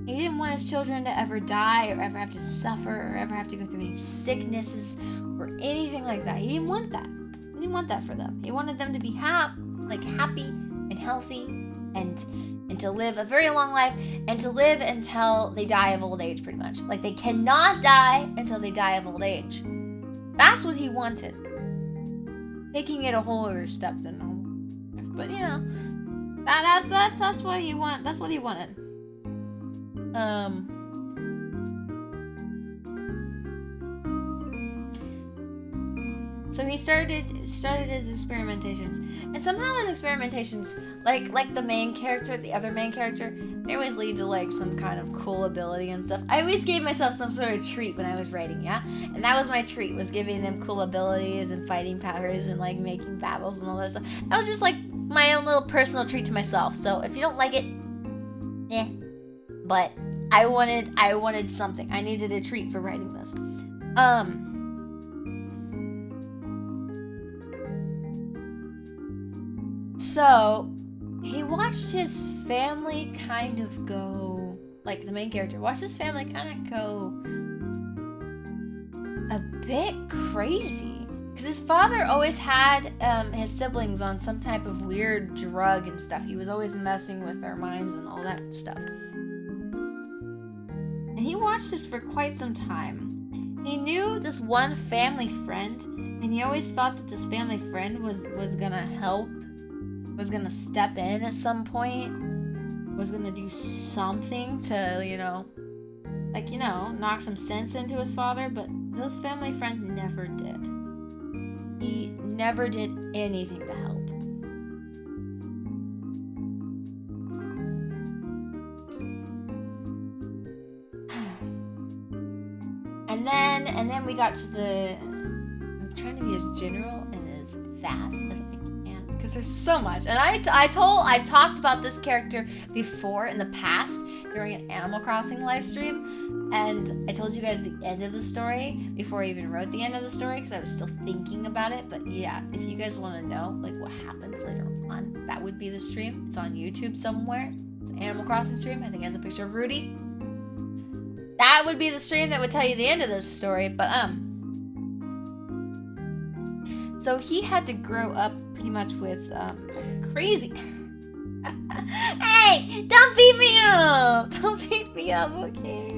He didn't want his children to ever die or ever have to suffer or ever have to go through any sicknesses or anything like that. He didn't want that. He didn't want that for them. He wanted them to be happy and healthy and to live a very long life and to live until they die of old age, pretty much. Like, they cannot die until they die of old age. That's what he wanted. Taking it a whole other step than normal. But you know, that's what he wanted. That's what he wanted. So he started his experimentations, and somehow his experimentations, like the main character, the other main character, they always lead to like some kind of cool ability and stuff. I always gave myself some sort of treat when I was writing, yeah, and that was my treat, was giving them cool abilities and fighting powers and like making battles and all that stuff. That was just like my own little personal treat to myself. So if you don't like it, but I wanted something. I needed a treat for writing this. So, he watched his family kind of go, like the main character, watched his family kind of go a bit crazy. Because his father always had his siblings on some type of weird drug and stuff. He was always messing with their minds and all that stuff. And he watched this for quite some time. He knew this one family friend, and he always thought that this family friend was gonna help, was gonna step in at some point, was gonna do something to, knock some sense into his father, but this family friend never did. He never did anything to help. And then we got to I'm trying to be as general and as fast as I can, because there's so much. And I talked about this character before in the past during an Animal Crossing live stream, and I told you guys the end of the story before I even wrote the end of the story because I was still thinking about it. But yeah, if you guys want to know like what happens later on, that would be the stream. It's on YouTube somewhere. It's an Animal Crossing stream. I think it has a picture of Rudy. That would be the stream that would tell you the end of this story. But so he had to grow up pretty much with crazy. Hey, don't beat me up! Don't beat me up, okay?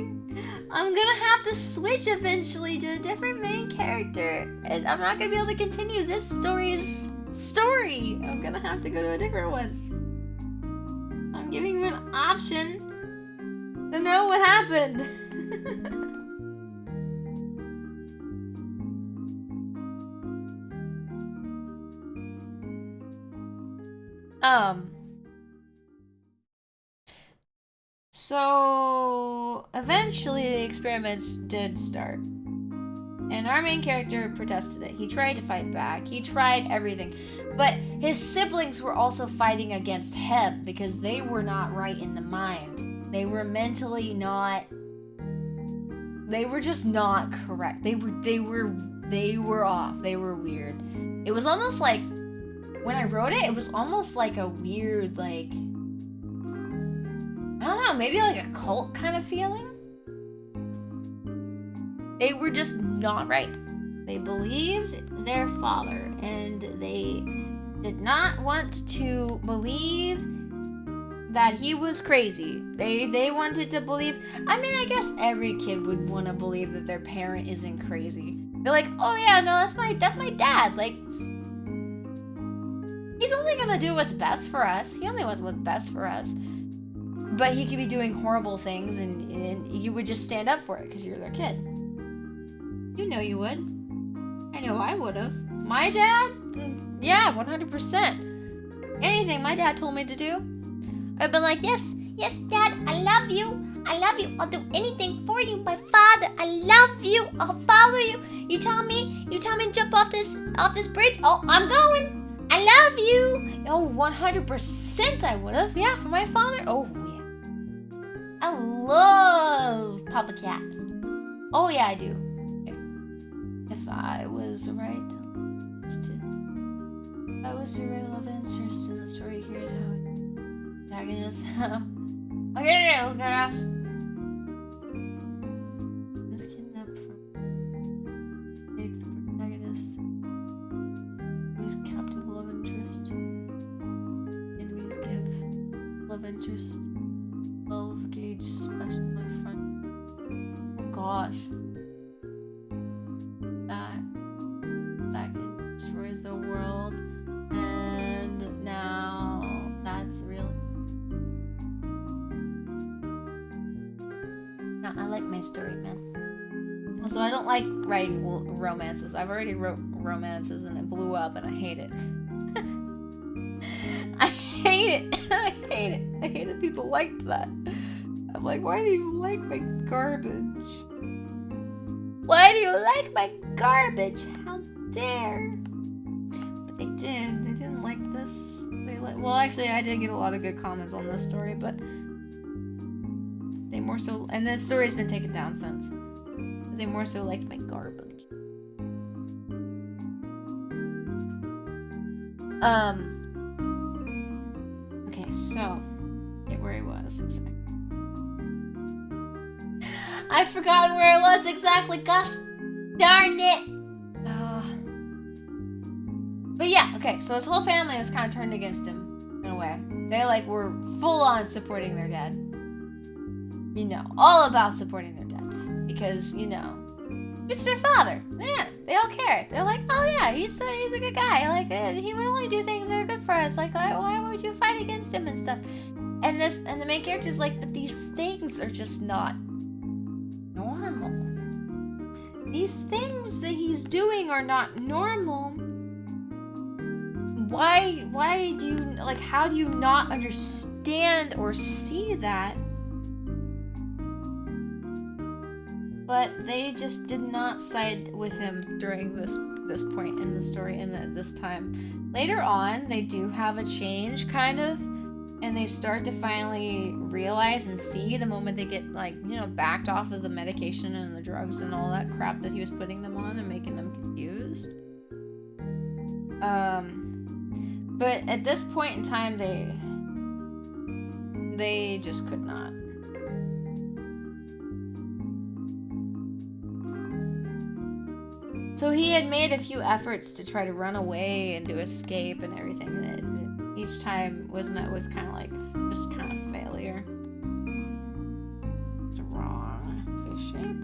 I'm gonna have to switch eventually to a different main character, and I'm not gonna be able to continue this story's story. I'm gonna have to go to a different one. I'm giving you an option to know what happened. So eventually the experiments did start. And our main character protested it. He tried to fight back. He tried everything. But his siblings were also fighting against him because they were not right in the mind. They were mentally not... They were just not correct. They were off. They were weird. It was almost like... When I wrote it, it was almost like a weird, like... I don't know, maybe like a cult kind of feeling? They were just not right. They believed their father, and they did not want to believe that he was crazy. They wanted to believe... I mean, I guess every kid would want to believe that their parent isn't crazy. They're like, oh yeah, no, that's my dad. Like, he's only gonna do what's best for us. He only wants what's best for us. But he could be doing horrible things, and you would just stand up for it because you're their kid. You know you would. I know I would have. My dad? Yeah, 100%. Anything my dad told me to do, I've been like, yes, Dad, I love you. I love you. I'll do anything for you, my father. I love you. I'll follow you. You tell me to jump off this bridge. Oh, I'm going. I love you. Oh, 100% I would have. Yeah, for my father. Oh, yeah. I love Papa Cat. Oh, yeah, I do. If I was right love interest in the story, here's how it protagonist. Okay, look at us. Is kidnapped from the protagonist. Who's captive love interest. Enemies give love interest. 12 gauge special life front. Oh gosh. That destroys the world. And now that's really... No, I like my story, man. Also, I don't like writing romances. I've already wrote romances and it blew up and I hate it. I hate it. I hate it. I hate that people liked that. I'm like, why do you like my garbage? Why do you like my garbage? How dare? But they did. They didn't like this. Well, actually, I did get a lot of good comments on this story, but they more so... And this story's been taken down since. But they more so liked my garbage. Okay, so... Get where he was exactly. I've forgotten where I was exactly. Gosh darn it. But yeah, okay. So his whole family was kind of turned against him in a way. They like were full on supporting their dad. You know, all about supporting their dad because you know it's their father. Yeah, they all care. They're like, oh yeah, he's a good guy. Like he would only do things that are good for us. Like why would you fight against him and stuff? And the main character's like, but these things are just not normal. These things that he's doing are not normal. Why do you, like, how do you not understand or see that? But they just did not side with him during this point in the story and at this time. Later on, they do have a change, kind of, and they start to finally realize and see the moment they get, like, you know, backed off of the medication and the drugs and all that crap that he was putting them on and making them confused. But at this point in time, they just could not. So he had made a few efforts to try to run away and to escape and everything, and each time was met with kind of like just kind of failure. It's wrong. Face shape.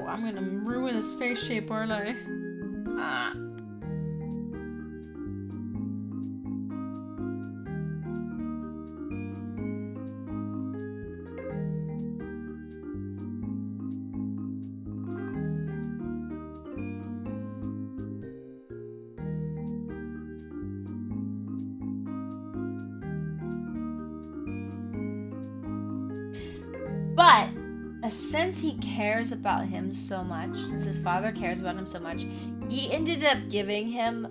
Oh, I'm gonna ruin his face shape, aren't I? Ah. But since he cares about him so much, since his father cares about him so much, he ended up giving him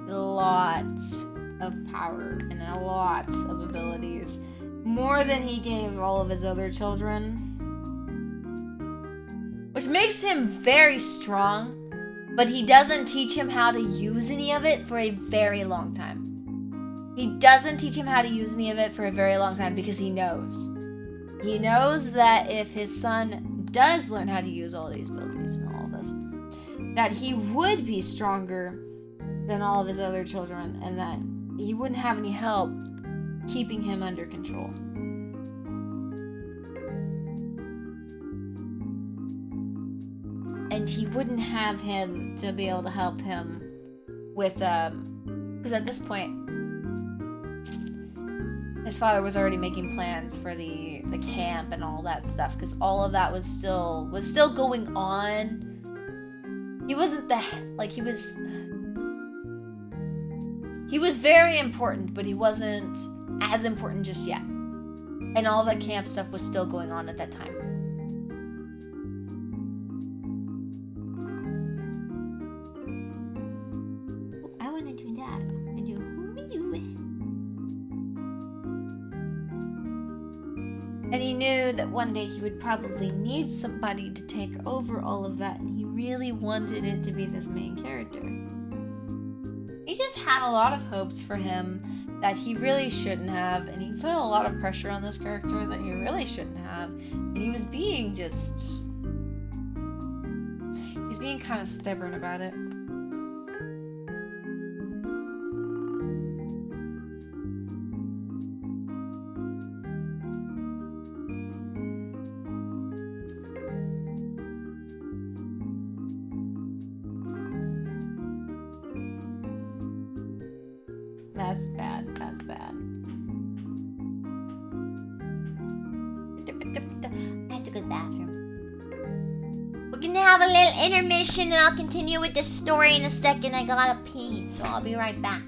a lot of power and a lot of abilities. More than he gave all of his other children. Which makes him very strong, but he doesn't teach him how to use any of it for a very long time. He doesn't teach him how to use any of it for a very long time because he knows. He knows that if his son does learn how to use all these abilities and all this, that he would be stronger than all of his other children and that he wouldn't have any help keeping him under control. And he wouldn't have him to be able to help him with, because at this point, his father was already making plans for the camp and all that stuff, because all of that was still going on. He wasn't he was very important, but he wasn't as important just yet. And all the camp stuff was still going on at that time. I want to do that. And he knew that one day he would probably need somebody to take over all of that, and he really wanted it to be this main character. He just had a lot of hopes for him that he really shouldn't have, and he put a lot of pressure on this character that he really shouldn't have, and he was being kind of stubborn about it. That's bad. That's bad. I have to go to the bathroom. We're gonna have a little intermission and I'll continue with this story in a second. I gotta pee, so I'll be right back.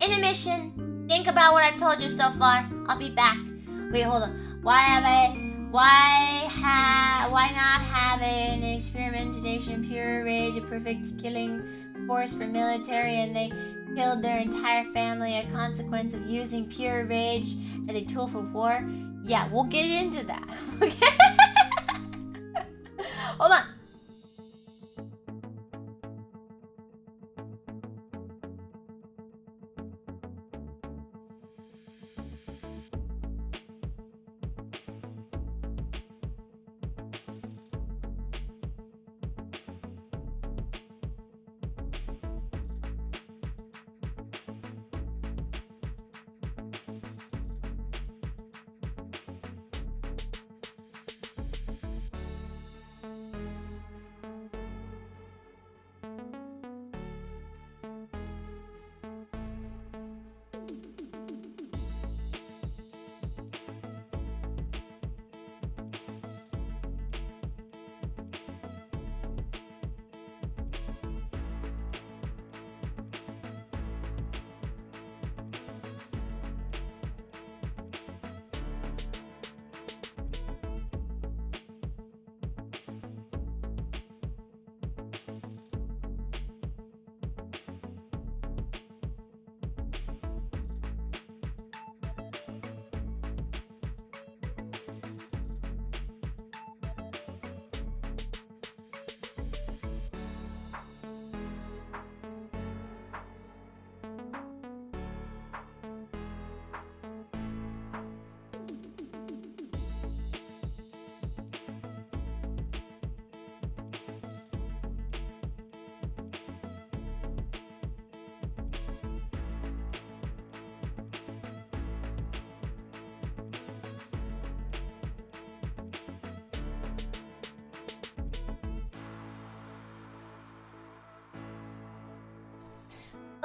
Intermission. Think about what I've told you so far. I'll be back. Wait, hold on. Why not have an experimentation, pure rage, a perfect killing force for military, and they killed their entire family, a consequence of using pure rage as a tool for war? Yeah, we'll get into that. Hold on.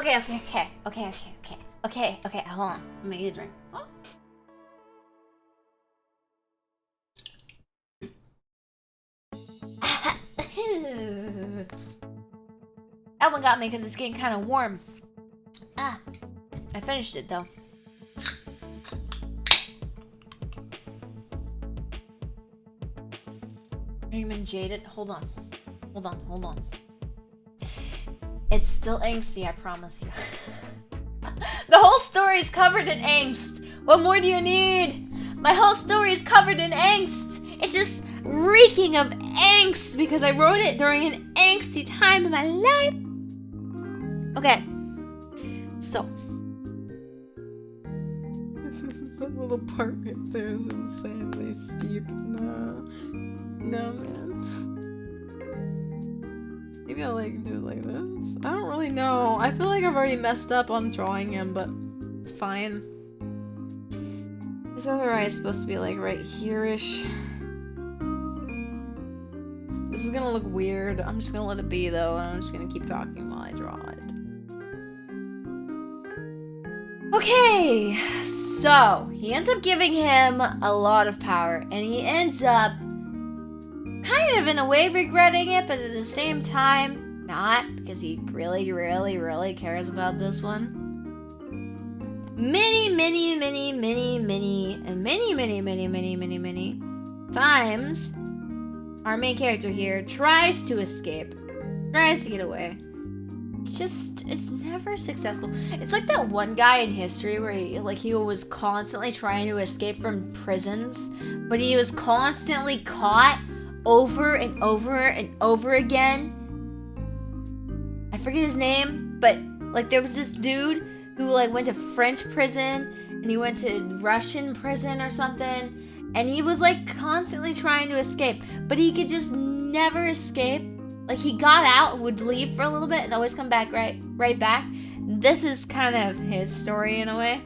Okay, hold on. I'm gonna get a drink. Oh. That one got me because it's getting kind of warm. I finished it though. Are you even jaded? Hold on. It's still angsty, I promise you. The whole story is covered in angst. What more do you need? My whole story is covered in angst. It's just reeking of angst because I wrote it during an angsty time in my life. Okay. So. That little part right there is insanely steep. No, man. Maybe I'll like do it like this. I don't really know. I feel like I've already messed up on drawing him, but it's fine. His other eye is supposed to be like right here-ish. This is gonna look weird. I'm just gonna let it be though, and I'm just gonna keep talking while I draw it. Okay, so he ends up giving him a lot of power, and he ends up kind of in a way regretting it, but at the same time not, because he really, really, really cares about this one. Many times our main character here tries to escape, tries to get away. It's never successful. It's like that one guy in history where he was constantly trying to escape from prisons, but he was constantly caught over and over and over again. I forget his name, but like there was this dude who like went to French prison and he went to Russian prison or something, and he was like constantly trying to escape, but he could just never escape. Like he got out and would leave for a little bit and always come back right back. This is kind of his story in a way.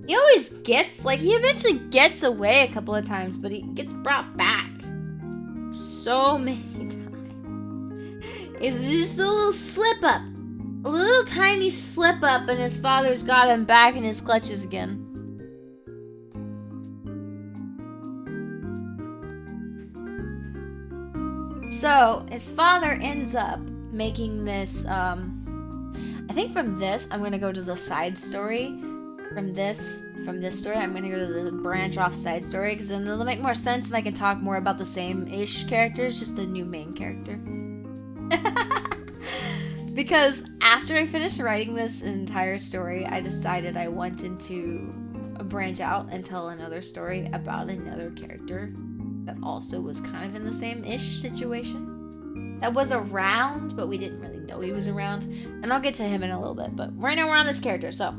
He always he eventually gets away a couple of times, but he gets brought back so many times. It's just a little slip up. A little tiny slip up and his father's got him back in his clutches again. So, his father ends up making this, I think from this, I'm going to go to the side story. From this story, I'm going to go to the branch off side story, because then it'll make more sense and I can talk more about the same-ish characters, just the new main character. Because after I finished writing this entire story, I decided I wanted to branch out and tell another story about another character that also was kind of in the same-ish situation. That was around, but we didn't really know he was around. And I'll get to him in a little bit, but right now we're on this character, so.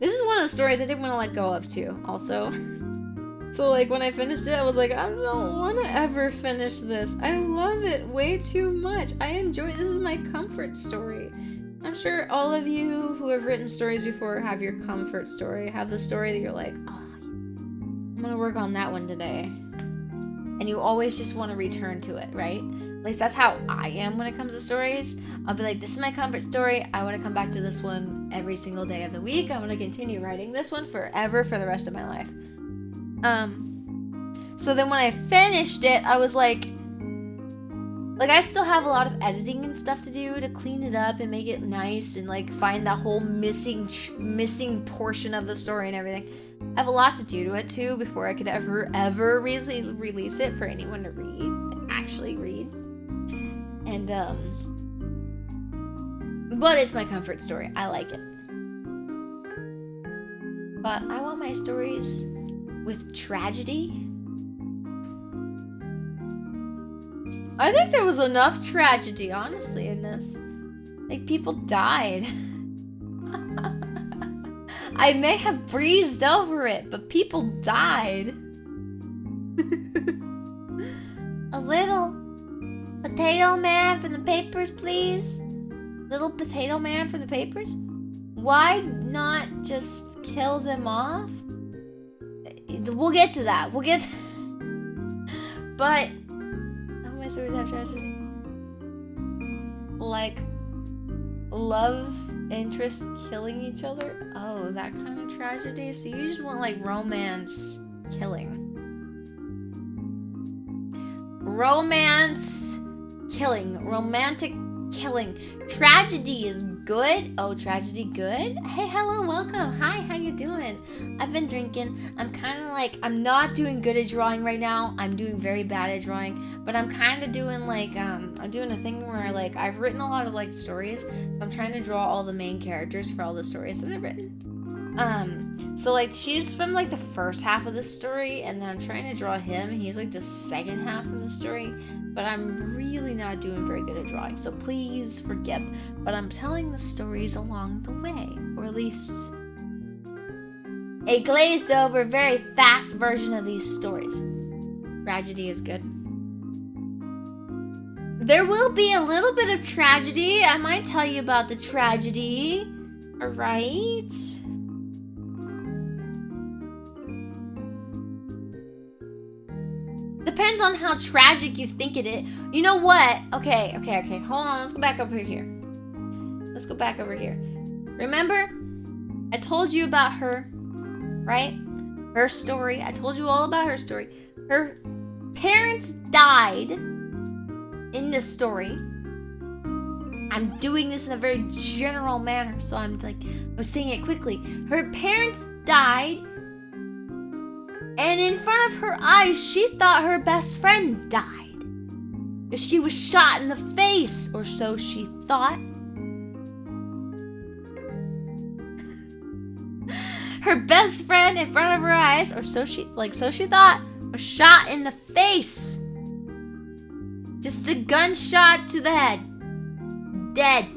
This is one of the stories I didn't want to let go of, too, also. So, like, when I finished it, I was like, I don't want to ever finish this. I love it way too much. I enjoy it. This is my comfort story. I'm sure all of you who have written stories before have your comfort story. Have the story that you're like, oh, I'm gonna work on that one today. And you always just want to return to it, right? At least that's how I am when it comes to stories. I'll be like, this is my comfort story. I want to come back to this one every single day of the week. I want to continue writing this one forever for the rest of my life. So then when I finished it, I was like I still have a lot of editing and stuff to do to clean it up and make it nice and like find that whole missing portion of the story and everything. I have a lot to do to it too before I could ever really release it for anyone to read, actually read. And but it's my comfort story. I like it. But I want my stories with tragedy. I think there was enough tragedy, honestly, in this. Like, people died. I may have breezed over it, but people died. A little potato man from the papers, please? Little potato man from the papers? Why not just kill them off? We'll get to that. But... my stories have tragedy. like love interest killing each other? Oh, that kind of tragedy? So you just want like romance killing. Romance killing. Romantic killing. Tragedy is good. Oh, tragedy good? Hey, hello, welcome. Hi, how you doing? I've been drinking. I'm kind of like, I'm not doing good at drawing right now. I'm doing very bad at drawing. But I'm kind of doing like, I'm doing a thing where like, I've written a lot of like stories. So I'm trying to draw all the main characters for all the stories that I've written. So like, she's from like the first half of the story. And then I'm trying to draw him. He's like the second half of the story. But I'm really not doing very good at drawing, so please forgive. But I'm telling the stories along the way, or at least a glazed over, very fast version of these stories. Tragedy is good. There will be a little bit of tragedy. I might tell you about the tragedy. Alright? Depends on how tragic you think it is. You know what? Okay. Hold on. Let's go back over here. Remember? I told you about her, right? Her story. I told you all about her story. Her parents died in this story. I'm doing this in a very general manner, so I'm saying it quickly. Her parents died. And in front of her eyes, she thought her best friend died. She was shot in the face, or so she thought. Her best friend in front of her eyes, or so she thought, was shot in the face. Just a gunshot to the head. Dead.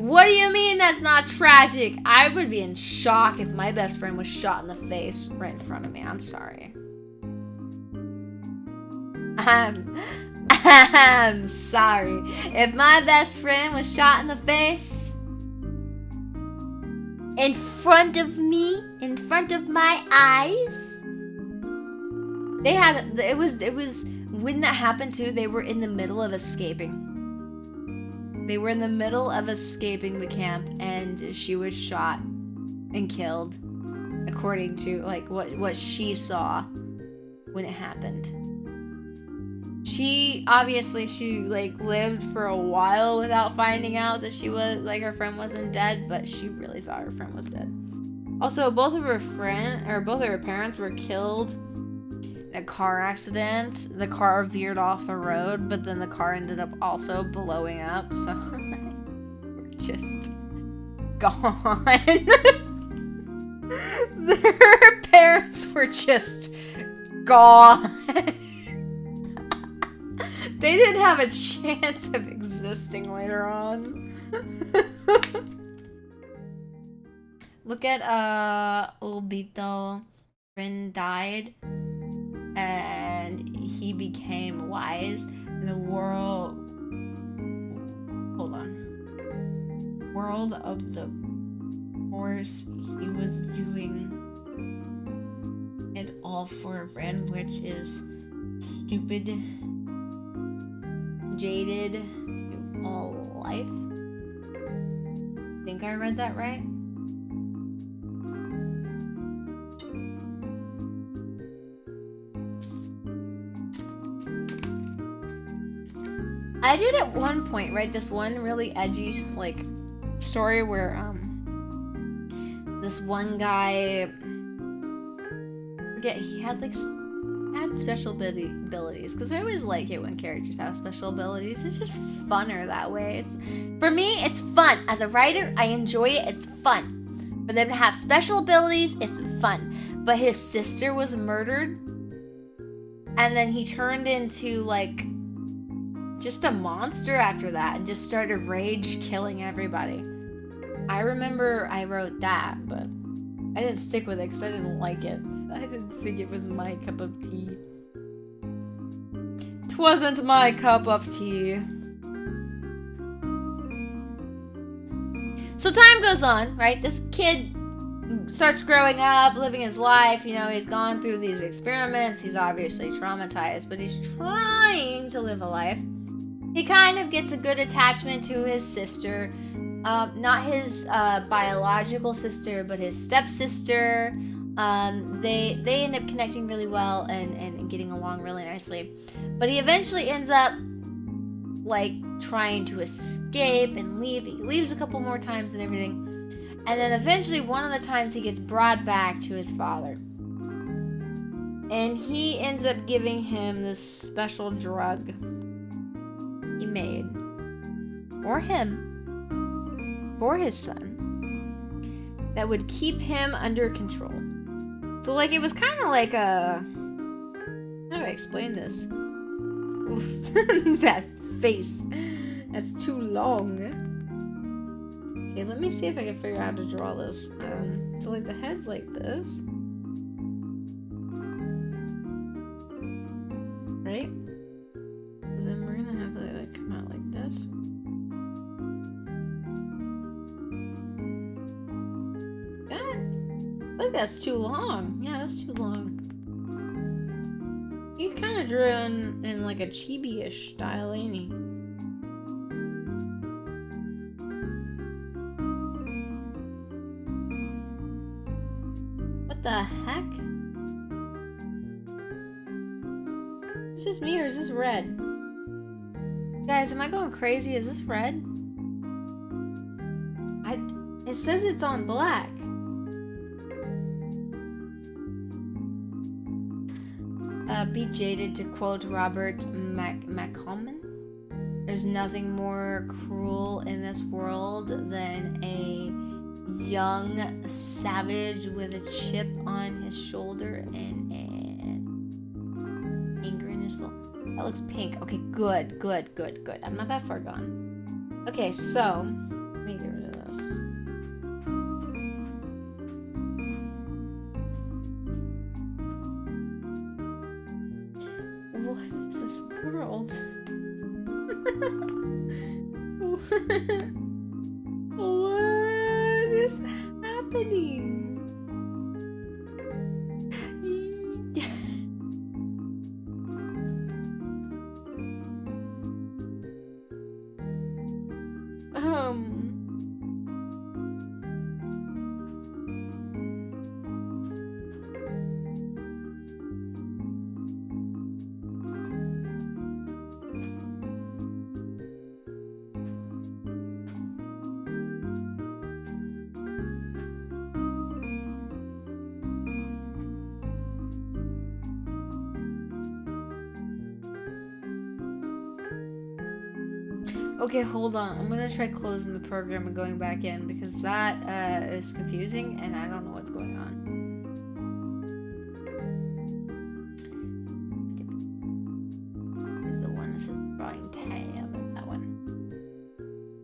What do you mean that's not tragic? I would be in shock if my best friend was shot in the face right in front of me. I'm sorry. I'm sorry. If my best friend was shot in the face in front of me, in front of my eyes, it was when that happened too, they were in the middle of escaping. They were in the middle of escaping the camp, and she was shot and killed, according to like what she saw when it happened. She like lived for a while without finding out that she was like her friend wasn't dead, but she really thought her friend was dead. Also, both of her parents were killed in a car accident. The car veered off the road, but then the car ended up also blowing up, so we're just gone. Their parents were just gone. They didn't have a chance of existing later on. Look at Obito. Friend died, and he became wise. The world of the horse, he was doing it all for a friend, which is stupid, jaded to all life. Think I read that right? I did at one point write this one really edgy like story where this one guy, forget, he had special abilities, because I always like it when characters have special abilities. It's just funner that way. For me, it's fun. As a writer, I enjoy it. It's fun. For them to have special abilities, it's fun. But his sister was murdered, and then he turned into like just a monster after that and just started rage killing everybody. I remember I wrote that, but I didn't stick with it because I didn't like it. I didn't think it was my cup of tea. 'Twasn't my cup of tea. So time goes on, right? This kid starts growing up, living his life. You know, he's gone through these experiments. He's obviously traumatized, but he's trying to live a life. He kind of gets a good attachment to his sister. Not his biological sister, but his stepsister. They end up connecting really well and getting along really nicely. But he eventually ends up like trying to escape and leave. He leaves a couple more times and everything. And then eventually one of the times he gets brought back to his father. And he ends up giving him this special drug he made for him, for his son, that would keep him under control. So like it was kind of like a, how do I explain this? Oof, that face, that's too long. Okay, let me see if I can figure out how to draw this. So like the head's like this, right? Then we're gonna have it like come out like this. Look, that's too long. Yeah, that's too long. He kind of drew in like a chibi-ish style, ain't he? What the heck? Is this me or is this red? Guys, am I going crazy? Is this red? It says it's on black. Be jaded, to quote Robert McCommon. There's nothing more cruel in this world than a young savage with a chip on his shoulder and anger in his soul. That looks pink. Okay, good. I'm not that far gone. Okay, so let me get rid of this. What is this world? What is happening? Okay, hold on. I'm gonna try closing the program and going back in because that is confusing and I don't know what's going on. There's the one that says drawing tab, that one.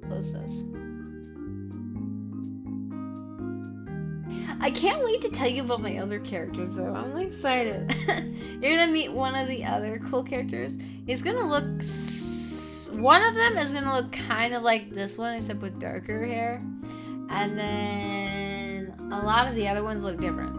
Close this. I can't wait to tell you about my other characters though. I'm excited. You're gonna meet one of the other cool characters. He's gonna look one of them is gonna look kind of like this one, except with darker hair. And then a lot of the other ones look different.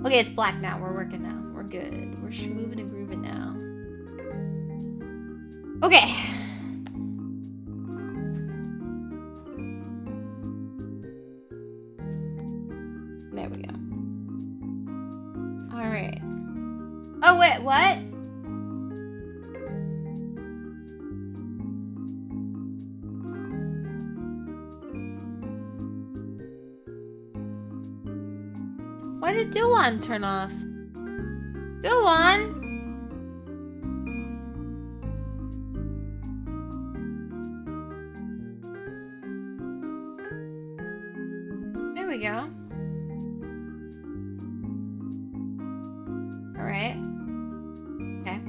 Okay, it's black now. We're working now. We're good. We're moving and grooving now. Okay. There we go. All right. Oh, wait, what? Why did Duan turn off? Duan? There we go. Alright. Okay.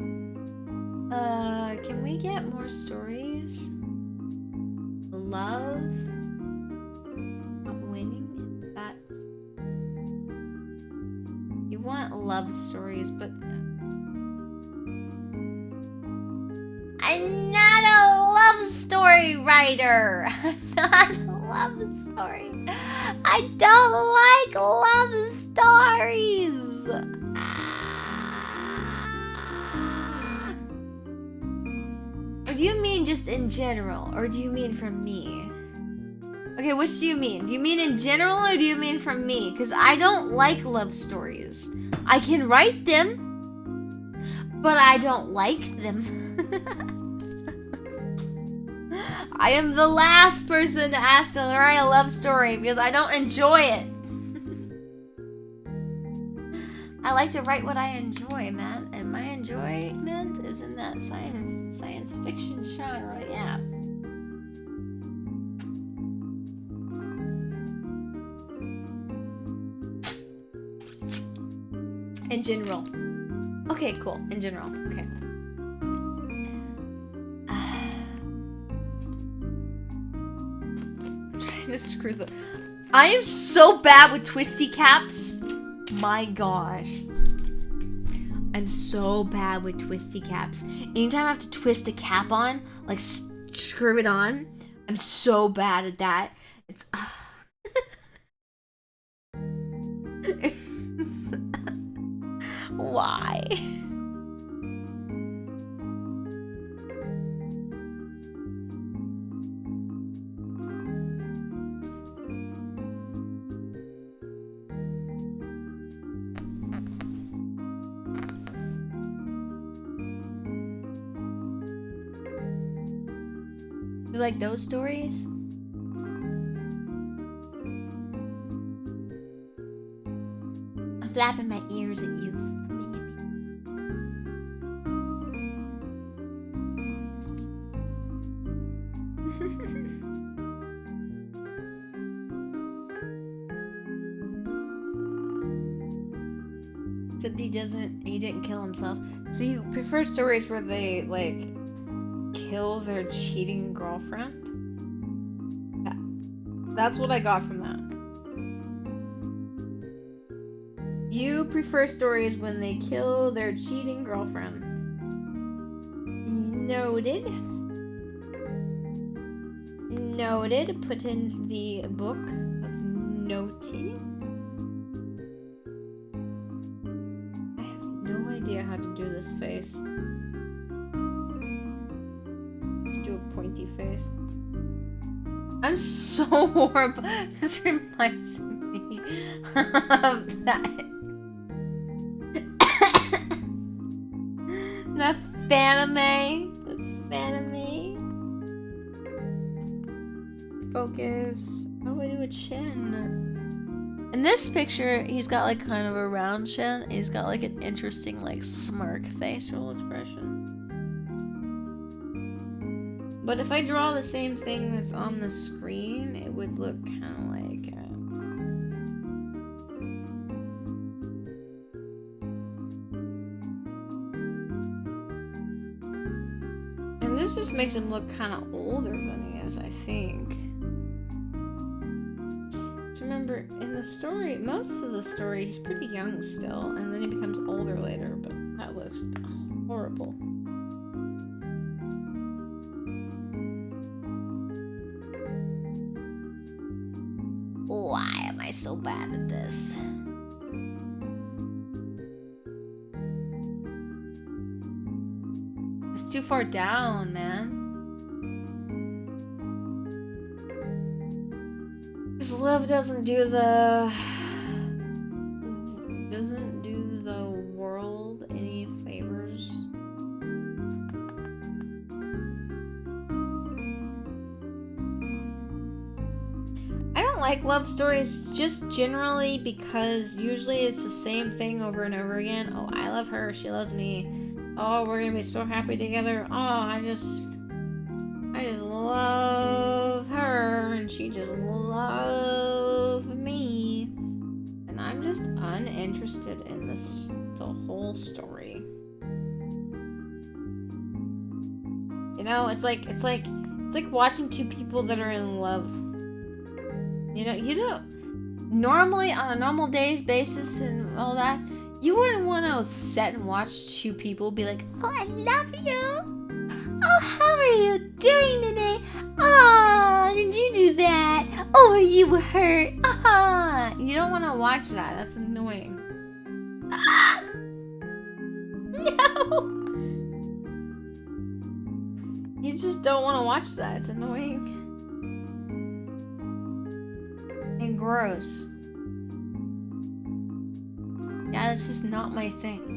Can we get more stories? Love? Not winning? That's... You want love stories, but... I'm not a love story writer. I'm not a love story. I don't like love stories. Or do you mean just in general? Or do you mean from me? Okay, which do you mean? Do you mean in general or do you mean from me? Because I don't like love stories. I can write them, but I don't like them. I am the last person to ask to write a love story because I don't enjoy it. I like to write what I enjoy, man. And my enjoyment is in that science fiction genre, yeah. In general. Okay, cool. In general. Okay. I'm trying to screw the... I am so bad with twisty caps. My gosh. I'm so bad with twisty caps. Anytime I have to twist a cap on, like screw it on, I'm so bad at that. It's... it's why? You like those stories? I'm flapping my ears at you. Except he didn't kill himself. So you prefer stories where they, like, kill their cheating girlfriend? That's what I got from that. You prefer stories when they kill their cheating girlfriend. Noted. Noted. Put in the book of noted. I have no idea how to do this face. Let's do a pointy face. I'm so horrible. This reminds me of that. The Fanime. Focus. How do I do a chin? In this picture, he's got like kind of a round chin. He's got like an interesting like smirk facial expression. But if I draw the same thing that's on the screen, it would look kind of like... And this just makes him look kind of older than he is, I think. So remember, in the story, most of the story, he's pretty young still, and then he becomes older later, but that looks horrible. Why am I so bad at this? It's too far down, man. His love doesn't do the world any favors. I don't like love stories just generally because usually it's the same thing over and over again. Oh, I love her, she loves me. Oh, we're gonna be so happy together. Oh, I just love her and she just loves me. And I'm just uninterested in the whole story. You know, it's like watching two people that are in love. You know, normally on a normal day's basis and all that, you wouldn't want to sit and watch two people be like, oh, I love you. Oh, how are you doing today? Oh, Oh, you hurt. Ah, you don't want to watch that. That's annoying. Ah! No. You just don't want to watch that. It's annoying. And gross. Yeah, that's just not my thing.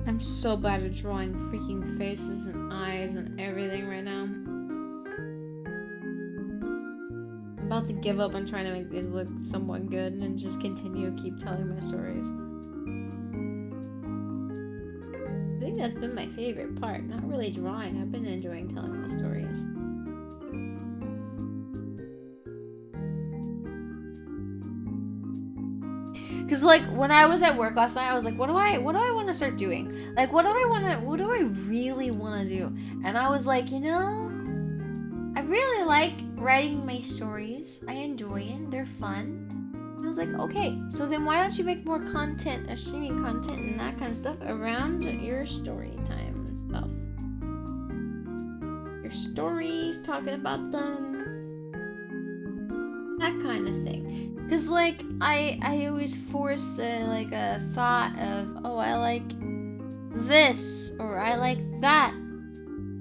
I'm so bad at drawing freaking faces and eyes and everything right now. I'm about to give up on trying to make these look somewhat good and just keep telling my stories. I think that's been my favorite part. Not really drawing. I've been enjoying telling the stories. Cause like when I was at work last night, I was like, what do I want to start doing? Like, what do I really want to do? And I was like, you know, I really like writing my stories. I enjoy it. They're fun. And I was like, okay, so then why don't you make more content, streaming content and that kind of stuff around your story time stuff? Your stories, talking about them, that kind of thing. Cause like I always force like a thought of, oh, I like this or I like that,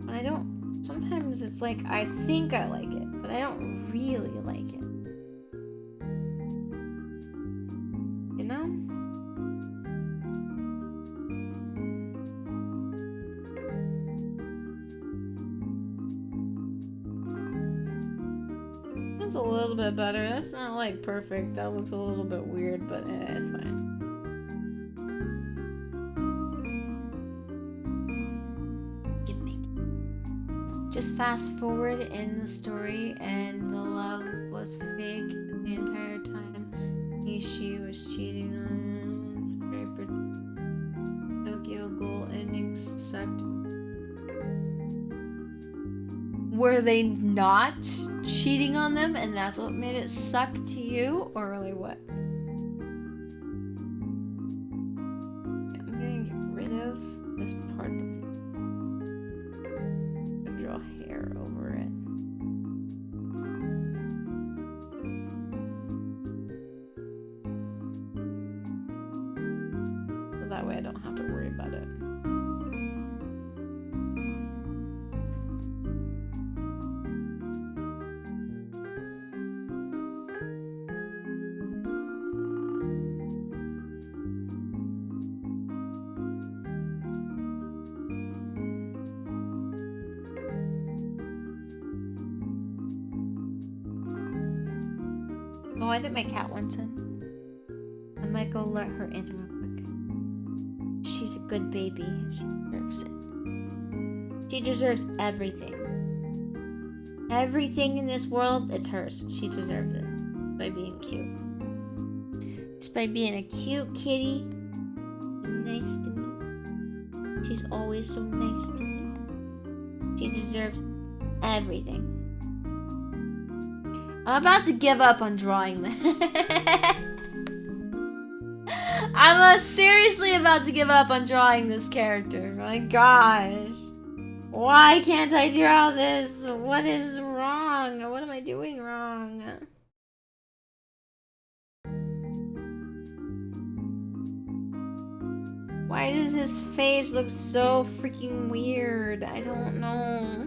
but I don't. Sometimes it's like I think I like it, but I don't really like it. You know? That's a little bit better. That's not like perfect. That looks a little bit weird, but it's fine. Just fast forward in the story, and the love was fake the entire time. She was cheating on him. Tokyo Ghoul ending sucked. Were they not cheating on them, and that's what made it suck to you, or really what? I'm gonna get rid of this part of the draw hair over it. So that way I don't have to worry about it. Oh, I think my cat wants in. I might go let her in real quick. She's a good baby. She deserves it. She deserves everything. Everything in this world, it's hers. She deserves it. By being cute. Just by being a cute kitty. And nice to me. She's always so nice to me. She deserves everything. I'm about to give up on drawing this. I'm seriously about to give up on drawing this character. My gosh. Why can't I draw this? What is wrong? What am I doing wrong? Why does his face look so freaking weird? I don't know.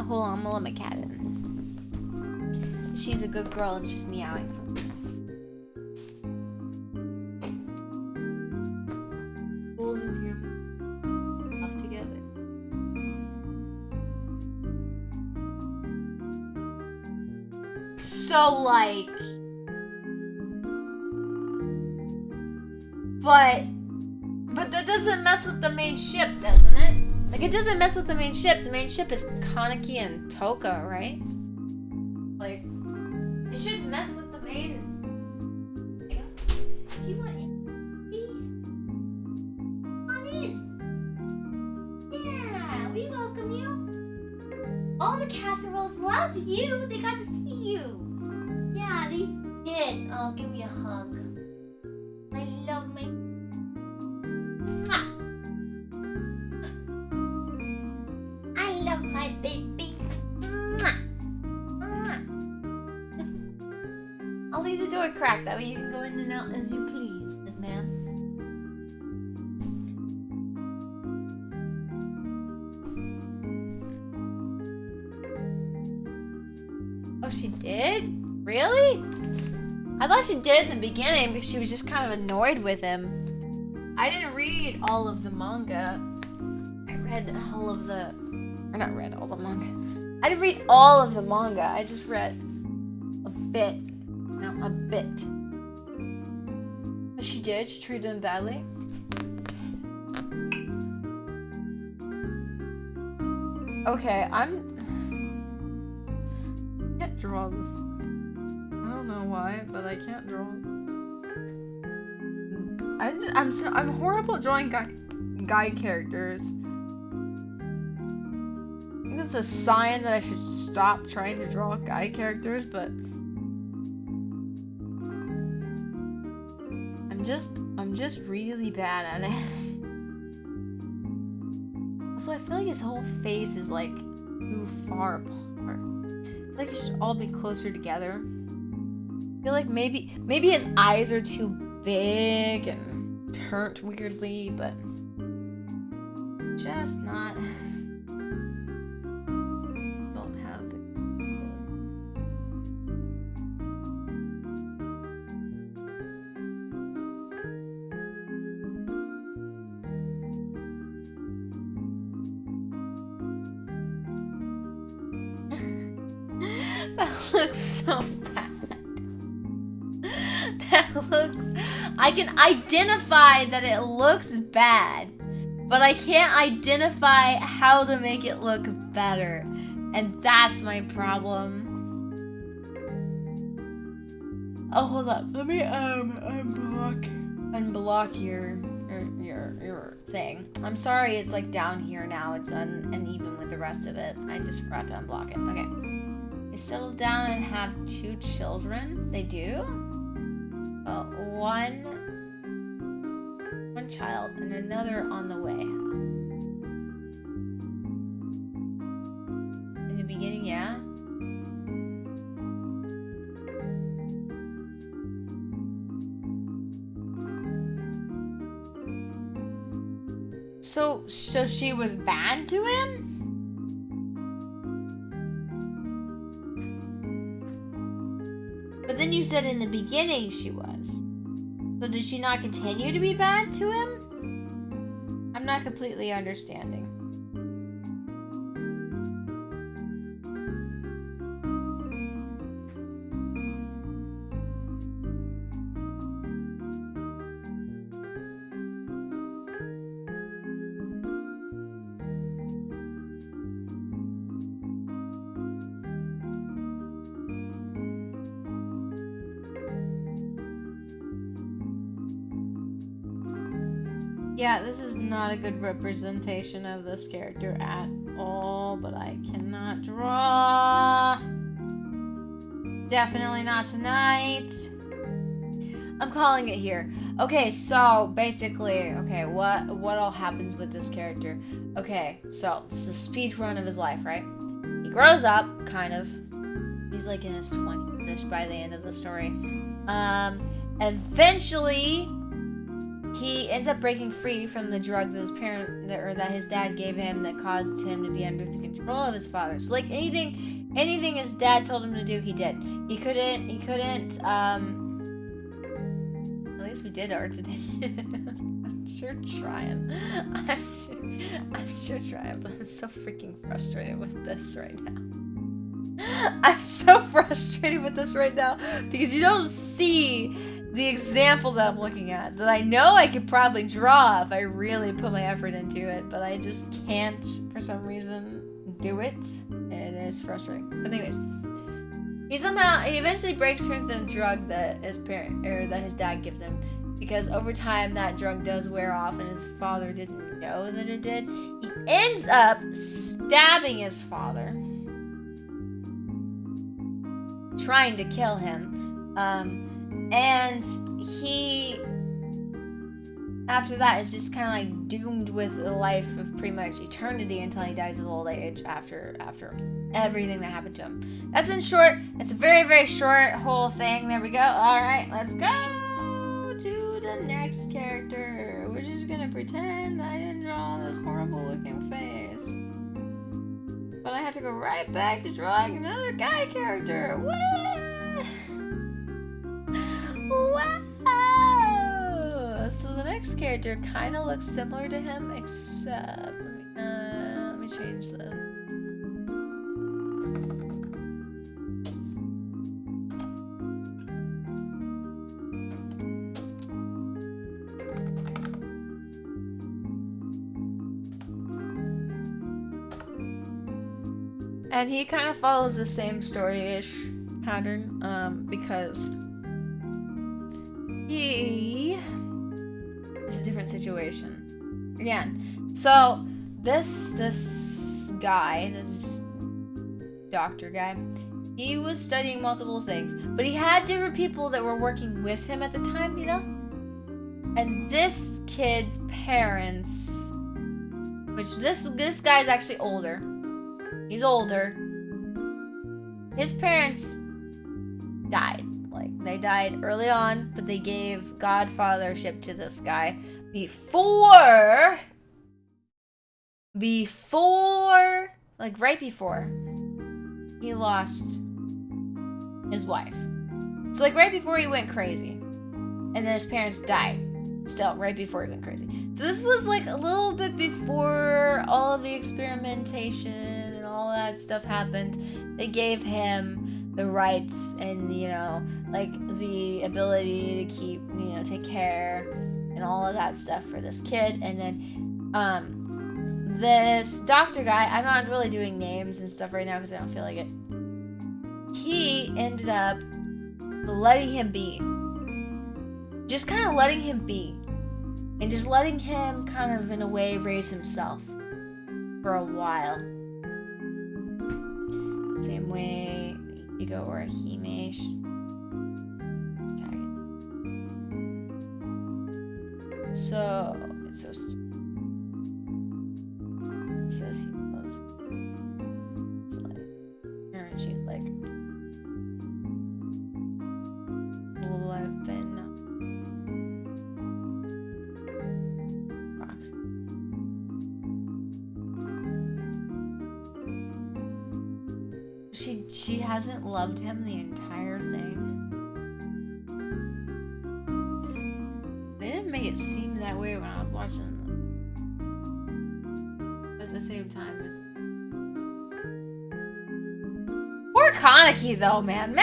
Hold on, I'm gonna let my cat in. She's a good girl and she's meowing for me. Ghouls and human off together. So like, but But that doesn't mess with the main ship, doesn't it? Like, it doesn't mess with the main ship. The main ship is Kaneki and Toka, right? Like, it shouldn't mess with the main... Do you want in? Come on in. Yeah, we welcome you. All the casseroles love you. They got to see you. Yeah, they did. Oh, give me a hug. I love my... Mwah. I love my baby. Mwah. Mwah. I'll leave the door cracked. That way you can go in and out as you please, Miss Ma'am. Oh, she did? Really? I thought she did in the beginning because she was just kind of annoyed with him. I didn't read all of the manga. I read all of the... Or not read all the manga. I didn't read all of the manga. I just read a bit. No, a bit. But she did? She treated him badly? Okay, I can't draw this. I don't know why, but I can't draw. I'm horrible at drawing guy characters. I think it's a sign that I should stop trying to draw guy characters, but I'm just really bad at it. Also, I feel like his whole face is like too far apart. I feel like it should all be closer together. I feel like maybe his eyes are too big and turned weirdly, but just not. Don't have the. That looks so bad. That looks... I can identify that it looks bad, but I can't identify how to make it look better. And that's my problem. Oh, hold up. Let me, unblock your thing. I'm sorry it's like down here now. It's uneven with the rest of it. I just forgot to unblock it. Okay. They settle down and have 2 children. They do? One child and another on the way. In the beginning, yeah. So she was bad to him? But then you said in the beginning she was. So did she not continue to be bad to him? I'm not completely understanding. Yeah, this is not a good representation of this character at all, but I cannot draw. Definitely not tonight. I'm calling it here. Okay, so basically, okay, what all happens with this character? Okay, so it's a speed run of his life, right? He grows up, kind of. He's like in his 20s by the end of the story. Eventually, he ends up breaking free from the drug that that his dad gave him that caused him to be under the control of his father. So like anything his dad told him to do, he did. He couldn't at least we did art today. I'm sure trying, but I'm so freaking frustrated with this right now. I'm so frustrated with this right now because you don't see the example that I'm looking at, that I know I could probably draw if I really put my effort into it, but I just can't, for some reason, do it. It is frustrating. But anyways, he eventually breaks from the drug that his dad gives him, because over time that drug does wear off and his father didn't know that it did. He ends up stabbing his father, trying to kill him, and he, after that, is just kind of like doomed with a life of pretty much eternity until he dies of old age after everything that happened to him. That's in short. It's a very, very short whole thing. There we go. All right, let's go to the next character. We're just gonna pretend I didn't draw this horrible looking face. But I have to go right back to drawing another guy character. Wow! So the next character kind of looks similar to him, except let me change this. And he kind of follows the same story-ish pattern, because he... It's a different situation. Again, so this guy, this doctor guy, he was studying multiple things, but he had different people that were working with him at the time, you know? And this kid's parents, which this guy's actually older. He's older. His parents died. Like, they died early on, but they gave godfathership to this guy before, like right before he lost his wife. So like right before he went crazy. And then his parents died. Still, right before he went crazy. So this was like a little bit before all of the experimentation and all that stuff happened. They gave him the rights and, you know, like the ability to keep, you know, take care and all of that stuff for this kid. And then this doctor guy, I'm not really doing names and stuff right now because I don't feel like it. He ended up letting him be. Just kind of letting him be. And just letting him kind of, in a way, raise himself for a while. Same way Ichigo or a Himesh. So, it's so stupid. It says he loves. It's like her and she's like, well, I've been rocks. She hasn't loved him the entire thing. They didn't make it seem that way when I was watching them. At the same time, it's... Poor Kaneki though, man!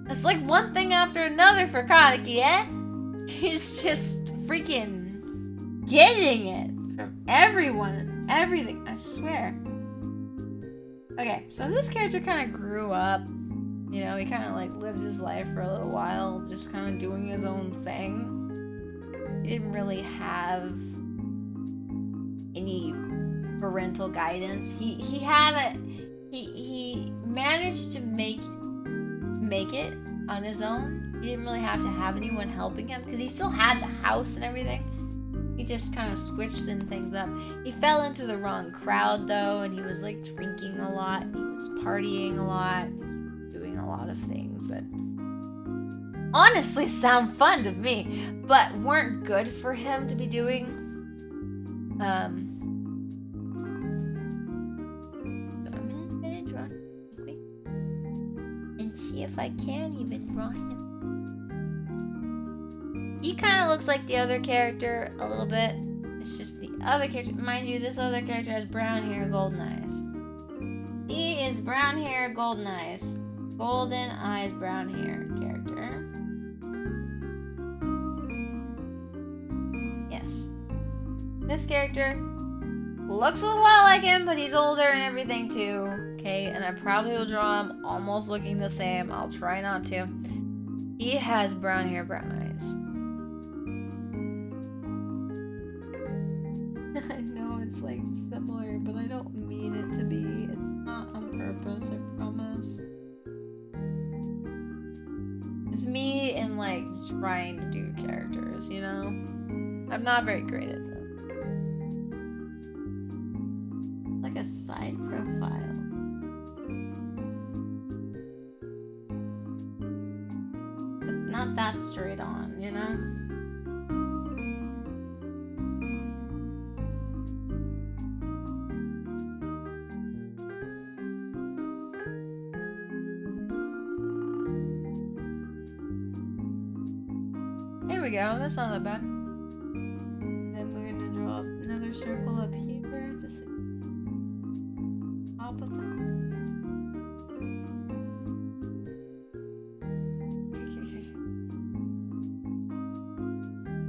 It's like one thing after another for Kaneki, eh? He's just freaking getting it from everyone and everything, I swear. Okay, so this character kind of grew up. You know, he kind of like lived his life for a little while, just kind of doing his own thing. He didn't really have any parental guidance. He managed to make it on his own. He didn't really have to have anyone helping him because he still had the house and everything. He just kind of switched things up. He fell into the wrong crowd though, and he was like drinking a lot, and he was partying a lot, doing a lot of things that honestly sound fun to me, but weren't good for him to be doing. So I'm gonna draw quick and see if I can even draw him. He kind of looks like the other character a little bit. It's just the other character. Mind you, this other character has brown hair, golden eyes. He is brown hair, golden eyes. Golden eyes, brown hair character. Yes. This character looks a lot like him, but he's older and everything too. Okay, and I probably will draw him almost looking the same. I'll try not to. He has brown hair, brown eyes. I know it's like similar, but I don't mean it to be. It's not on purpose, I promise. It's me in like trying to do characters, you know? I'm not very great at them. Like a side profile. But not that straight on, you know? There we go, that's not that bad. Then we're gonna draw another circle up here, just like top of it. Okay.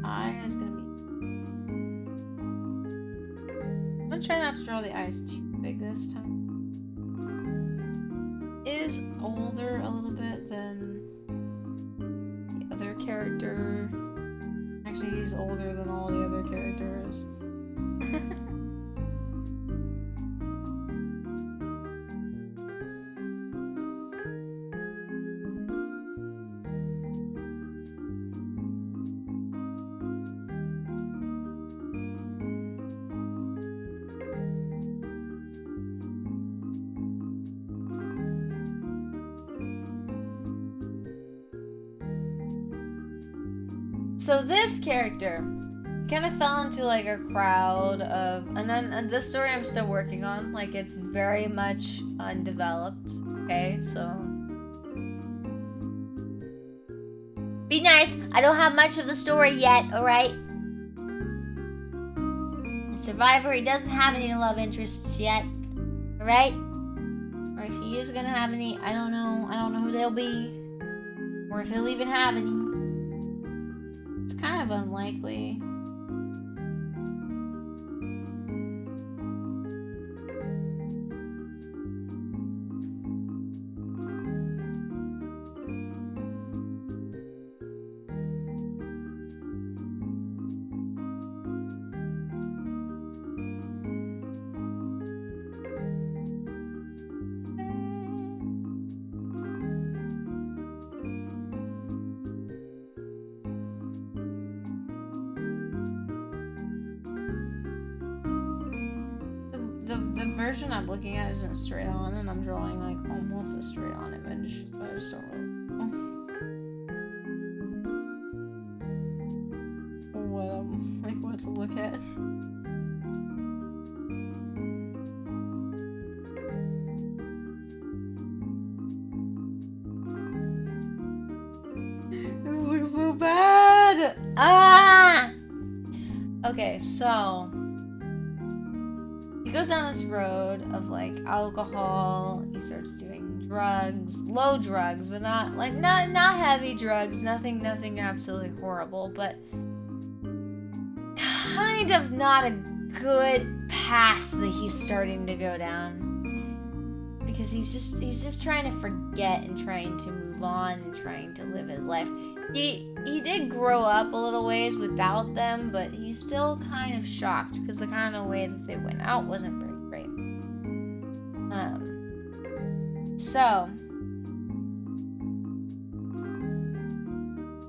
Eye is gonna be. I'm gonna try not to draw the eyes too big this time. Is older a little bit than the other character. Actually, he's older than all the other characters. So this character kind of fell into like a crowd of, and then this story I'm still working on. Like it's very much undeveloped. Okay, so be nice. I don't have much of the story yet. All right. The Survivor, he doesn't have any love interests yet. All right. Or if he is gonna have any, I don't know. I don't know who they'll be, or if he'll even have any. It's kind of unlikely. The version I'm looking at isn't straight on, and I'm drawing like almost a straight on image, so I just don't really what to look at. This looks so bad. Ah. Okay, so he goes down this road of like alcohol. He starts doing drugs, low drugs, but not heavy drugs. Nothing absolutely horrible, but kind of not a good path that he's starting to go down, because he's just trying to forget and trying to move on and trying to live his life. He did grow up a little ways without them, but he's still kind of shocked because the kind of way that they went out wasn't very great. So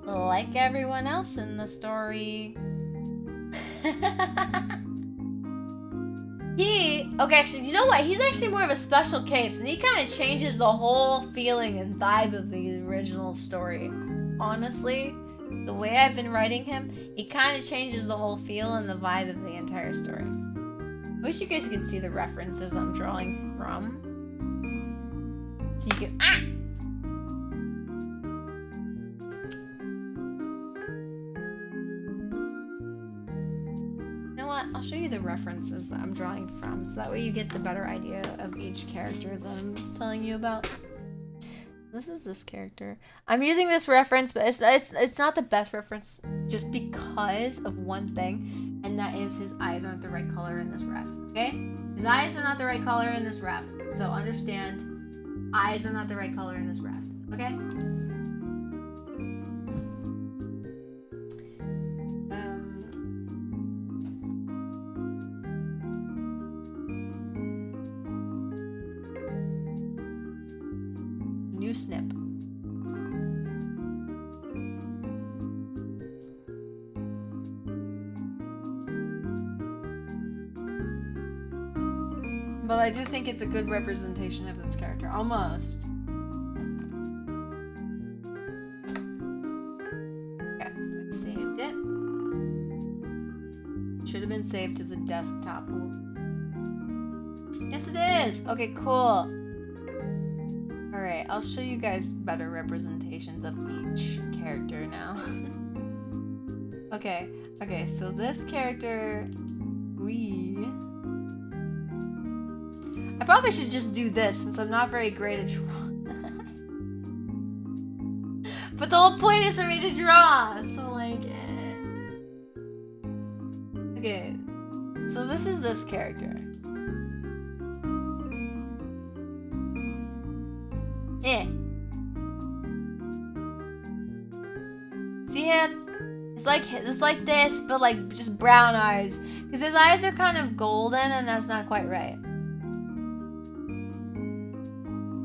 like everyone else in the story, actually, you know what? He's actually more of a special case, and he kind of changes the whole feeling and vibe of the original story. Honestly, the way I've been writing him, he kind of changes the whole feel and the vibe of the entire story. I wish you guys could see the references I'm drawing from. So you can, I'll show you the references that I'm drawing from, so that way you get the better idea of each character that I'm telling you about. This is this character. I'm using this reference, but it's not the best reference just because of one thing, and that is his eyes aren't the right color in this ref. Okay, his eyes are not the right color in this ref. So understand, eyes are not the right color in this ref. Okay. New snip. But I do think it's a good representation of this character. Almost. Okay, I saved it. Should have been saved to the desktop. Yes, it is! Okay, cool. Alright, I'll show you guys better representations of each character now. Okay, so this character... I probably should just do this since I'm not very great at drawing. But the whole point is for me to draw, so like... Okay, so this is this character. See him? It's like this, but like just brown eyes. Because his eyes are kind of golden and that's not quite right.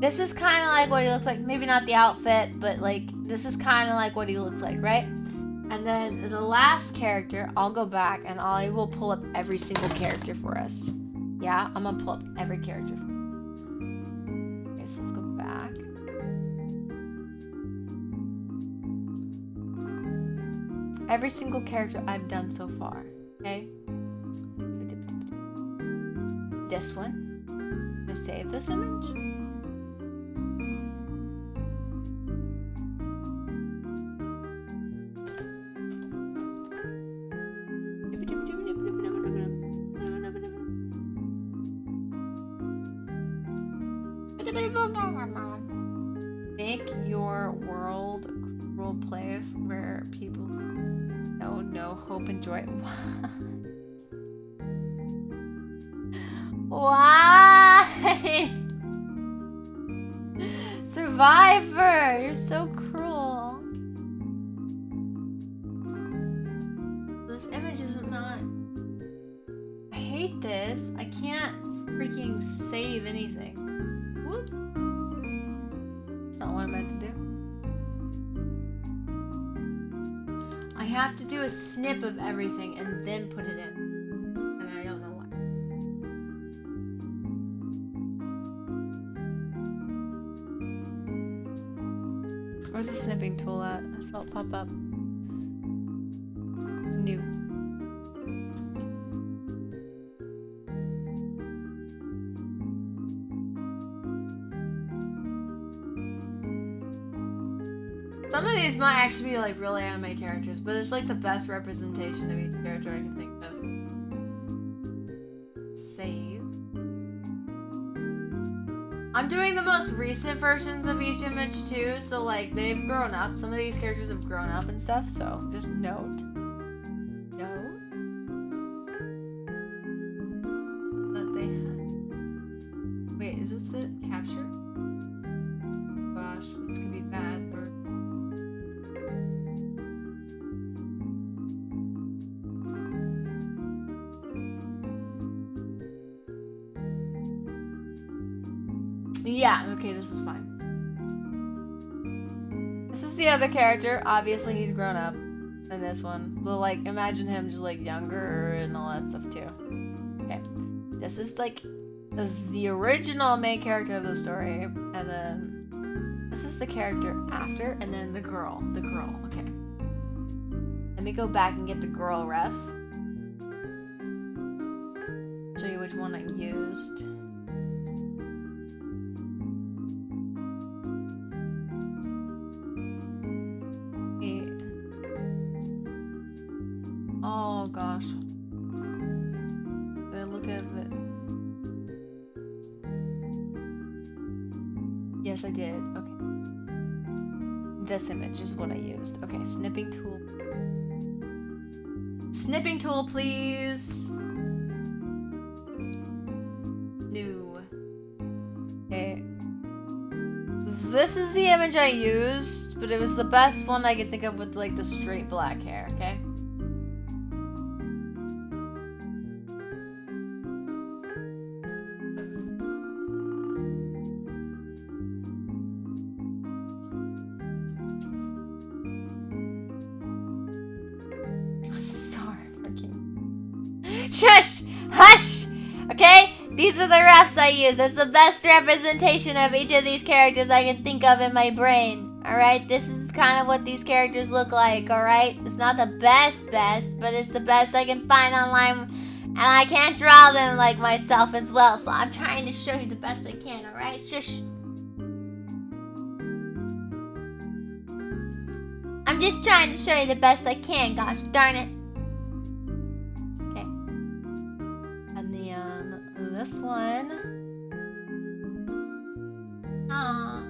This is kind of like what he looks like. Maybe not the outfit, but like this is kind of like what he looks like, right? And then the last character, I'll go back and I will pull up every single character for us. Yeah, I'm gonna pull up every character. Okay, so let's go back. Every single character I've done so far, okay? This one. I'm gonna save this image. Make your world a cruel place where people know no hope and joy. Why? Survivor, you're so cruel. This image is not... I hate this. I can't freaking save anything. Whoop. That's not what I meant to do. I have to do a snip of everything and then put it in. And I don't know why. Where's the snipping tool at? I saw it pop up. New. Some of these might actually be like real anime characters, but it's like the best representation of each character I can think of. Save. I'm doing the most recent versions of each image too, so like they've grown up. Some of these characters have grown up and stuff, so just note. That they have. Wait, is this it? Capture? Gosh, this could be bad. Or yeah, okay, this is fine. This is the other character. Obviously, he's grown up in this one. But, like, imagine him just, like, younger and all that stuff, too. Okay. This is, like, the original main character of the story. And then this is the character after. And then the girl. The girl. Okay. Let me go back and get the girl ref. Show you which one I used. Oh gosh. Did I look at it? Yes, I did. Okay. This image is what I used. Okay, snipping tool. Snipping tool, please. New. Okay. This is the image I used, but it was the best one I could think of with like the straight black hair, okay? Shush! Hush! Okay? These are the refs I use. That's the best representation of each of these characters I can think of in my brain. Alright? This is kind of what these characters look like, alright? It's not the best, but it's the best I can find online. And I can't draw them like myself as well, so I'm trying to show you the best I can, alright? Shush! I'm just trying to show you the best I can, gosh darn it. This one. Aww.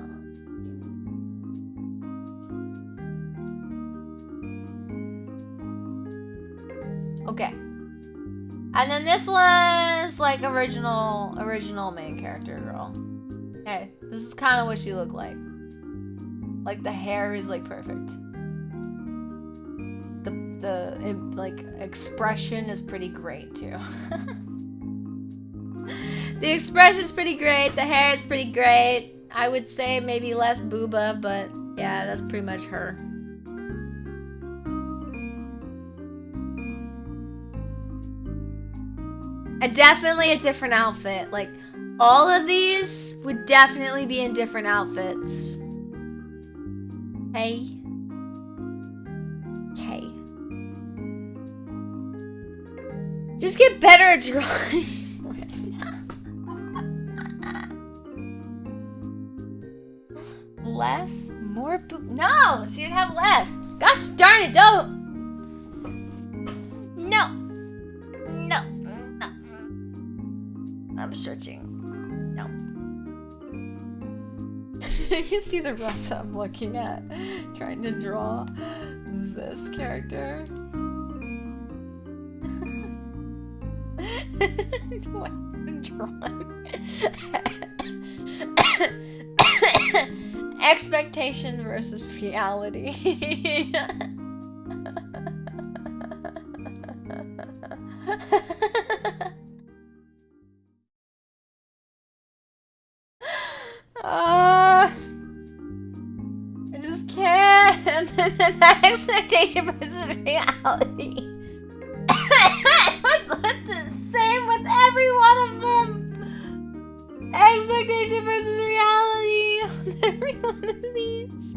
Okay. And then this one's like original main character girl. Okay, this is kind of what she looked like. Like the hair is like perfect. The like expression is pretty great too. The expression is pretty great. The hair is pretty great. I would say maybe less booba, but yeah, that's pretty much her. And definitely a different outfit. Like, all of these would definitely be in different outfits. Hey. Okay. Just get better at drawing. Less? More no! She didn't have less! Gosh darn it, don't! No! No! No! I'm searching. No. You see the rough that I'm looking at, trying to draw this character. What I'm drawing. Expectation versus reality. I just can't. And then the expectation versus reality. It's the same with every one of them. Expectation versus reality on every one of these.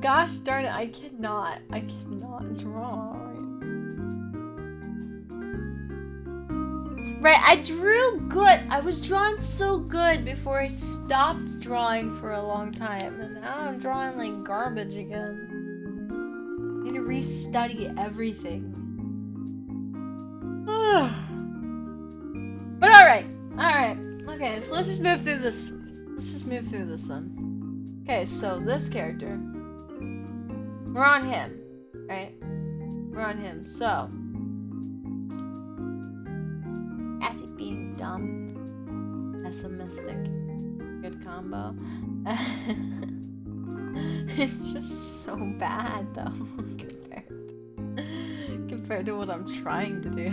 Gosh darn it, I cannot draw. Right, I drew good. I was drawing so good before I stopped drawing for a long time. And now I'm drawing like garbage again. I need to restudy everything. But alright. Okay, so let's just move through this. Then. Okay, so this character. We're on him. Right? We're on him. So. Cassie being dumb. Pessimistic. Good combo. It's just so bad though compared to what I'm trying to do.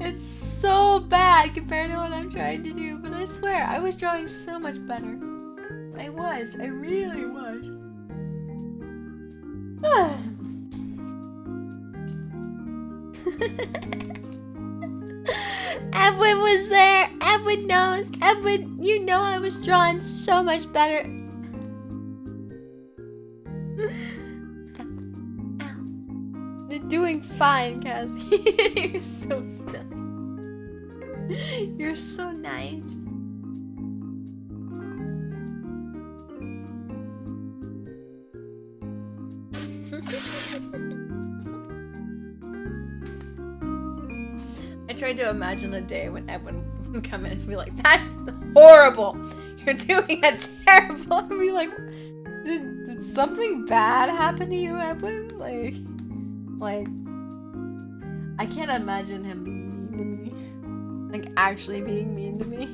It's so bad compared to what I'm trying to do, but I swear I was drawing so much better. I really was. Edwin was there. Edwin knows. Edwin, you know I was drawing so much better. Ow. You're doing fine, Cassie. You're so nice. You're so nice. tried to imagine a day when Edwin would come in and be like, "That's horrible. You're doing a terrible." And be like, did something bad happen to you, Edwin? Like, I can't imagine him being mean to me. Like, actually being mean to me.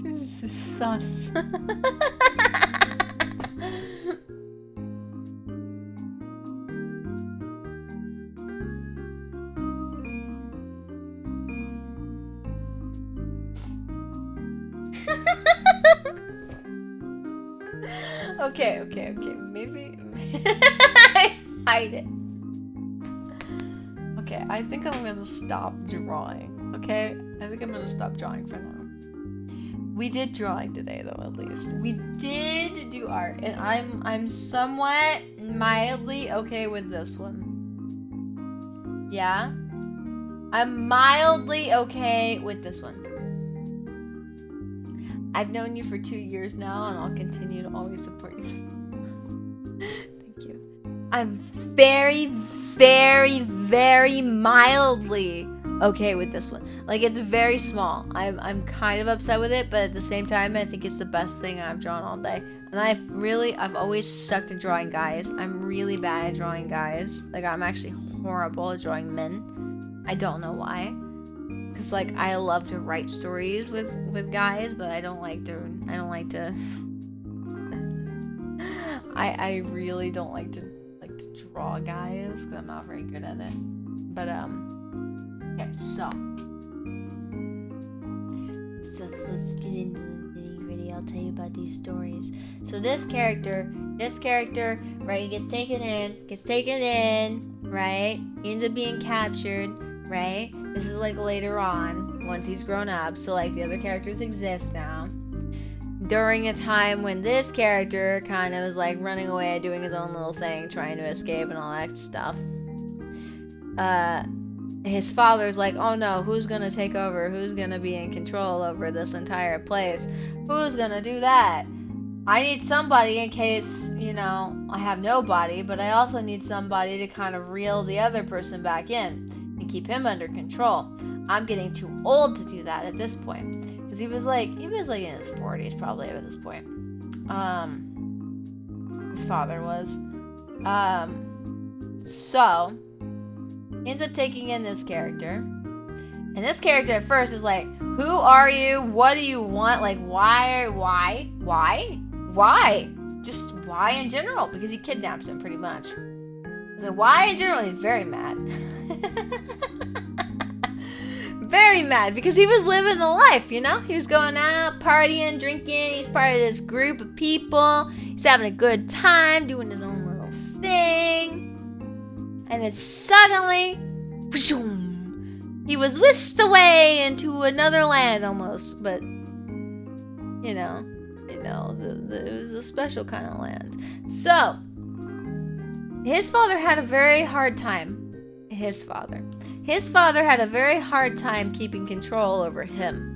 This is sus. Okay. Maybe hide it. Okay, I think I'm gonna stop drawing. Okay? I think I'm gonna stop drawing for now. We did drawing today though, at least. We did do art, and I'm somewhat mildly okay with this one. Yeah? I'm mildly okay with this one. I've known you for 2 years now, and I'll continue to always support you. Thank you. I'm very, very, very mildly okay with this one. Like, it's very small. I'm kind of upset with it, but at the same time, I think it's the best thing I've drawn all day. And I've always sucked at drawing guys. I'm really bad at drawing guys. Like, I'm actually horrible at drawing men. I don't know why. Cause like I love to write stories with guys, but I don't like to I really don't like to draw guys because I'm not very good at it. But okay, so let's get into the nitty-gritty. I'll tell you about these stories. So this character, right, he gets taken in, right? He ends up being captured, right? This is like later on, once he's grown up, so like the other characters exist now. During a time when this character kind of was like running away, doing his own little thing, trying to escape and all that stuff. His father's like, oh no, who's gonna take over? Who's gonna be in control over this entire place? Who's gonna do that? I need somebody in case, I have nobody, but I also need somebody to kind of reel the other person back in and keep him under control. I'm getting too old to do that at this point. Because he was like in his 40s probably at this point. His father was. So he ends up taking in this character. And this character at first is like, who are you? What do you want? Like, why? Just why in general? Because he kidnaps him pretty much. So why in general? He's very mad. Very mad because he was living the life, He was going out, partying, drinking. He's part of this group of people. He's having a good time, doing his own little thing. And then suddenly, he was whisked away into another land almost. But, it was a special kind of land. So, his father had a very hard time. His father had a very hard time keeping control over him.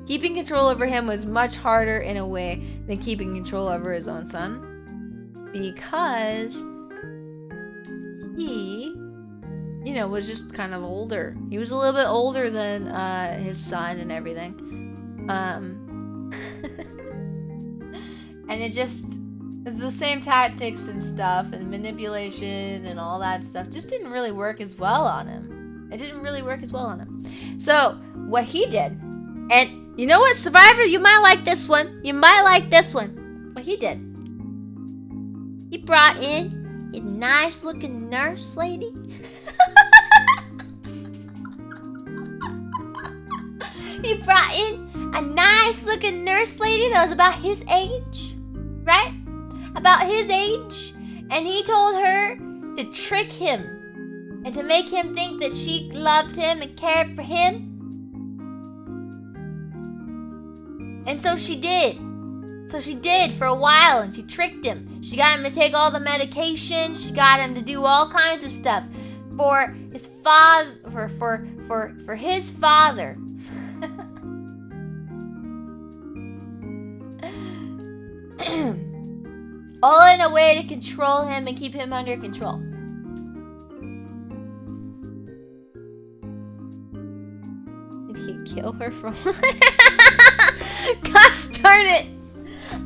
Keeping control over him was much harder in a way than keeping control over his own son. Because he, was just kind of older. He was a little bit older than his son and everything. And it just... the same tactics and stuff and manipulation and all that stuff just didn't really work as well on him. So, what he did, and you know what, Survivor, you might like this one. What he did, he brought in a nice looking nurse lady. He brought in a nice looking nurse lady that was about his age, right? About his age, and he told her to trick him and to make him think that she loved him and cared for him. And so she did. For a while, and she tricked him. She got him to take all the medication. She got him to do all kinds of stuff. for his father, for his father. All in a way to control him and keep him under control. Did he kill her for? Gosh darn it!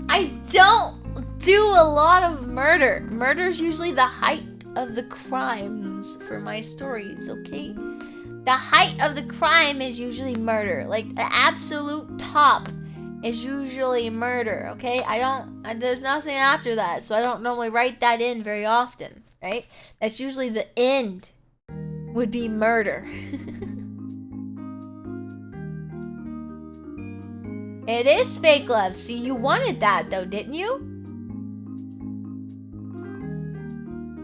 I don't do a lot of murder. Murder's usually the height of the crimes for my stories, okay? The height of the crime is usually murder. Like, the absolute top is usually murder, okay? There's nothing after that, so I don't normally write that in very often, right? That's usually the end would be murder. It is fake love. See, you wanted that though, didn't you?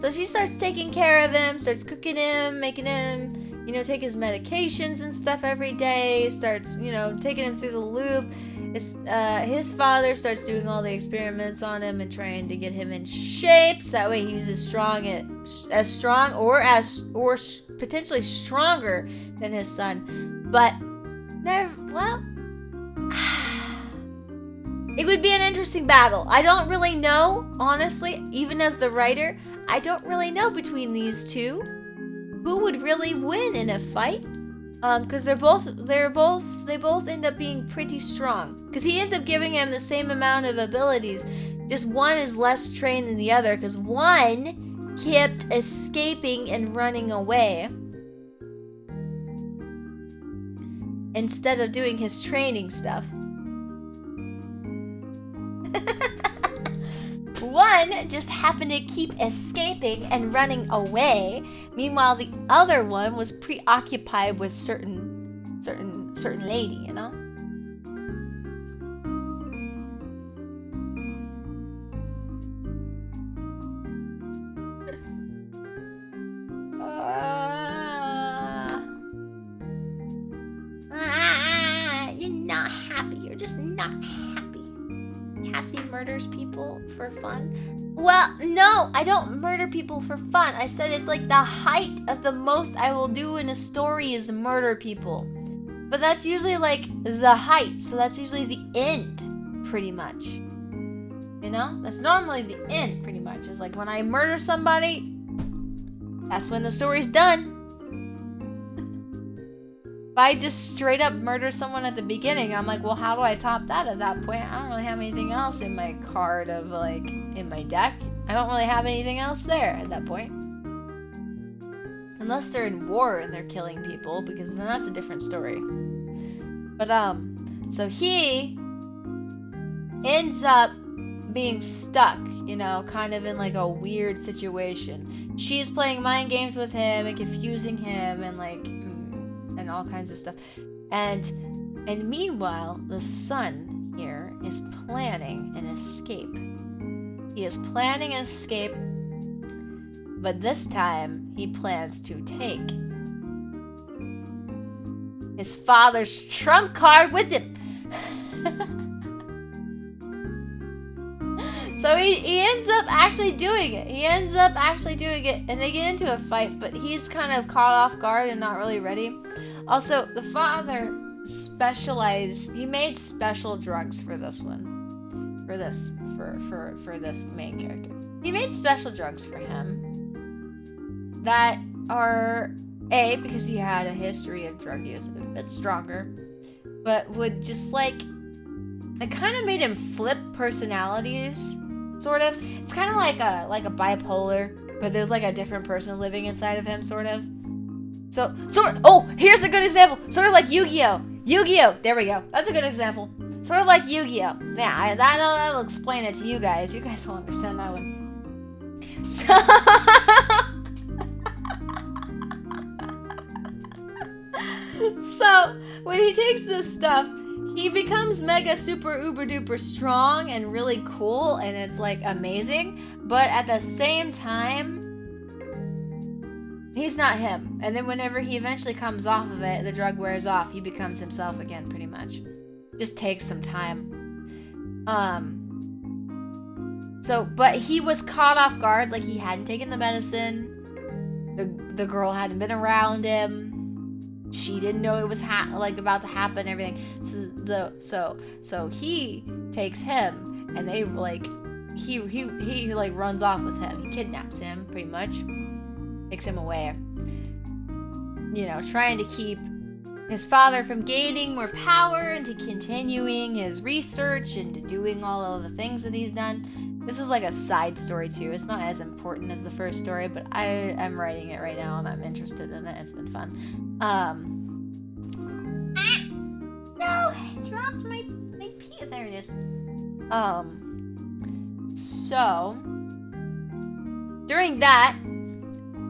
So she starts taking care of him, starts cooking him, making him, take his medications and stuff every day, starts, taking him through the loop. His father starts doing all the experiments on him and trying to get him in shape, so that way he's as strong or potentially stronger than his son. But it would be an interesting battle. I don't really know, honestly, even as the writer, I don't really know between these two who would really win in a fight. Because they both end up being pretty strong. Because he ends up giving him the same amount of abilities, just one is less trained than the other. Because one kept escaping and running away instead of doing his training stuff. One just happened to keep escaping and running away. Meanwhile, the other one was preoccupied with certain lady, You're not happy. You're just not happy. Cassie murders people for fun? Well, no, I don't murder people for fun. I said it's like the height of the most I will do in a story is murder people. But that's usually like the height, so that's usually the end, pretty much. That's normally the end, pretty much. It's like when I murder somebody, that's when the story's done. If I just straight up murder someone at the beginning, I'm like, well, how do I top that at that point? I don't really have anything else in my card of, in my deck. I don't really have anything else there at that point. Unless they're in war and they're killing people, because then that's a different story. But, so he ends up being stuck, kind of in like a weird situation. She's playing mind games with him and confusing him and and all kinds of stuff. And meanwhile, the son here is planning an escape. He is planning an escape, but this time he plans to take his father's trump card with him. So he ends up actually doing it. And they get into a fight, but he's kind of caught off guard and not really ready. Also, the father he made special drugs for this one. For this main character. He made special drugs for him that are, because he had a history of drug use, a bit stronger, but would just it kind of made him flip personalities, sort of. It's kind of like a bipolar, but there's a different person living inside of him, sort of. Here's a good example. Sort of like Yu-Gi-Oh! There we go. That's a good example. Sort of like Yu-Gi-Oh! Yeah, that'll explain it to you guys. You guys will understand that one. So when he takes this stuff, he becomes mega super uber duper strong and really cool, and it's amazing. But at the same time, he's not him. And then whenever he eventually comes off of it, the drug wears off, he becomes himself again, pretty much. Just takes some time. But he was caught off guard, he hadn't taken the medicine. the girl hadn't been around him. She didn't know it was about to happen and everything. So he takes him, and they like he like runs off with him. He kidnaps him pretty much, takes him away. You know, trying to keep his father from gaining more power and to continuing his research and to doing all of the things that he's done. This is like a side story too. It's not as important as the first story, but I am writing it right now and I'm interested in it. It's been fun. No, I dropped my pee. There it is. So during that,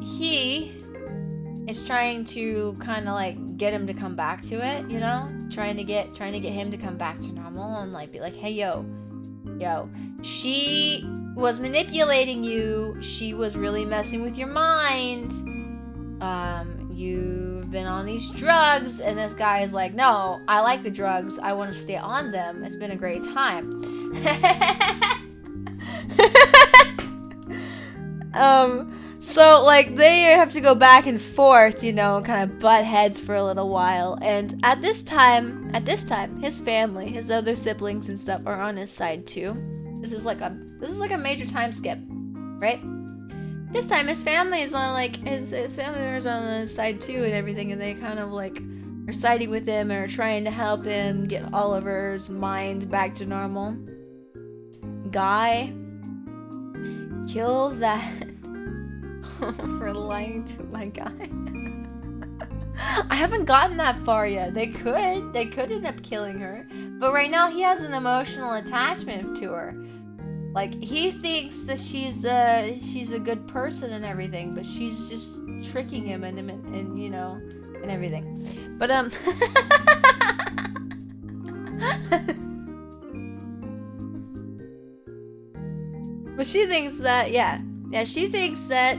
he is trying to kind of like get him to come back to it, you know, trying to get him to come back to normal and like be like, hey, yo, she was manipulating you. She was really messing with your mind. You've been on these drugs. And this guy is like, no, I like the drugs. I want to stay on them. It's been a great time. So, like, they have to go back and forth, you know, kind of butt heads for a little while. And at this time, his family, his other siblings and stuff are on his side too. This is like a major time skip, right? This time, his family is on, like, his family members are on his side too and everything, and they kind of, like, are siding with him or trying to help him get Oliver's mind back to normal. Guy, kill that... for lying to my guy. I haven't gotten that far yet. They could end up killing her, but right now he has an emotional attachment to her. Like, he thinks that she's a good person and everything, but she's just tricking him and you know, and everything. But but she thinks that she thinks that,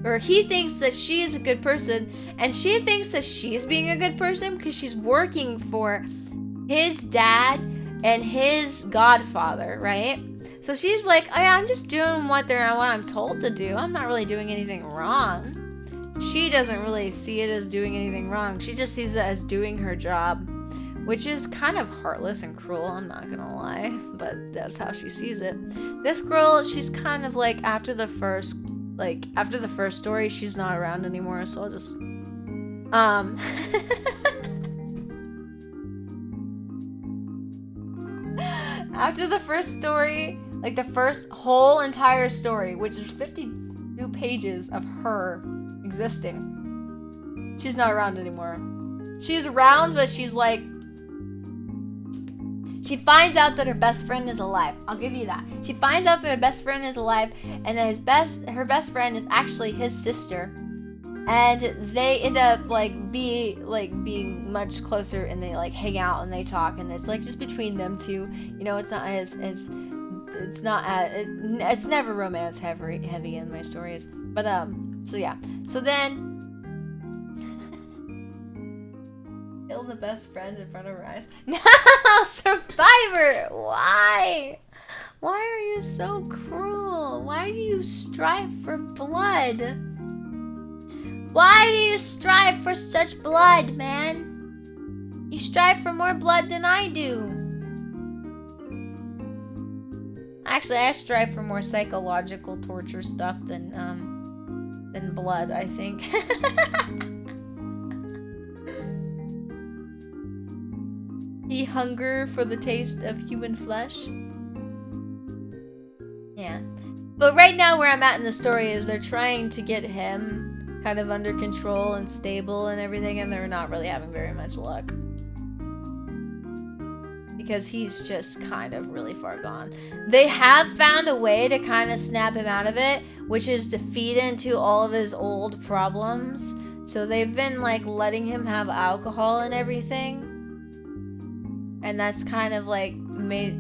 or he thinks that she is a good person, and she thinks that she's being a good person because she's working for his dad and his godfather, right? So she's like, oh, yeah, I'm just doing what I'm told to do. I'm not really doing anything wrong. She doesn't really see it as doing anything wrong. She just sees it as doing her job, which is kind of heartless and cruel, I'm not gonna lie, but that's how she sees it. This girl, she's kind of like, after the first story, she's not around anymore, so I'll just, after the first story, like the first whole entire story, which is 52 pages of her existing, she's not around anymore. She's around, but she's like, she finds out that her best friend is alive. I'll give you that. She finds out that her best friend is alive, and that her best friend is actually his sister. And they end up being much closer, and they like hang out and they talk, and it's like just between them two. You know, it's not it's never romance heavy in my stories. But so yeah. So then kill the best friend in front of her eyes. No, Survivor! Why? Why are you so cruel? Why do you strive for blood? Why do you strive for such blood, man? You strive for more blood than I do. Actually, I strive for more psychological torture stuff than blood, I think. He hunger for the taste of human flesh. Yeah. But right now where I'm at in the story is they're trying to get him kind of under control and stable and everything, and they're not really having very much luck. Because he's just kind of really far gone. They have found a way to kind of snap him out of it, which is to feed into all of his old problems. So they've been like letting him have alcohol and everything. And that's kind of like made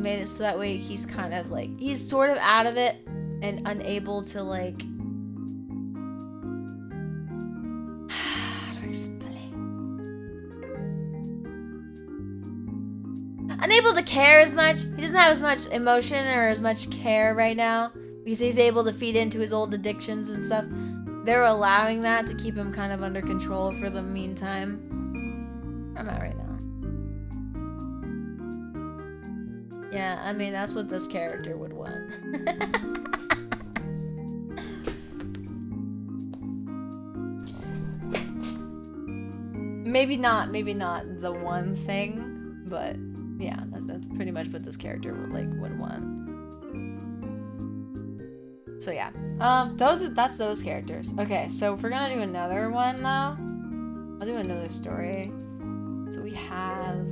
it so that way he's kind of like, he's sort of out of it and unable to like, how to explain? Unable to care as much. He doesn't have as much emotion or as much care right now because he's able to feed into his old addictions and stuff. they're allowing that to keep him kind of under control for the meantime. Where am I right now? Yeah, I mean, that's what this character would want. Maybe not the one thing, but yeah, that's pretty much what this character would want. So yeah, that's those characters. Okay, so if we're gonna do another one though, I'll do another story. So we have.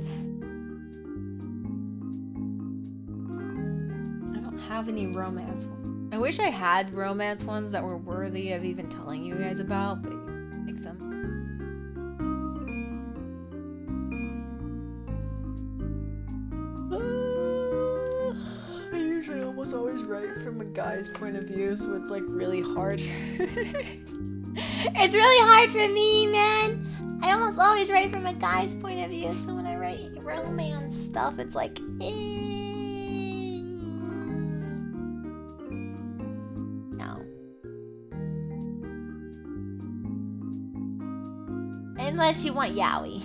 I don't have any romance ones. I wish I had romance ones that were worthy of even telling you guys about, but you make them. I usually almost always write from a guy's point of view, so it's like really hard. It's really hard for me, man. I almost always write from a guy's point of view, so when I write romance stuff, it's like, no. Unless you want yaoi.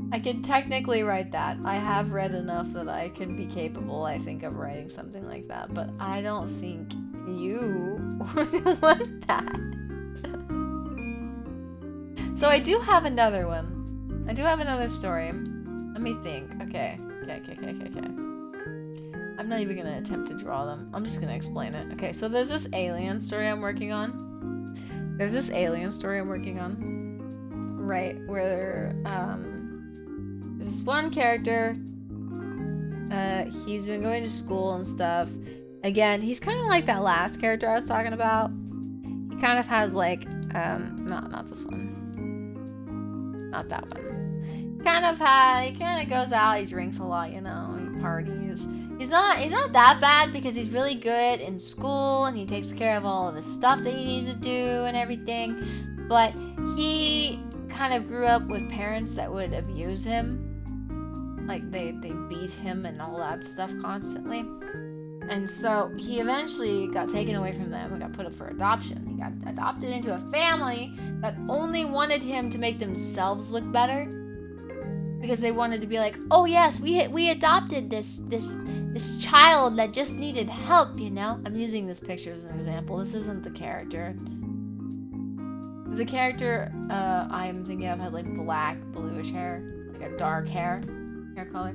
I could technically write that. I have read enough that I could be capable, I think, of writing something like that, but I don't think you would want that. So I do have another one. I do have another story. Let me think. Okay. I'm not even gonna attempt to draw them. I'm just gonna explain it. Okay, so there's this alien story I'm working on. Right, where there's one character. He's been going to school and stuff. Again, he's kind of like that last character I was talking about. He kind of has like, not this one. Not that one. He kind of goes out, he drinks a lot, you know, he parties. He's not that bad because he's really good in school and he takes care of all of his stuff that he needs to do and everything. But he kind of grew up with parents that would abuse him. Like they beat him and all that stuff constantly. And so he eventually got taken away from them and got put up for adoption. He got adopted into a family that only wanted him to make themselves look better. Because they wanted to be like, oh yes, we adopted this child that just needed help, you know? I'm using this picture as an example. This isn't the character. The character I'm thinking of has like black, bluish hair. Like a dark hair color.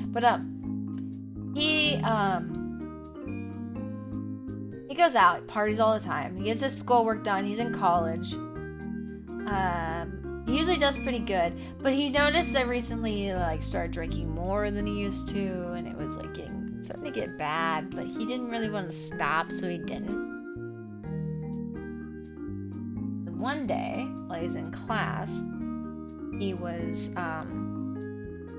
But he goes out, parties all the time. He gets his schoolwork done. He's in college. He usually does pretty good, but he noticed that recently he like started drinking more than he used to, and it was like starting to get bad. But he didn't really want to stop, so he didn't. One day, while he's in class, he was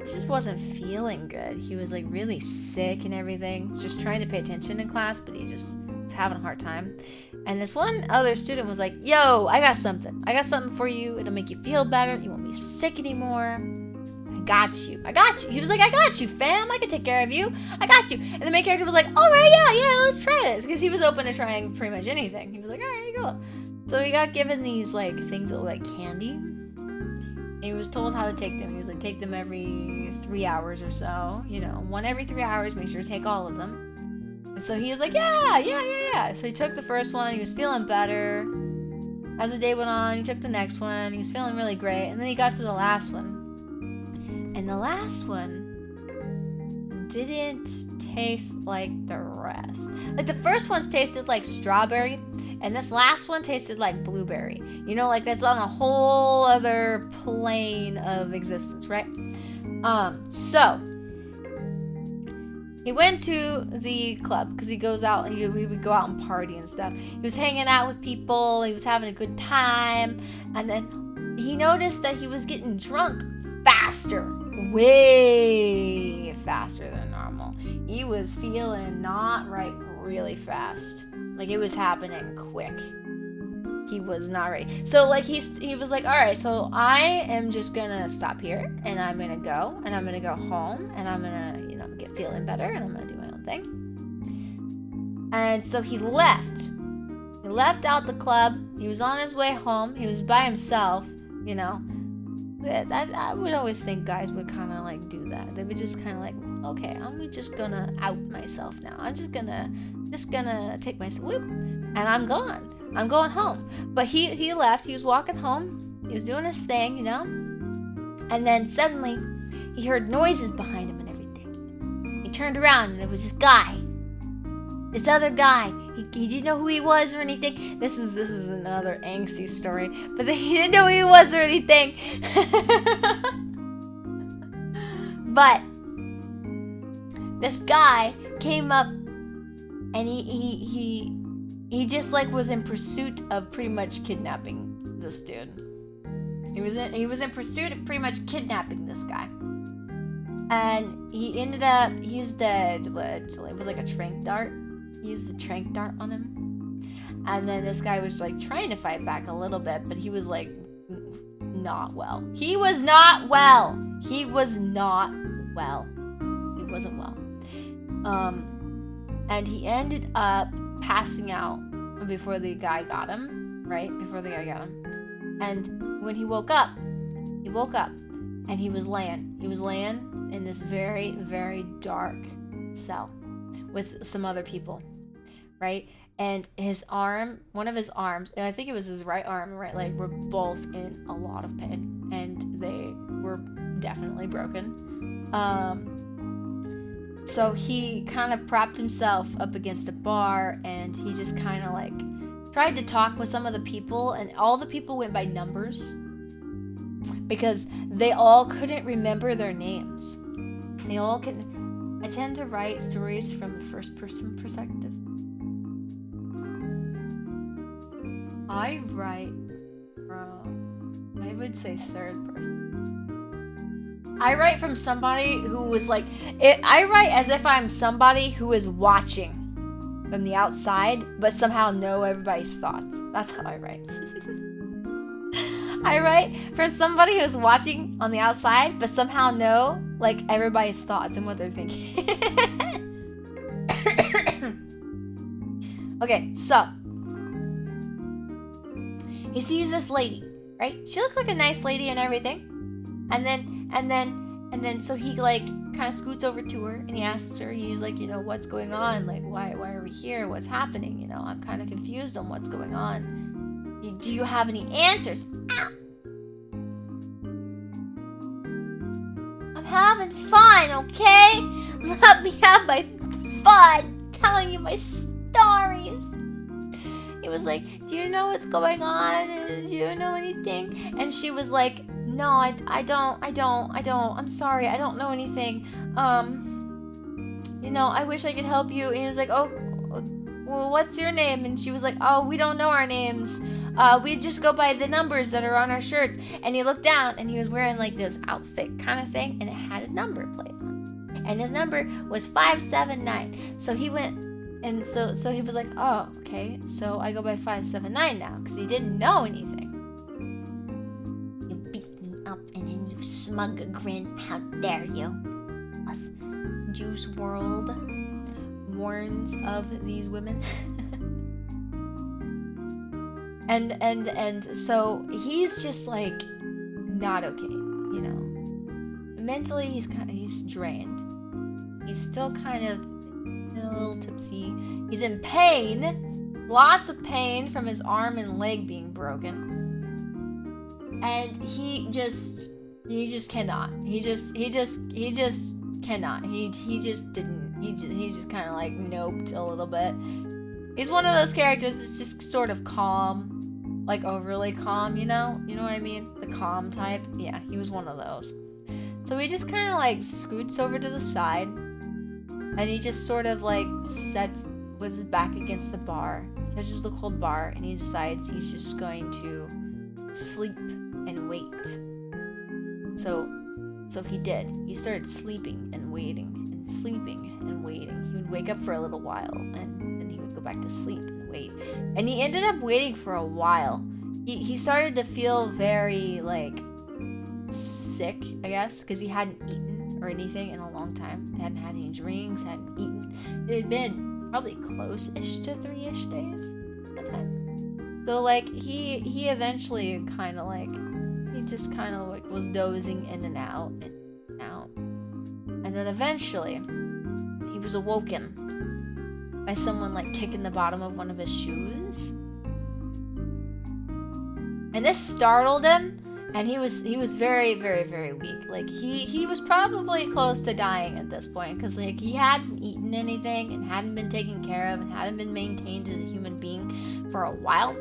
he just wasn't feeling good. He was like really sick and everything, just trying to pay attention in class, but he just was having a hard time. And this one other student was like, yo, I got something for you. It'll make you feel better. You won't be sick anymore. I got you. He was like, I got you, fam. I can take care of you. I got you. And the main character was like, all right, yeah, let's try this. Because he was open to trying pretty much anything. He was like, all right, cool. So he got given these like things that look like candy. And he was told how to take them. He was like, take them every 3 hours or so. You know, one every 3 hours. Make sure to take all of them. And so he was like, yeah. So he took the first one. He was feeling better. As the day went on, he took the next one. He was feeling really great. And then he got to the last one. And the last one didn't taste like the rest. Like the first one's tasted like strawberry. And this last one tasted like blueberry. You know, like that's on a whole other plane of existence, right? So he went to the club because he goes out. He would go out and party and stuff. He was hanging out with people. He was having a good time. And then he noticed that he was getting drunk faster, way faster than normal. He was feeling not right really fast. Like it was happening quick. He was not ready. So like he was like, all right, so I am just gonna stop here and I'm gonna go and I'm gonna go home and I'm gonna, get feeling better and I'm gonna do my own thing. And so he left. He left out the club. He was on his way home. He was by himself, you know. I would always think guys would kind of like do that. They would just kind of like, okay, I'm just gonna out myself now. I'm just gonna take my whoop, and I'm gone. I'm going home. But he left. He was walking home. He was doing his thing, you know. And then suddenly, he heard noises behind him and everything. He turned around, and there was this guy. This other guy. He didn't know who he was or anything. This is another angsty story. But he didn't know who he was or anything. But this guy came up, and he just like was in pursuit of pretty much kidnapping this dude. He was in pursuit of pretty much kidnapping this guy. And he used it was like a trank dart. He used the trank dart on him. And then this guy was like trying to fight back a little bit, but he was like not well. He was not well. He wasn't well. And he ended up passing out before the guy got him, right? Before the guy got him. And when he woke up, and he was laying in this very, very dark cell with some other people, right? And one of his arms, and I think it was his right arm and right leg, were both in a lot of pain, and they were definitely broken. So he kind of propped himself up against a bar, and he just kind of like tried to talk with some of the people, and all the people went by numbers because they all couldn't remember their names. They all can. I tend to write stories from the first person perspective. I write from, I would say, third person. I write from somebody who was like, I write as if I'm somebody who is watching from the outside, but somehow know everybody's thoughts. That's how I write. I write from somebody who's watching on the outside, but somehow know like everybody's thoughts and what they're thinking. Okay, so he sees this lady, right? She looks like a nice lady and everything. And then so he like kind of scoots over to her and he asks her, he's like, you know, what's going on? Like, why are we here? What's happening? You know, I'm kind of confused on what's going on. Do you have any answers? Ow! I'm having fun, okay? Let me have my fun telling you my stories. He was like, do you know what's going on? Do you know anything? And she was like, no, I don't. I'm sorry, I don't know anything. You know, I wish I could help you. And he was like, oh, well, what's your name? And she was like, oh, we don't know our names. We just go by the numbers that are on our shirts. And he looked down and he was wearing like this outfit kind of thing, and it had a number plate on it. And his number was 579. So he went, and so he was like, oh, okay, so I go by 579 now, because he didn't know anything. You beat me up and then you smug a grin. How dare you? Us Juice World warns of these women. and so he's just like not okay, you know. Mentally he's drained. He's still kind of a little tipsy. He's in pain, lots of pain from his arm and leg being broken. And he just cannot. He just cannot. He just kind of like noped a little bit. He's one of those characters that's just sort of calm, like overly calm, you know what I mean? The calm type. Yeah, he was one of those. So he just kind of like scoots over to the side, and he just sort of like sets with his back against the bar, touches the cold bar, and he decides he's just going to sleep and wait. So he did. He started sleeping and waiting and sleeping and waiting. He would wake up for a little while and then he would go back to sleep and wait. And he ended up waiting for a while. He started to feel very like sick, I guess, because he hadn't eaten or anything in a long time. He hadn't had any drinks, hadn't eaten. It had been probably close-ish to 3-ish days at the time. So like he eventually kind of like he just kind of like was dozing in and out, and then eventually he was awoken by someone like kicking the bottom of one of his shoes, and this startled him. And he was very, very, very weak. Like he was probably close to dying at this point, because like he hadn't eaten anything and hadn't been taken care of and hadn't been maintained as a human being for a while.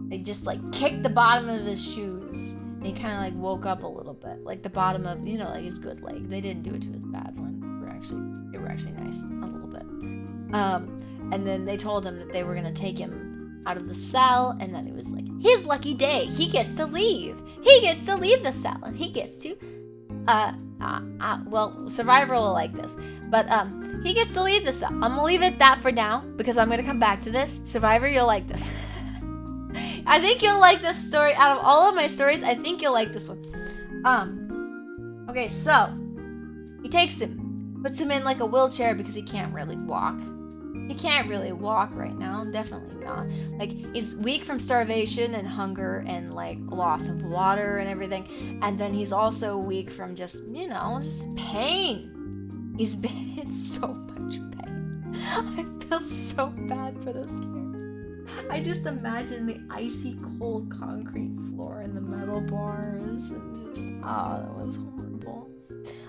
They just like kicked the bottom of his shoes, and he kind of like woke up a little bit, like the bottom of, you know, like his good leg. They didn't do it to his bad one. They were actually nice a little bit. And then they told him that they were gonna take him out of the cell, and then it was like his lucky day. He gets to leave. He gets to leave the cell, and he gets to, well, Survivor will like this, but he gets to leave the cell. I'm gonna leave it that for now because I'm gonna come back to this. Survivor, you'll like this. I think you'll like this story. Out of all of my stories, I think you'll like this one. Okay, so he takes him, puts him in like a wheelchair because he can't really walk. He can't really walk right now, definitely not. Like, he's weak from starvation and hunger and, like, loss of water and everything. And then he's also weak from just, you know, just pain. He's been in so much pain. I feel so bad for this kid. I just imagine the icy cold concrete floor and the metal bars and just, oh, that was horrible.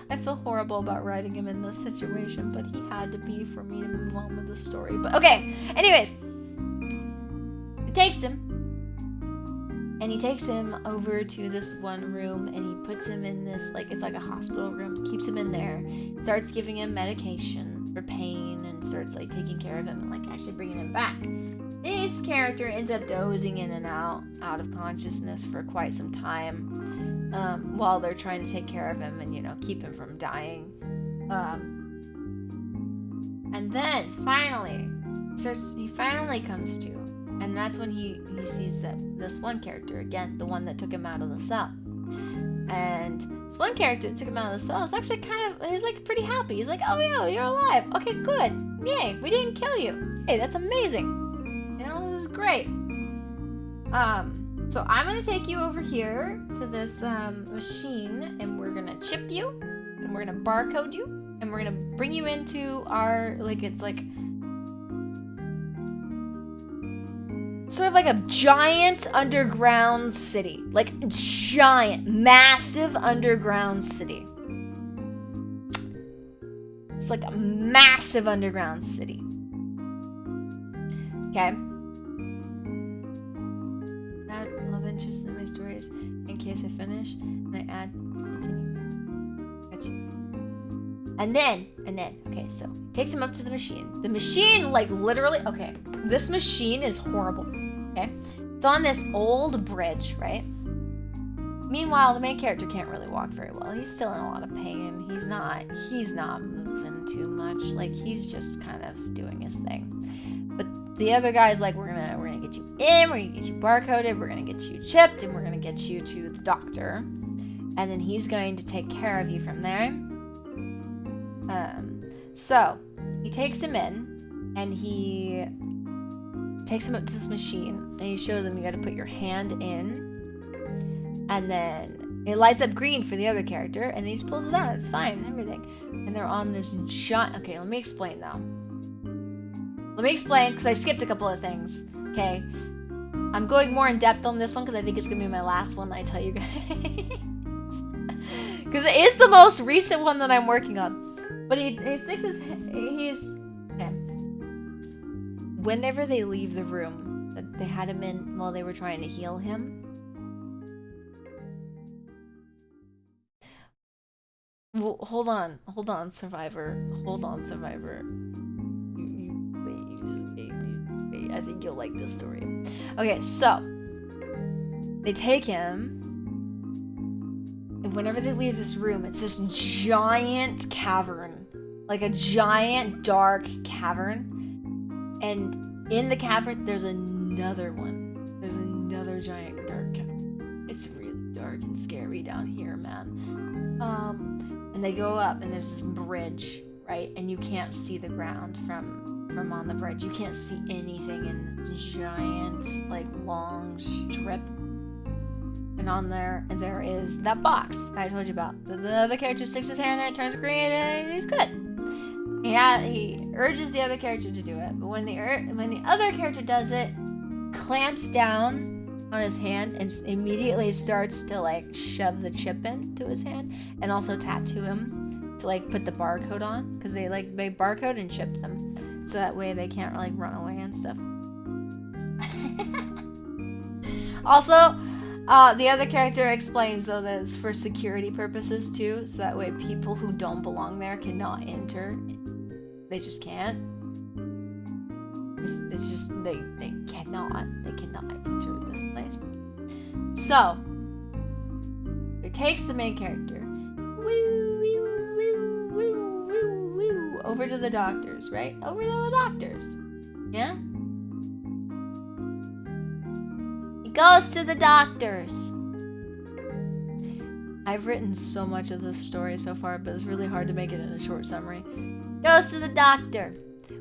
I feel horrible about writing him in this situation, but he had to be for me to move on with the story. But okay, anyways, he takes him, and he takes him over to this one room, and he puts him in this, like, it's like a hospital room, keeps him in there, starts giving him medication for pain, and starts, like, taking care of him and, like, actually bringing him back. This character ends up dozing in and out of consciousness for quite some time. While they're trying to take care of him and, you know, keep him from dying. And then finally he finally comes to, and that's when he sees that this one character, again, the one that took him out of the cell. And this one character that took him out of the cell is actually he's like pretty happy. He's like, oh yeah, you're alive. Okay, good. Yay, we didn't kill you. Hey, that's amazing. You know, this is great. So I'm going to take you over here to this machine, and we're going to chip you, and we're going to barcode you, and we're going to bring you into our, like, it's like sort of like a giant underground city. Like, giant, massive underground city. It's like a massive underground city. Okay? Interest in my stories in case I finish and I add continue. Gotcha. And then okay, so takes him up to the machine. The machine, like, literally, okay, this machine is horrible. Okay, it's on this old bridge, right? Meanwhile, the main character can't really walk very well. He's still in a lot of pain. He's not moving too much. Like, he's just kind of doing his thing. But the other guy's like, we're gonna get you in, we're gonna get you barcoded, we're gonna get you chipped, and we're gonna get you to the doctor, and then he's going to take care of you from there. So he takes him in, and he takes him up to this machine, and he shows him you got to put your hand in, and then it lights up green for the other character, and then he just pulls it out. It's fine, everything. And they're on this giant. Okay, let me explain though. Let me explain, because I skipped a couple of things. Okay, I'm going more in depth on this one because I think it's gonna be my last one that I tell you guys. Because it is the most recent one that I'm working on. But he's okay. Whenever they leave the room that they had him in while they were trying to heal him, well, hold on, Survivor. Hold on, Survivor. Wait, I think you'll like this story. Okay, so they take him, and whenever they leave this room, it's this giant cavern, like a giant dark cavern, and in the cavern there's another one. There's another giant dark cavern. It's really dark and scary down here, man. And they go up, and there's this bridge, right? And you can't see the ground from on the bridge. You can't see anything in this giant, like, long strip. And on there is that box I told you about. The other character sticks his hand in it, turns green, and he's good. He urges the other character to do it, but when the other character does it, clamps down on his hand and immediately starts to, like, shove the chip into his hand and also tattoo him to, like, put the barcode on, because they, like, they barcode and chip them so that way they can't, like, run away and stuff. Also, the other character explains, though, that it's for security purposes too, so that way people who don't belong there cannot enter. They just can't. It's just they cannot enter this place. So it takes the main character over to the doctors, right? Over to the doctors. Yeah? He goes to the doctors. I've written so much of this story so far, but it's really hard to make it in a short summary. Goes to the doctor.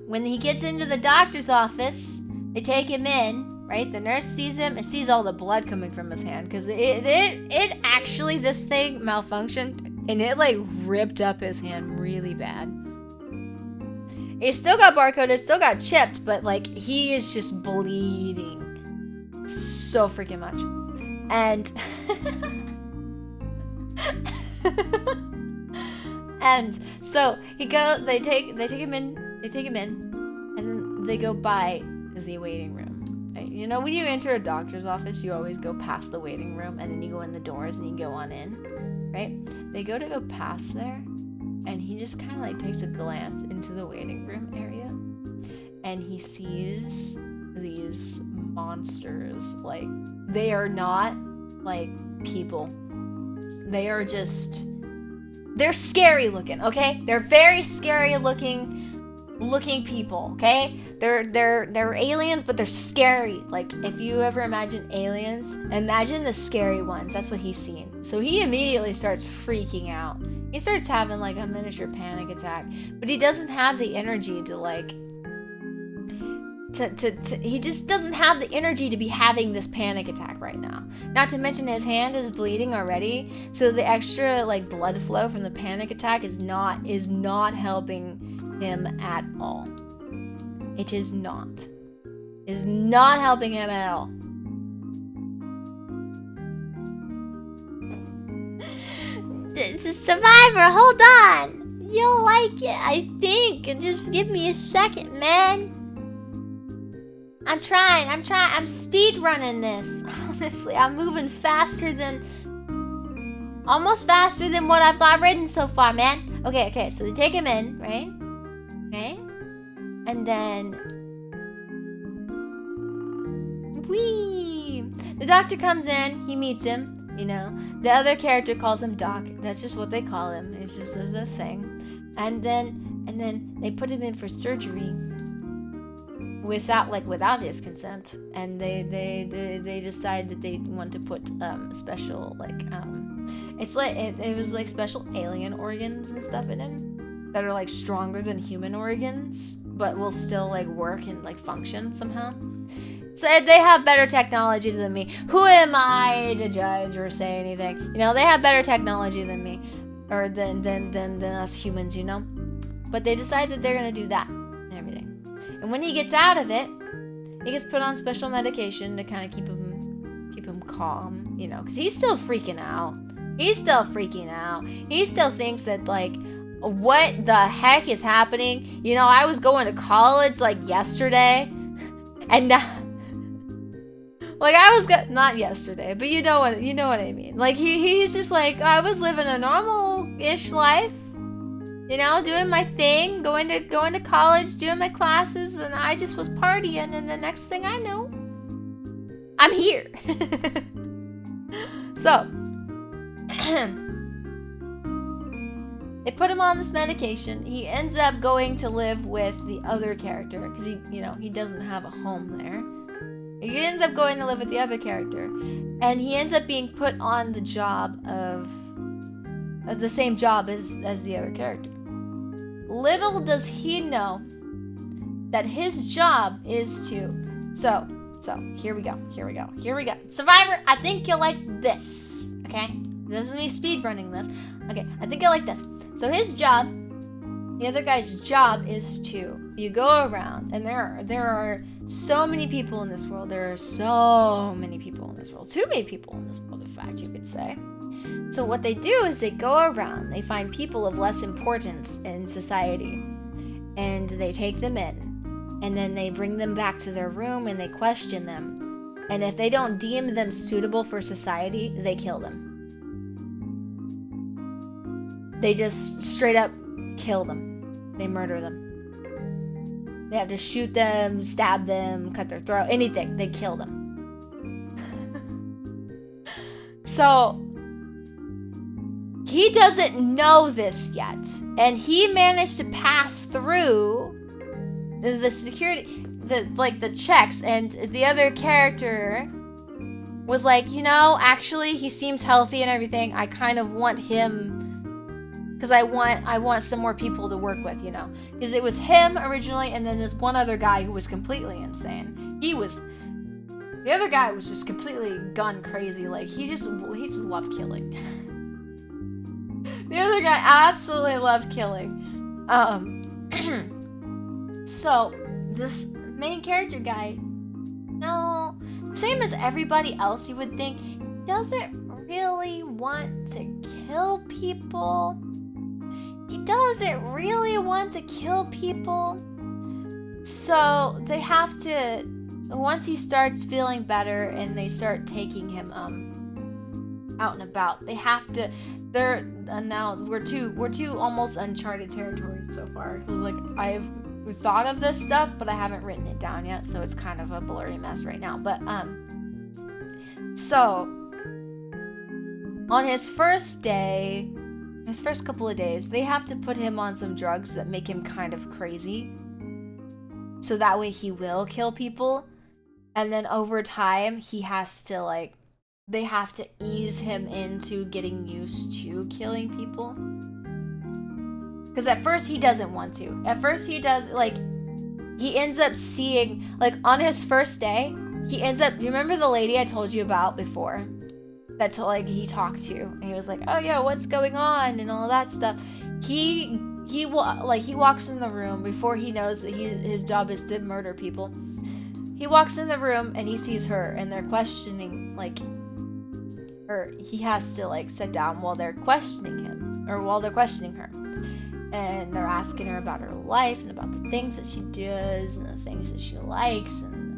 When he gets into the doctor's office, they take him in, right? The nurse sees him and sees all the blood coming from his hand, because it actually, this thing malfunctioned and it, like, ripped up his hand really bad. It still got barcoded, still got chipped, but, like, he is just bleeding so freaking much. And and so they take him in, and then they go by the waiting room. Right? You know, when you enter a doctor's office, you always go past the waiting room, and then you go in the doors and you go on in, right? They go past there, and he just kind of, like, takes a glance into the waiting room area, and he sees these monsters. Like, they are not, like, people. They are just, they're scary looking, okay? They're very scary looking people, okay? They're aliens, but they're scary. Like, if you ever imagine aliens, imagine the scary ones. That's what he's seen. So he immediately starts freaking out. He starts having, like, a miniature panic attack, but he doesn't have the energy to, like, he just doesn't have the energy to be having this panic attack right now. Not to mention his hand is bleeding already, so the extra, like, blood flow from the panic attack is not helping him at all. It is not. It is not helping him at all. This is Survivor, hold on. You'll like it, I think. Just give me a second, man. I'm trying. I'm speed running this. Honestly, I'm moving almost faster than what I've got written so far, man. Okay, so they take him in, right? Okay. And then, the doctor comes in, he meets him, you know. The other character calls him Doc. That's just what they call him. It's just a thing. And then they put him in for surgery without his consent, and they decide that they want to put special, like, it was like special alien organs and stuff in him that are, like, stronger than human organs but will still, like, work and, like, function somehow. So they have better technology than me. Who am I to judge or say anything? You know, they have better technology than me, or than us humans, you know. But they decide that they're gonna do that and everything. And when he gets out of it, he gets put on special medication to kind of keep him calm, you know, because he's still freaking out. He still thinks that, like, what the heck is happening? You know, I was going to college, like, yesterday, and now, like, not yesterday, but you know what I mean. Like, he's just like, I was living a normal-ish life, you know, doing my thing, going to college, doing my classes, and I just was partying, and the next thing I know, I'm here. So, they put him on this medication. He ends up going to live with the other character, because he doesn't have a home there. He ends up going to live with the other character, and he ends up being put on the job of the same job as the other character. little does he know that his job is to... So, here we go. Survivor, I think you'll like this, okay? This is me speedrunning this. Okay, I think you'll like this. So his job, the other guy's job is to... You go around, and there are so many people in this world. There are so many people in this world. Too many people in this world, in fact, you could say. So what they do is they go around, they find people of less importance in society, and they take them in, and then they bring them back to their room and they question them. And if they don't deem them suitable for society, they kill them. They just straight up kill them. They murder them. They have to shoot them, stab them, cut their throat, anything. They kill them. So, he doesn't know this yet. And he managed to pass through the security, the checks. And the other character was like, you know, actually, he seems healthy and everything. I kind of want him... Because I want some more people to work with, you know. Because it was him originally, and then this one other guy who was completely insane. The other guy was just completely gun crazy. Like, he just loved killing. The other guy absolutely loved killing. So, this main character guy, no, same as everybody else you would think, he doesn't really want to kill people. He doesn't really want to kill people. So they have to, once he starts feeling better and they start taking him out and about, they have to, now we're two almost uncharted territories so far. Cause like I've thought of this stuff, but I haven't written it down yet, so it's kind of a blurry mess right now. But so on his first day, his first couple of days, they have to put him on some drugs that make him kind of crazy. So that way he will kill people. And then over time, he has to, like, they have to ease him into getting used to killing people. Because at first he doesn't want to. At first he does, like, he ends up seeing, like, on his first day, he ends up, you remember the lady I told you about before? That's like he talked to, and he was like, "Oh yeah, what's going on?" and all that stuff. He walks in the room before he knows that his job is to murder people. He walks in the room and he sees her, and they're questioning or he has to like sit down while they're questioning him, or while they're questioning her, and they're asking her about her life and about the things that she does and the things that she likes, and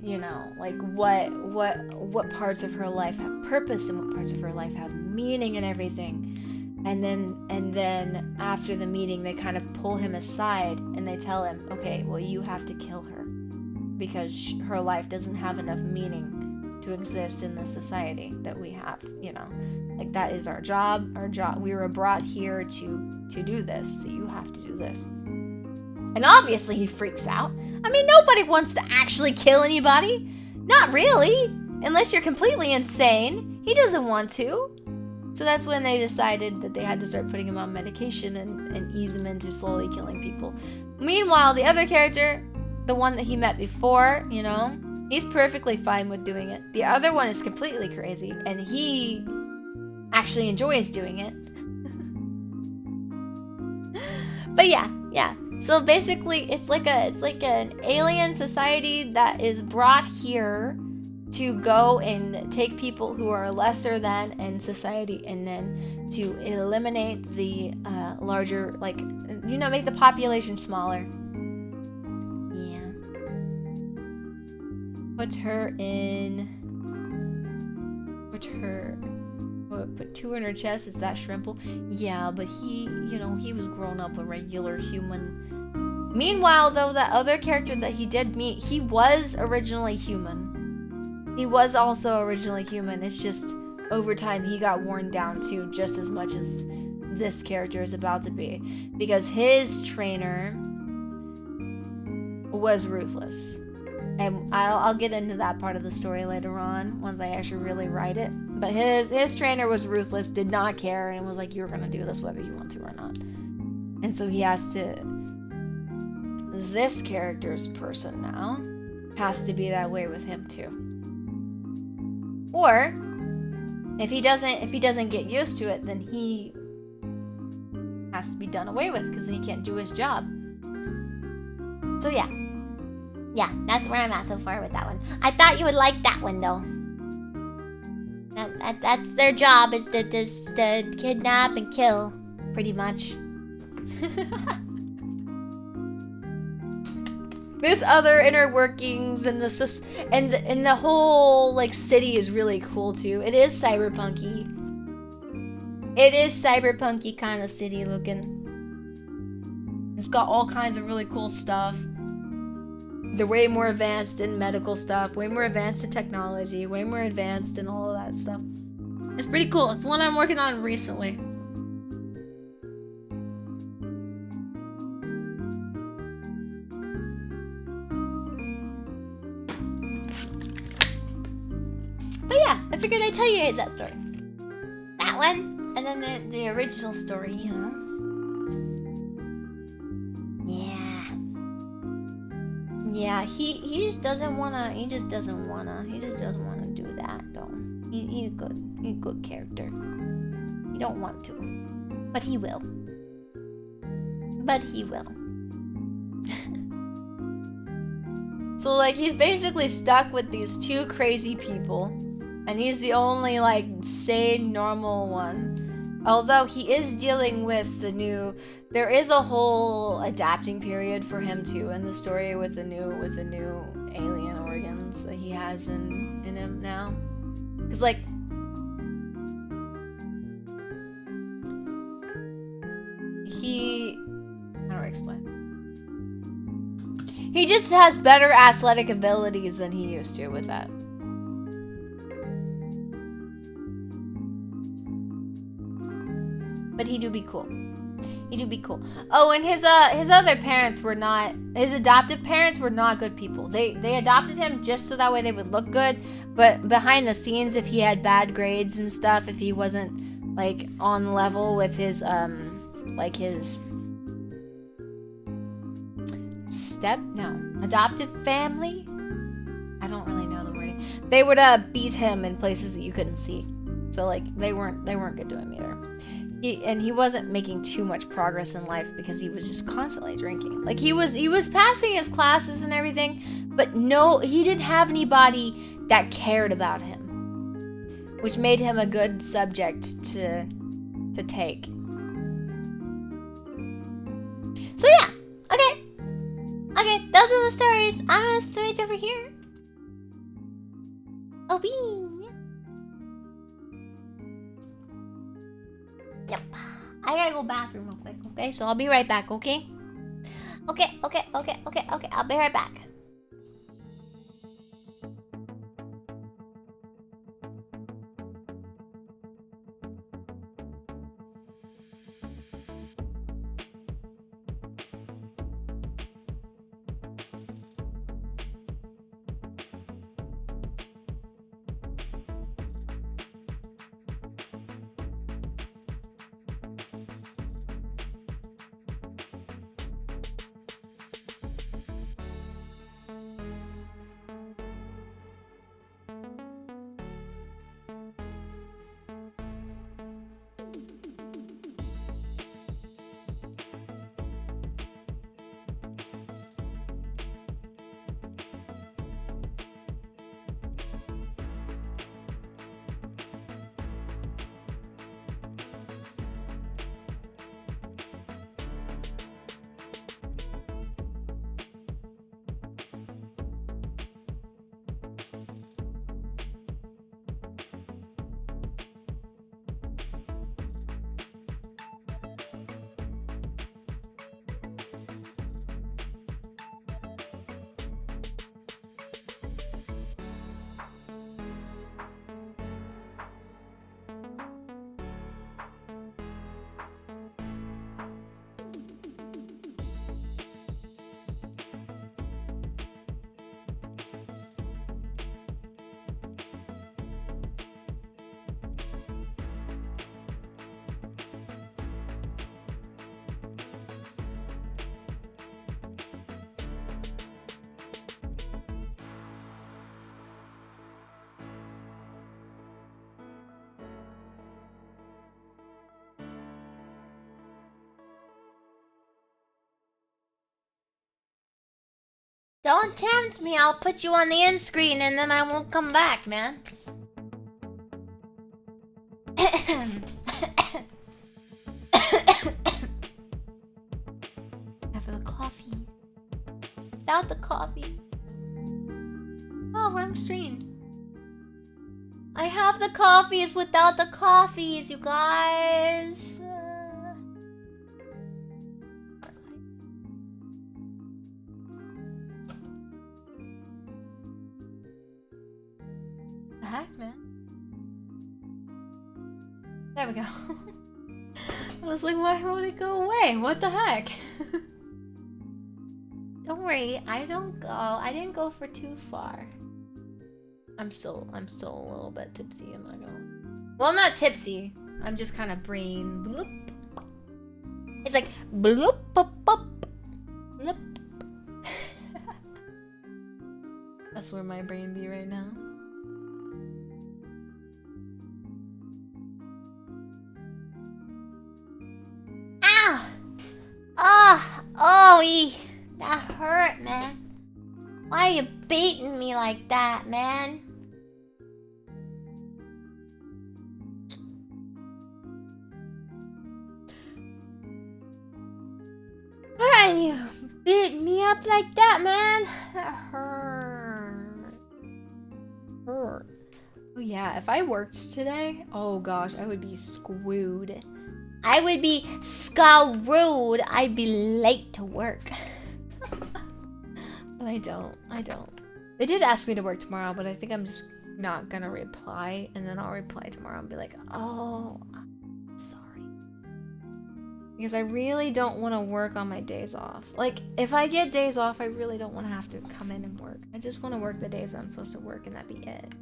you know, like what parts of her life have purpose and what parts of her life have meaning and everything. And then after the meeting, they kind of pull him aside and they tell him, okay, well, you have to kill her because her life doesn't have enough meaning to exist in the society that we have, you know, like that is our job. We were brought here to do this, so you have to do this. And obviously he freaks out. I mean, nobody wants to actually kill anybody. Not really. Unless you're completely insane. He doesn't want to. So that's when they decided that they had to start putting him on medication and ease him into slowly killing people. Meanwhile, the other character, the one that he met before, you know, he's perfectly fine with doing it. The other one is completely crazy, and he actually enjoys doing it. But yeah. So basically, it's like an alien society that is brought here to go and take people who are lesser than in society, and then to eliminate the larger, like, you know, make the population smaller. Yeah. Put 2 in her chest. Is that Shrimple? Yeah, but he was grown up a regular human. Meanwhile, though, that other character that he did meet, he was originally human. He was also originally human. It's just over time he got worn down too, just as much as this character is about to be, because his trainer was ruthless. And I'll get into that part of the story later on once I actually really write it. But his trainer was ruthless, did not care, and was like, you're gonna do this whether you want to or not. And so he has to, this character's person now has to be that way with him too. Or if he doesn't get used to it, then he has to be done away with because then he can't do his job. So yeah, that's where I'm at so far with that one. I thought you would like that one though. That's their job, is to kidnap and kill, pretty much. This other inner workings and the whole like city is really cool too. It is cyberpunky. It is cyberpunky kind of city looking. It's got all kinds of really cool stuff. They're way more advanced in medical stuff, way more advanced in technology, way more advanced in all of that stuff. It's pretty cool. It's one I'm working on recently. But yeah, I figured I'd tell you that story. That one, and then the original story, you know. Yeah, he just doesn't wanna. He just doesn't wanna do that though. He's a good character. He don't want to, but he will. So like he's basically stuck with these two crazy people, and he's the only like sane, normal one. Although he is dealing with the new. There is a whole adapting period for him too in the story with the new alien organs that he has in him now. Cause like how do I explain? He just has better athletic abilities than he used to with that. But he do be cool. Oh, and his other parents were not, his adoptive parents were not good people. They adopted him just so that way they would look good, but behind the scenes, if he had bad grades and stuff, if he wasn't like on level with his adoptive family, I don't really know the wording. They would beat him in places that you couldn't see. So like they weren't good to him either. He wasn't making too much progress in life because he was just constantly drinking. Like he was passing his classes and everything, but no, he didn't have anybody that cared about him, which made him a good subject to take. So yeah, okay, those are the stories. I'm gonna switch over here. Oh, bean. Yep. I gotta go bathroom real quick, okay? So I'll be right back, okay? Okay. I'll be right back. Don't tempt me. I'll put you on the end screen and then I won't come back, man. Have the coffee. Without the coffee. Oh, wrong stream. I have the coffees without the coffees, you guys. The heck, man? There we go. I was like, why won't it go away? What the heck? Don't worry, I didn't go for too far. I'm still a little bit tipsy, I'm not gonna. Well, I'm not tipsy. I'm just kind of brain bloop. It's like bloop bloop bloop. Bloop. That's where my brain be right now. Ow! Oh, that hurt, man. Why are you beating me like that, man? Why are you beating me up like that, man? That hurt. Hurt. Oh yeah, if I worked today, oh gosh, I would be screwed. I would be screwed. I'd be late to work. But I don't. They did ask me to work tomorrow, but I think I'm just not gonna reply, and then I'll reply tomorrow and be like, oh, I'm sorry. Because I really don't want to work on my days off. Like, if I get days off, I really don't want to have to come in and work. I just want to work the days I'm supposed to work, and that'd be it.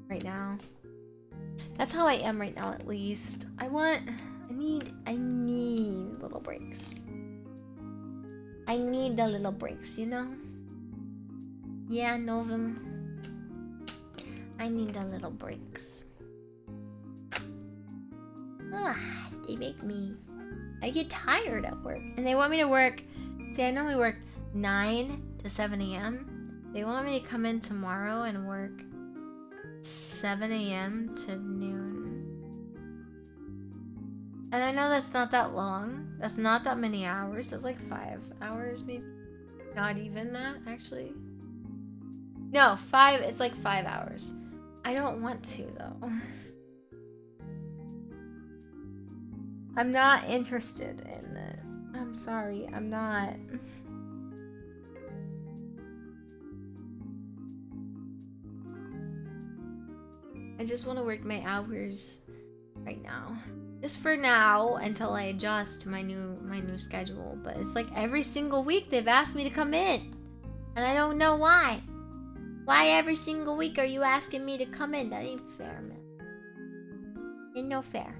Right now. That's how I am right now, at least. I need little breaks. I need the little breaks, you know? Yeah, Novum. I need the little breaks. They make me... I get tired at work. And they want me to work... See, I normally work 9 to 7 a.m. They want me to come in tomorrow and work 7 a.m. to noon. And I know that's not that long. That's not that many hours. That's like 5 hours, maybe. Not even that, actually. No, 5. It's like 5 hours. I don't want to, though. I'm not interested in it. I'm sorry, I'm not. I just want to work my hours right now. Just for now, until I adjust to my new schedule. But it's like every single week they've asked me to come in. And I don't know why. Why every single week are you asking me to come in? That ain't fair, man. Ain't no fair.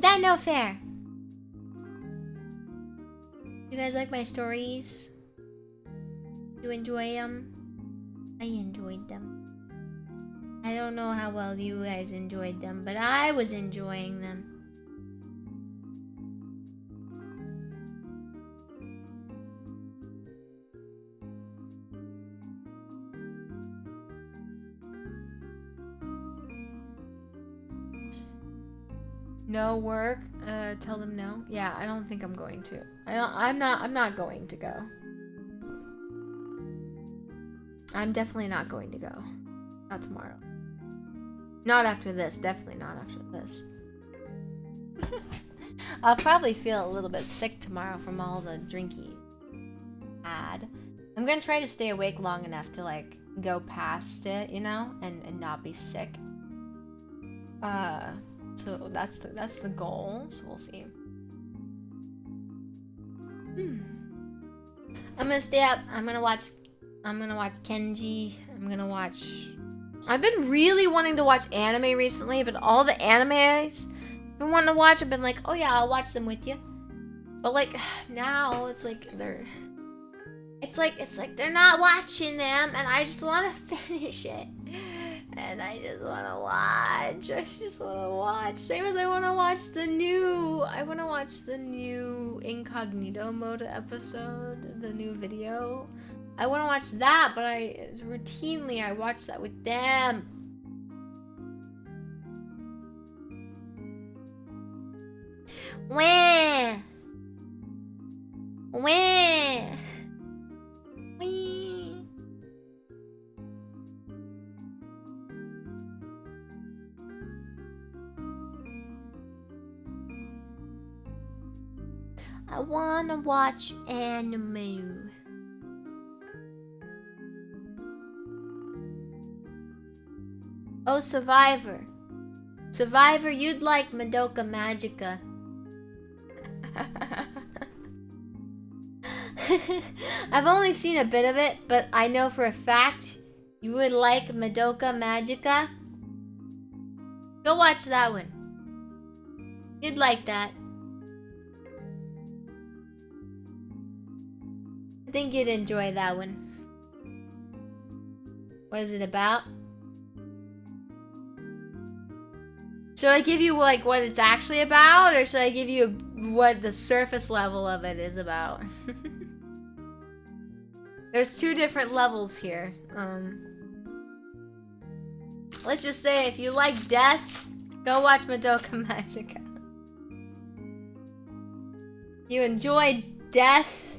That no fair. You guys like my stories? You enjoy them? I enjoyed them. I don't know how well you guys enjoyed them, but I was enjoying them. No work? Tell them no. Yeah, I don't think I'm going to. I'm not going to go. I'm definitely not going to go. Not tomorrow. Not after this. Definitely not after this. I'll probably feel a little bit sick tomorrow from all the drinking. I'm gonna try to stay awake long enough to like go past it, you know, and not be sick. So that's the goal. So we'll see. I'm gonna stay up. I'm gonna watch Kenji. I've been really wanting to watch anime recently, but all the animes I've been wanting to watch, I've been like, oh yeah, I'll watch them with you. But like now, it's like they're not watching them, and I just want to finish it. And I just wanna watch. I just wanna watch. Same as I wanna watch the new. I wanna watch the new incognito mode episode, the new video. I wanna watch that, but I watch that with them. Wah! Wah! Wee! I wanna watch anime. Oh, Survivor. Survivor, you'd like Madoka Magica. I've only seen a bit of it, but I know for a fact you would like Madoka Magica. Go watch that one. You'd like that. I think you'd enjoy that one. What is it about? Should I give you like what it's actually about, or should I give you what the surface level of it is about? There's two different levels here. Let's just say if you like death, go watch Madoka Magica. You enjoy death,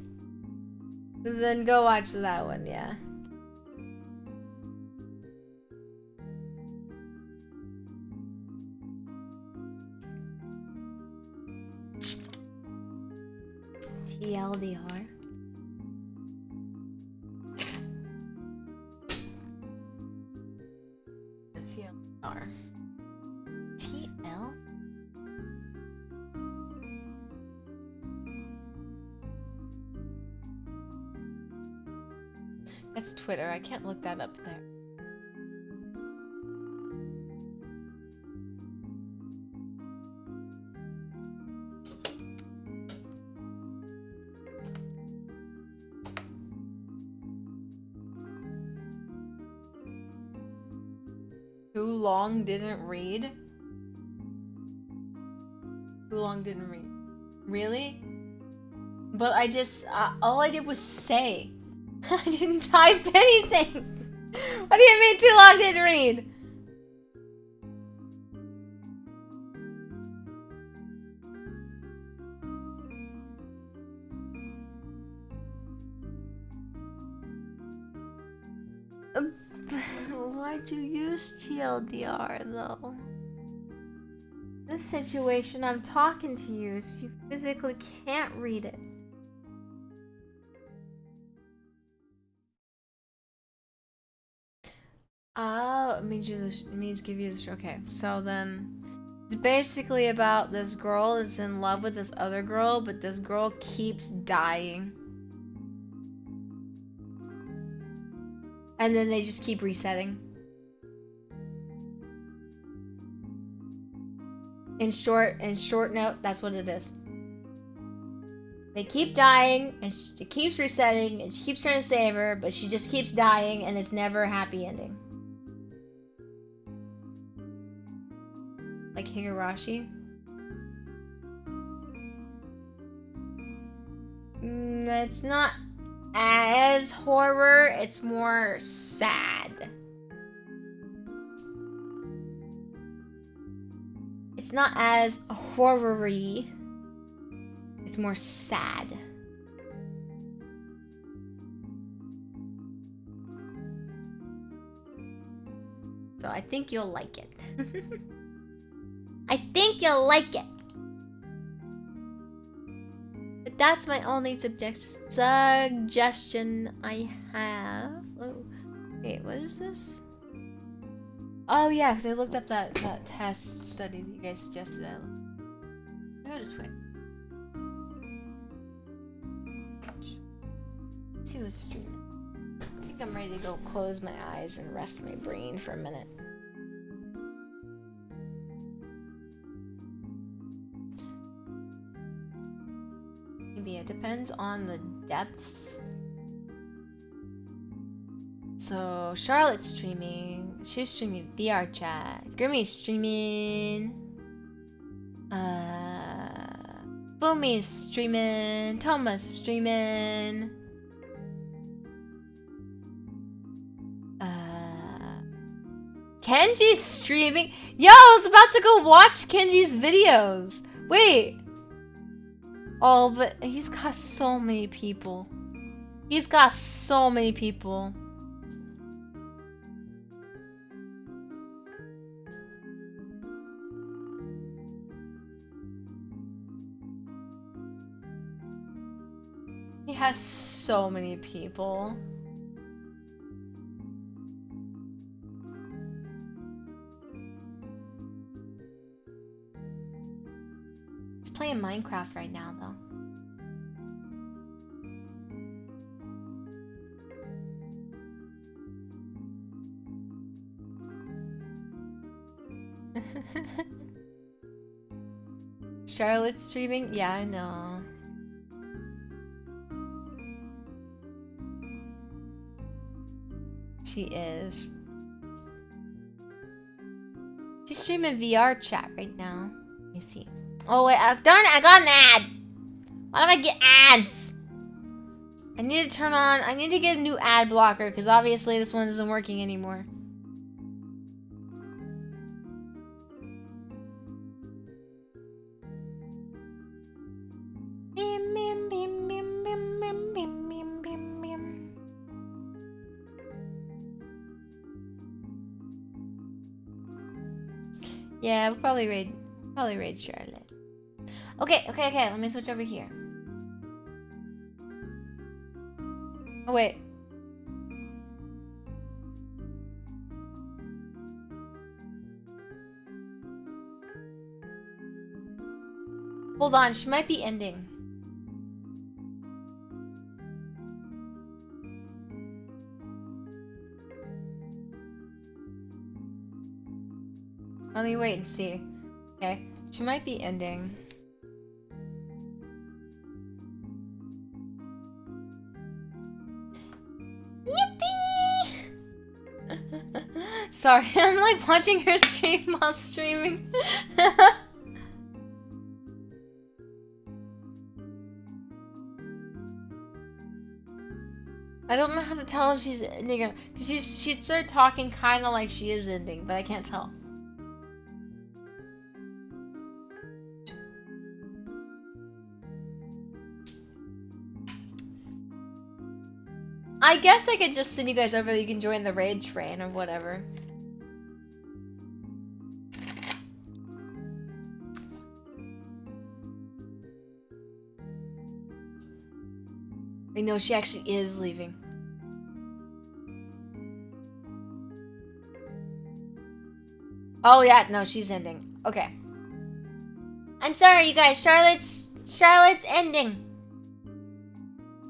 then go watch that one, yeah. TLDR. TLDR. TL? That's Twitter. I can't look that up there. Too long didn't read? Too long didn't read. Really? But I just, all I did was say. I didn't type anything. What do you mean too long didn't read? Why'd you use TLDR though? This situation, I'm talking to you, so you physically can't read it. Oh, it means give you this. Okay, so then it's basically about this girl is in love with this other girl, but this girl keeps dying. And then they just keep resetting. In short note, that's what it is. They keep dying, and she keeps resetting, and she keeps trying to save her, but she just keeps dying, and it's never a happy ending. Like Higurashi. It's not as horror, it's more sad. It's not as horror-y. It's more sad. So I think you'll like it. I think you'll like it. But that's my only suggestion I have. Oh, wait, what is this? Oh yeah, because I looked up that test study that you guys suggested. I go to Twitch. Let's see who's streaming. I think I'm ready to go close my eyes and rest my brain for a minute. Maybe it depends on the depths. So Charlotte's streaming. She's streaming VR chat. Grimmy's streaming. Boomy's streaming. Thomas streaming. Kenji's streaming. Yo, I was about to go watch Kenji's videos. Wait. Oh, but he's got so many people. He's got so many people. He has so many people. He's playing Minecraft right now, though. Charlotte's streaming? Yeah, I know. She is. She's streaming VR chat right now. Let me see. Oh wait, darn it, I got an ad! Why do I get ads? I need to turn on, I need to get a new ad blocker because obviously this one isn't working anymore. Yeah, we'll probably raid Charlotte. Okay, let me switch over here. Oh wait. Hold on, she might be ending. Let me wait and see. Okay, she might be ending. Yippee! Sorry, I'm like watching her stream while streaming. I don't know how to tell if she's ending or because she started talking kind of like she is ending, but I can't tell. I guess I could just send you guys over. You can join the raid train or whatever. I know she actually is leaving. Oh yeah, no, she's ending. Okay. I'm sorry, you guys. Charlotte's ending.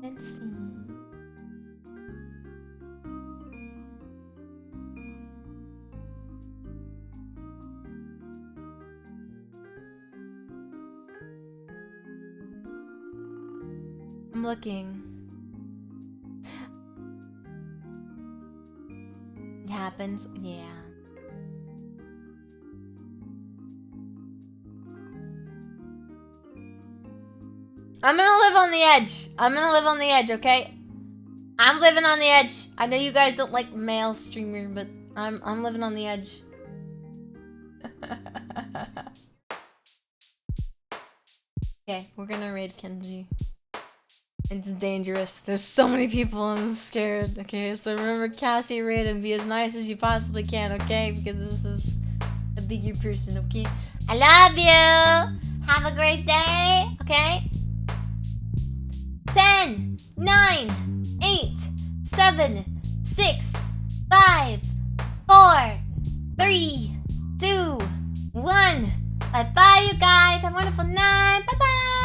Let's see. I'm looking. It happens, yeah. I'm gonna live on the edge. I'm gonna live on the edge, okay? I'm living on the edge. I know you guys don't like male streamer, but I'm living on the edge. Okay, we're gonna raid Kenji. It's dangerous. There's so many people. I'm scared. Okay, so remember Cassie raid and be as nice as you possibly can, okay? Because this is a bigger person, okay? I love you. Have a great day, okay? 10, 9, 8, 7, 6, 5, 4, 3, 2, 1. Bye-bye, you guys. Have a wonderful night. Bye-bye.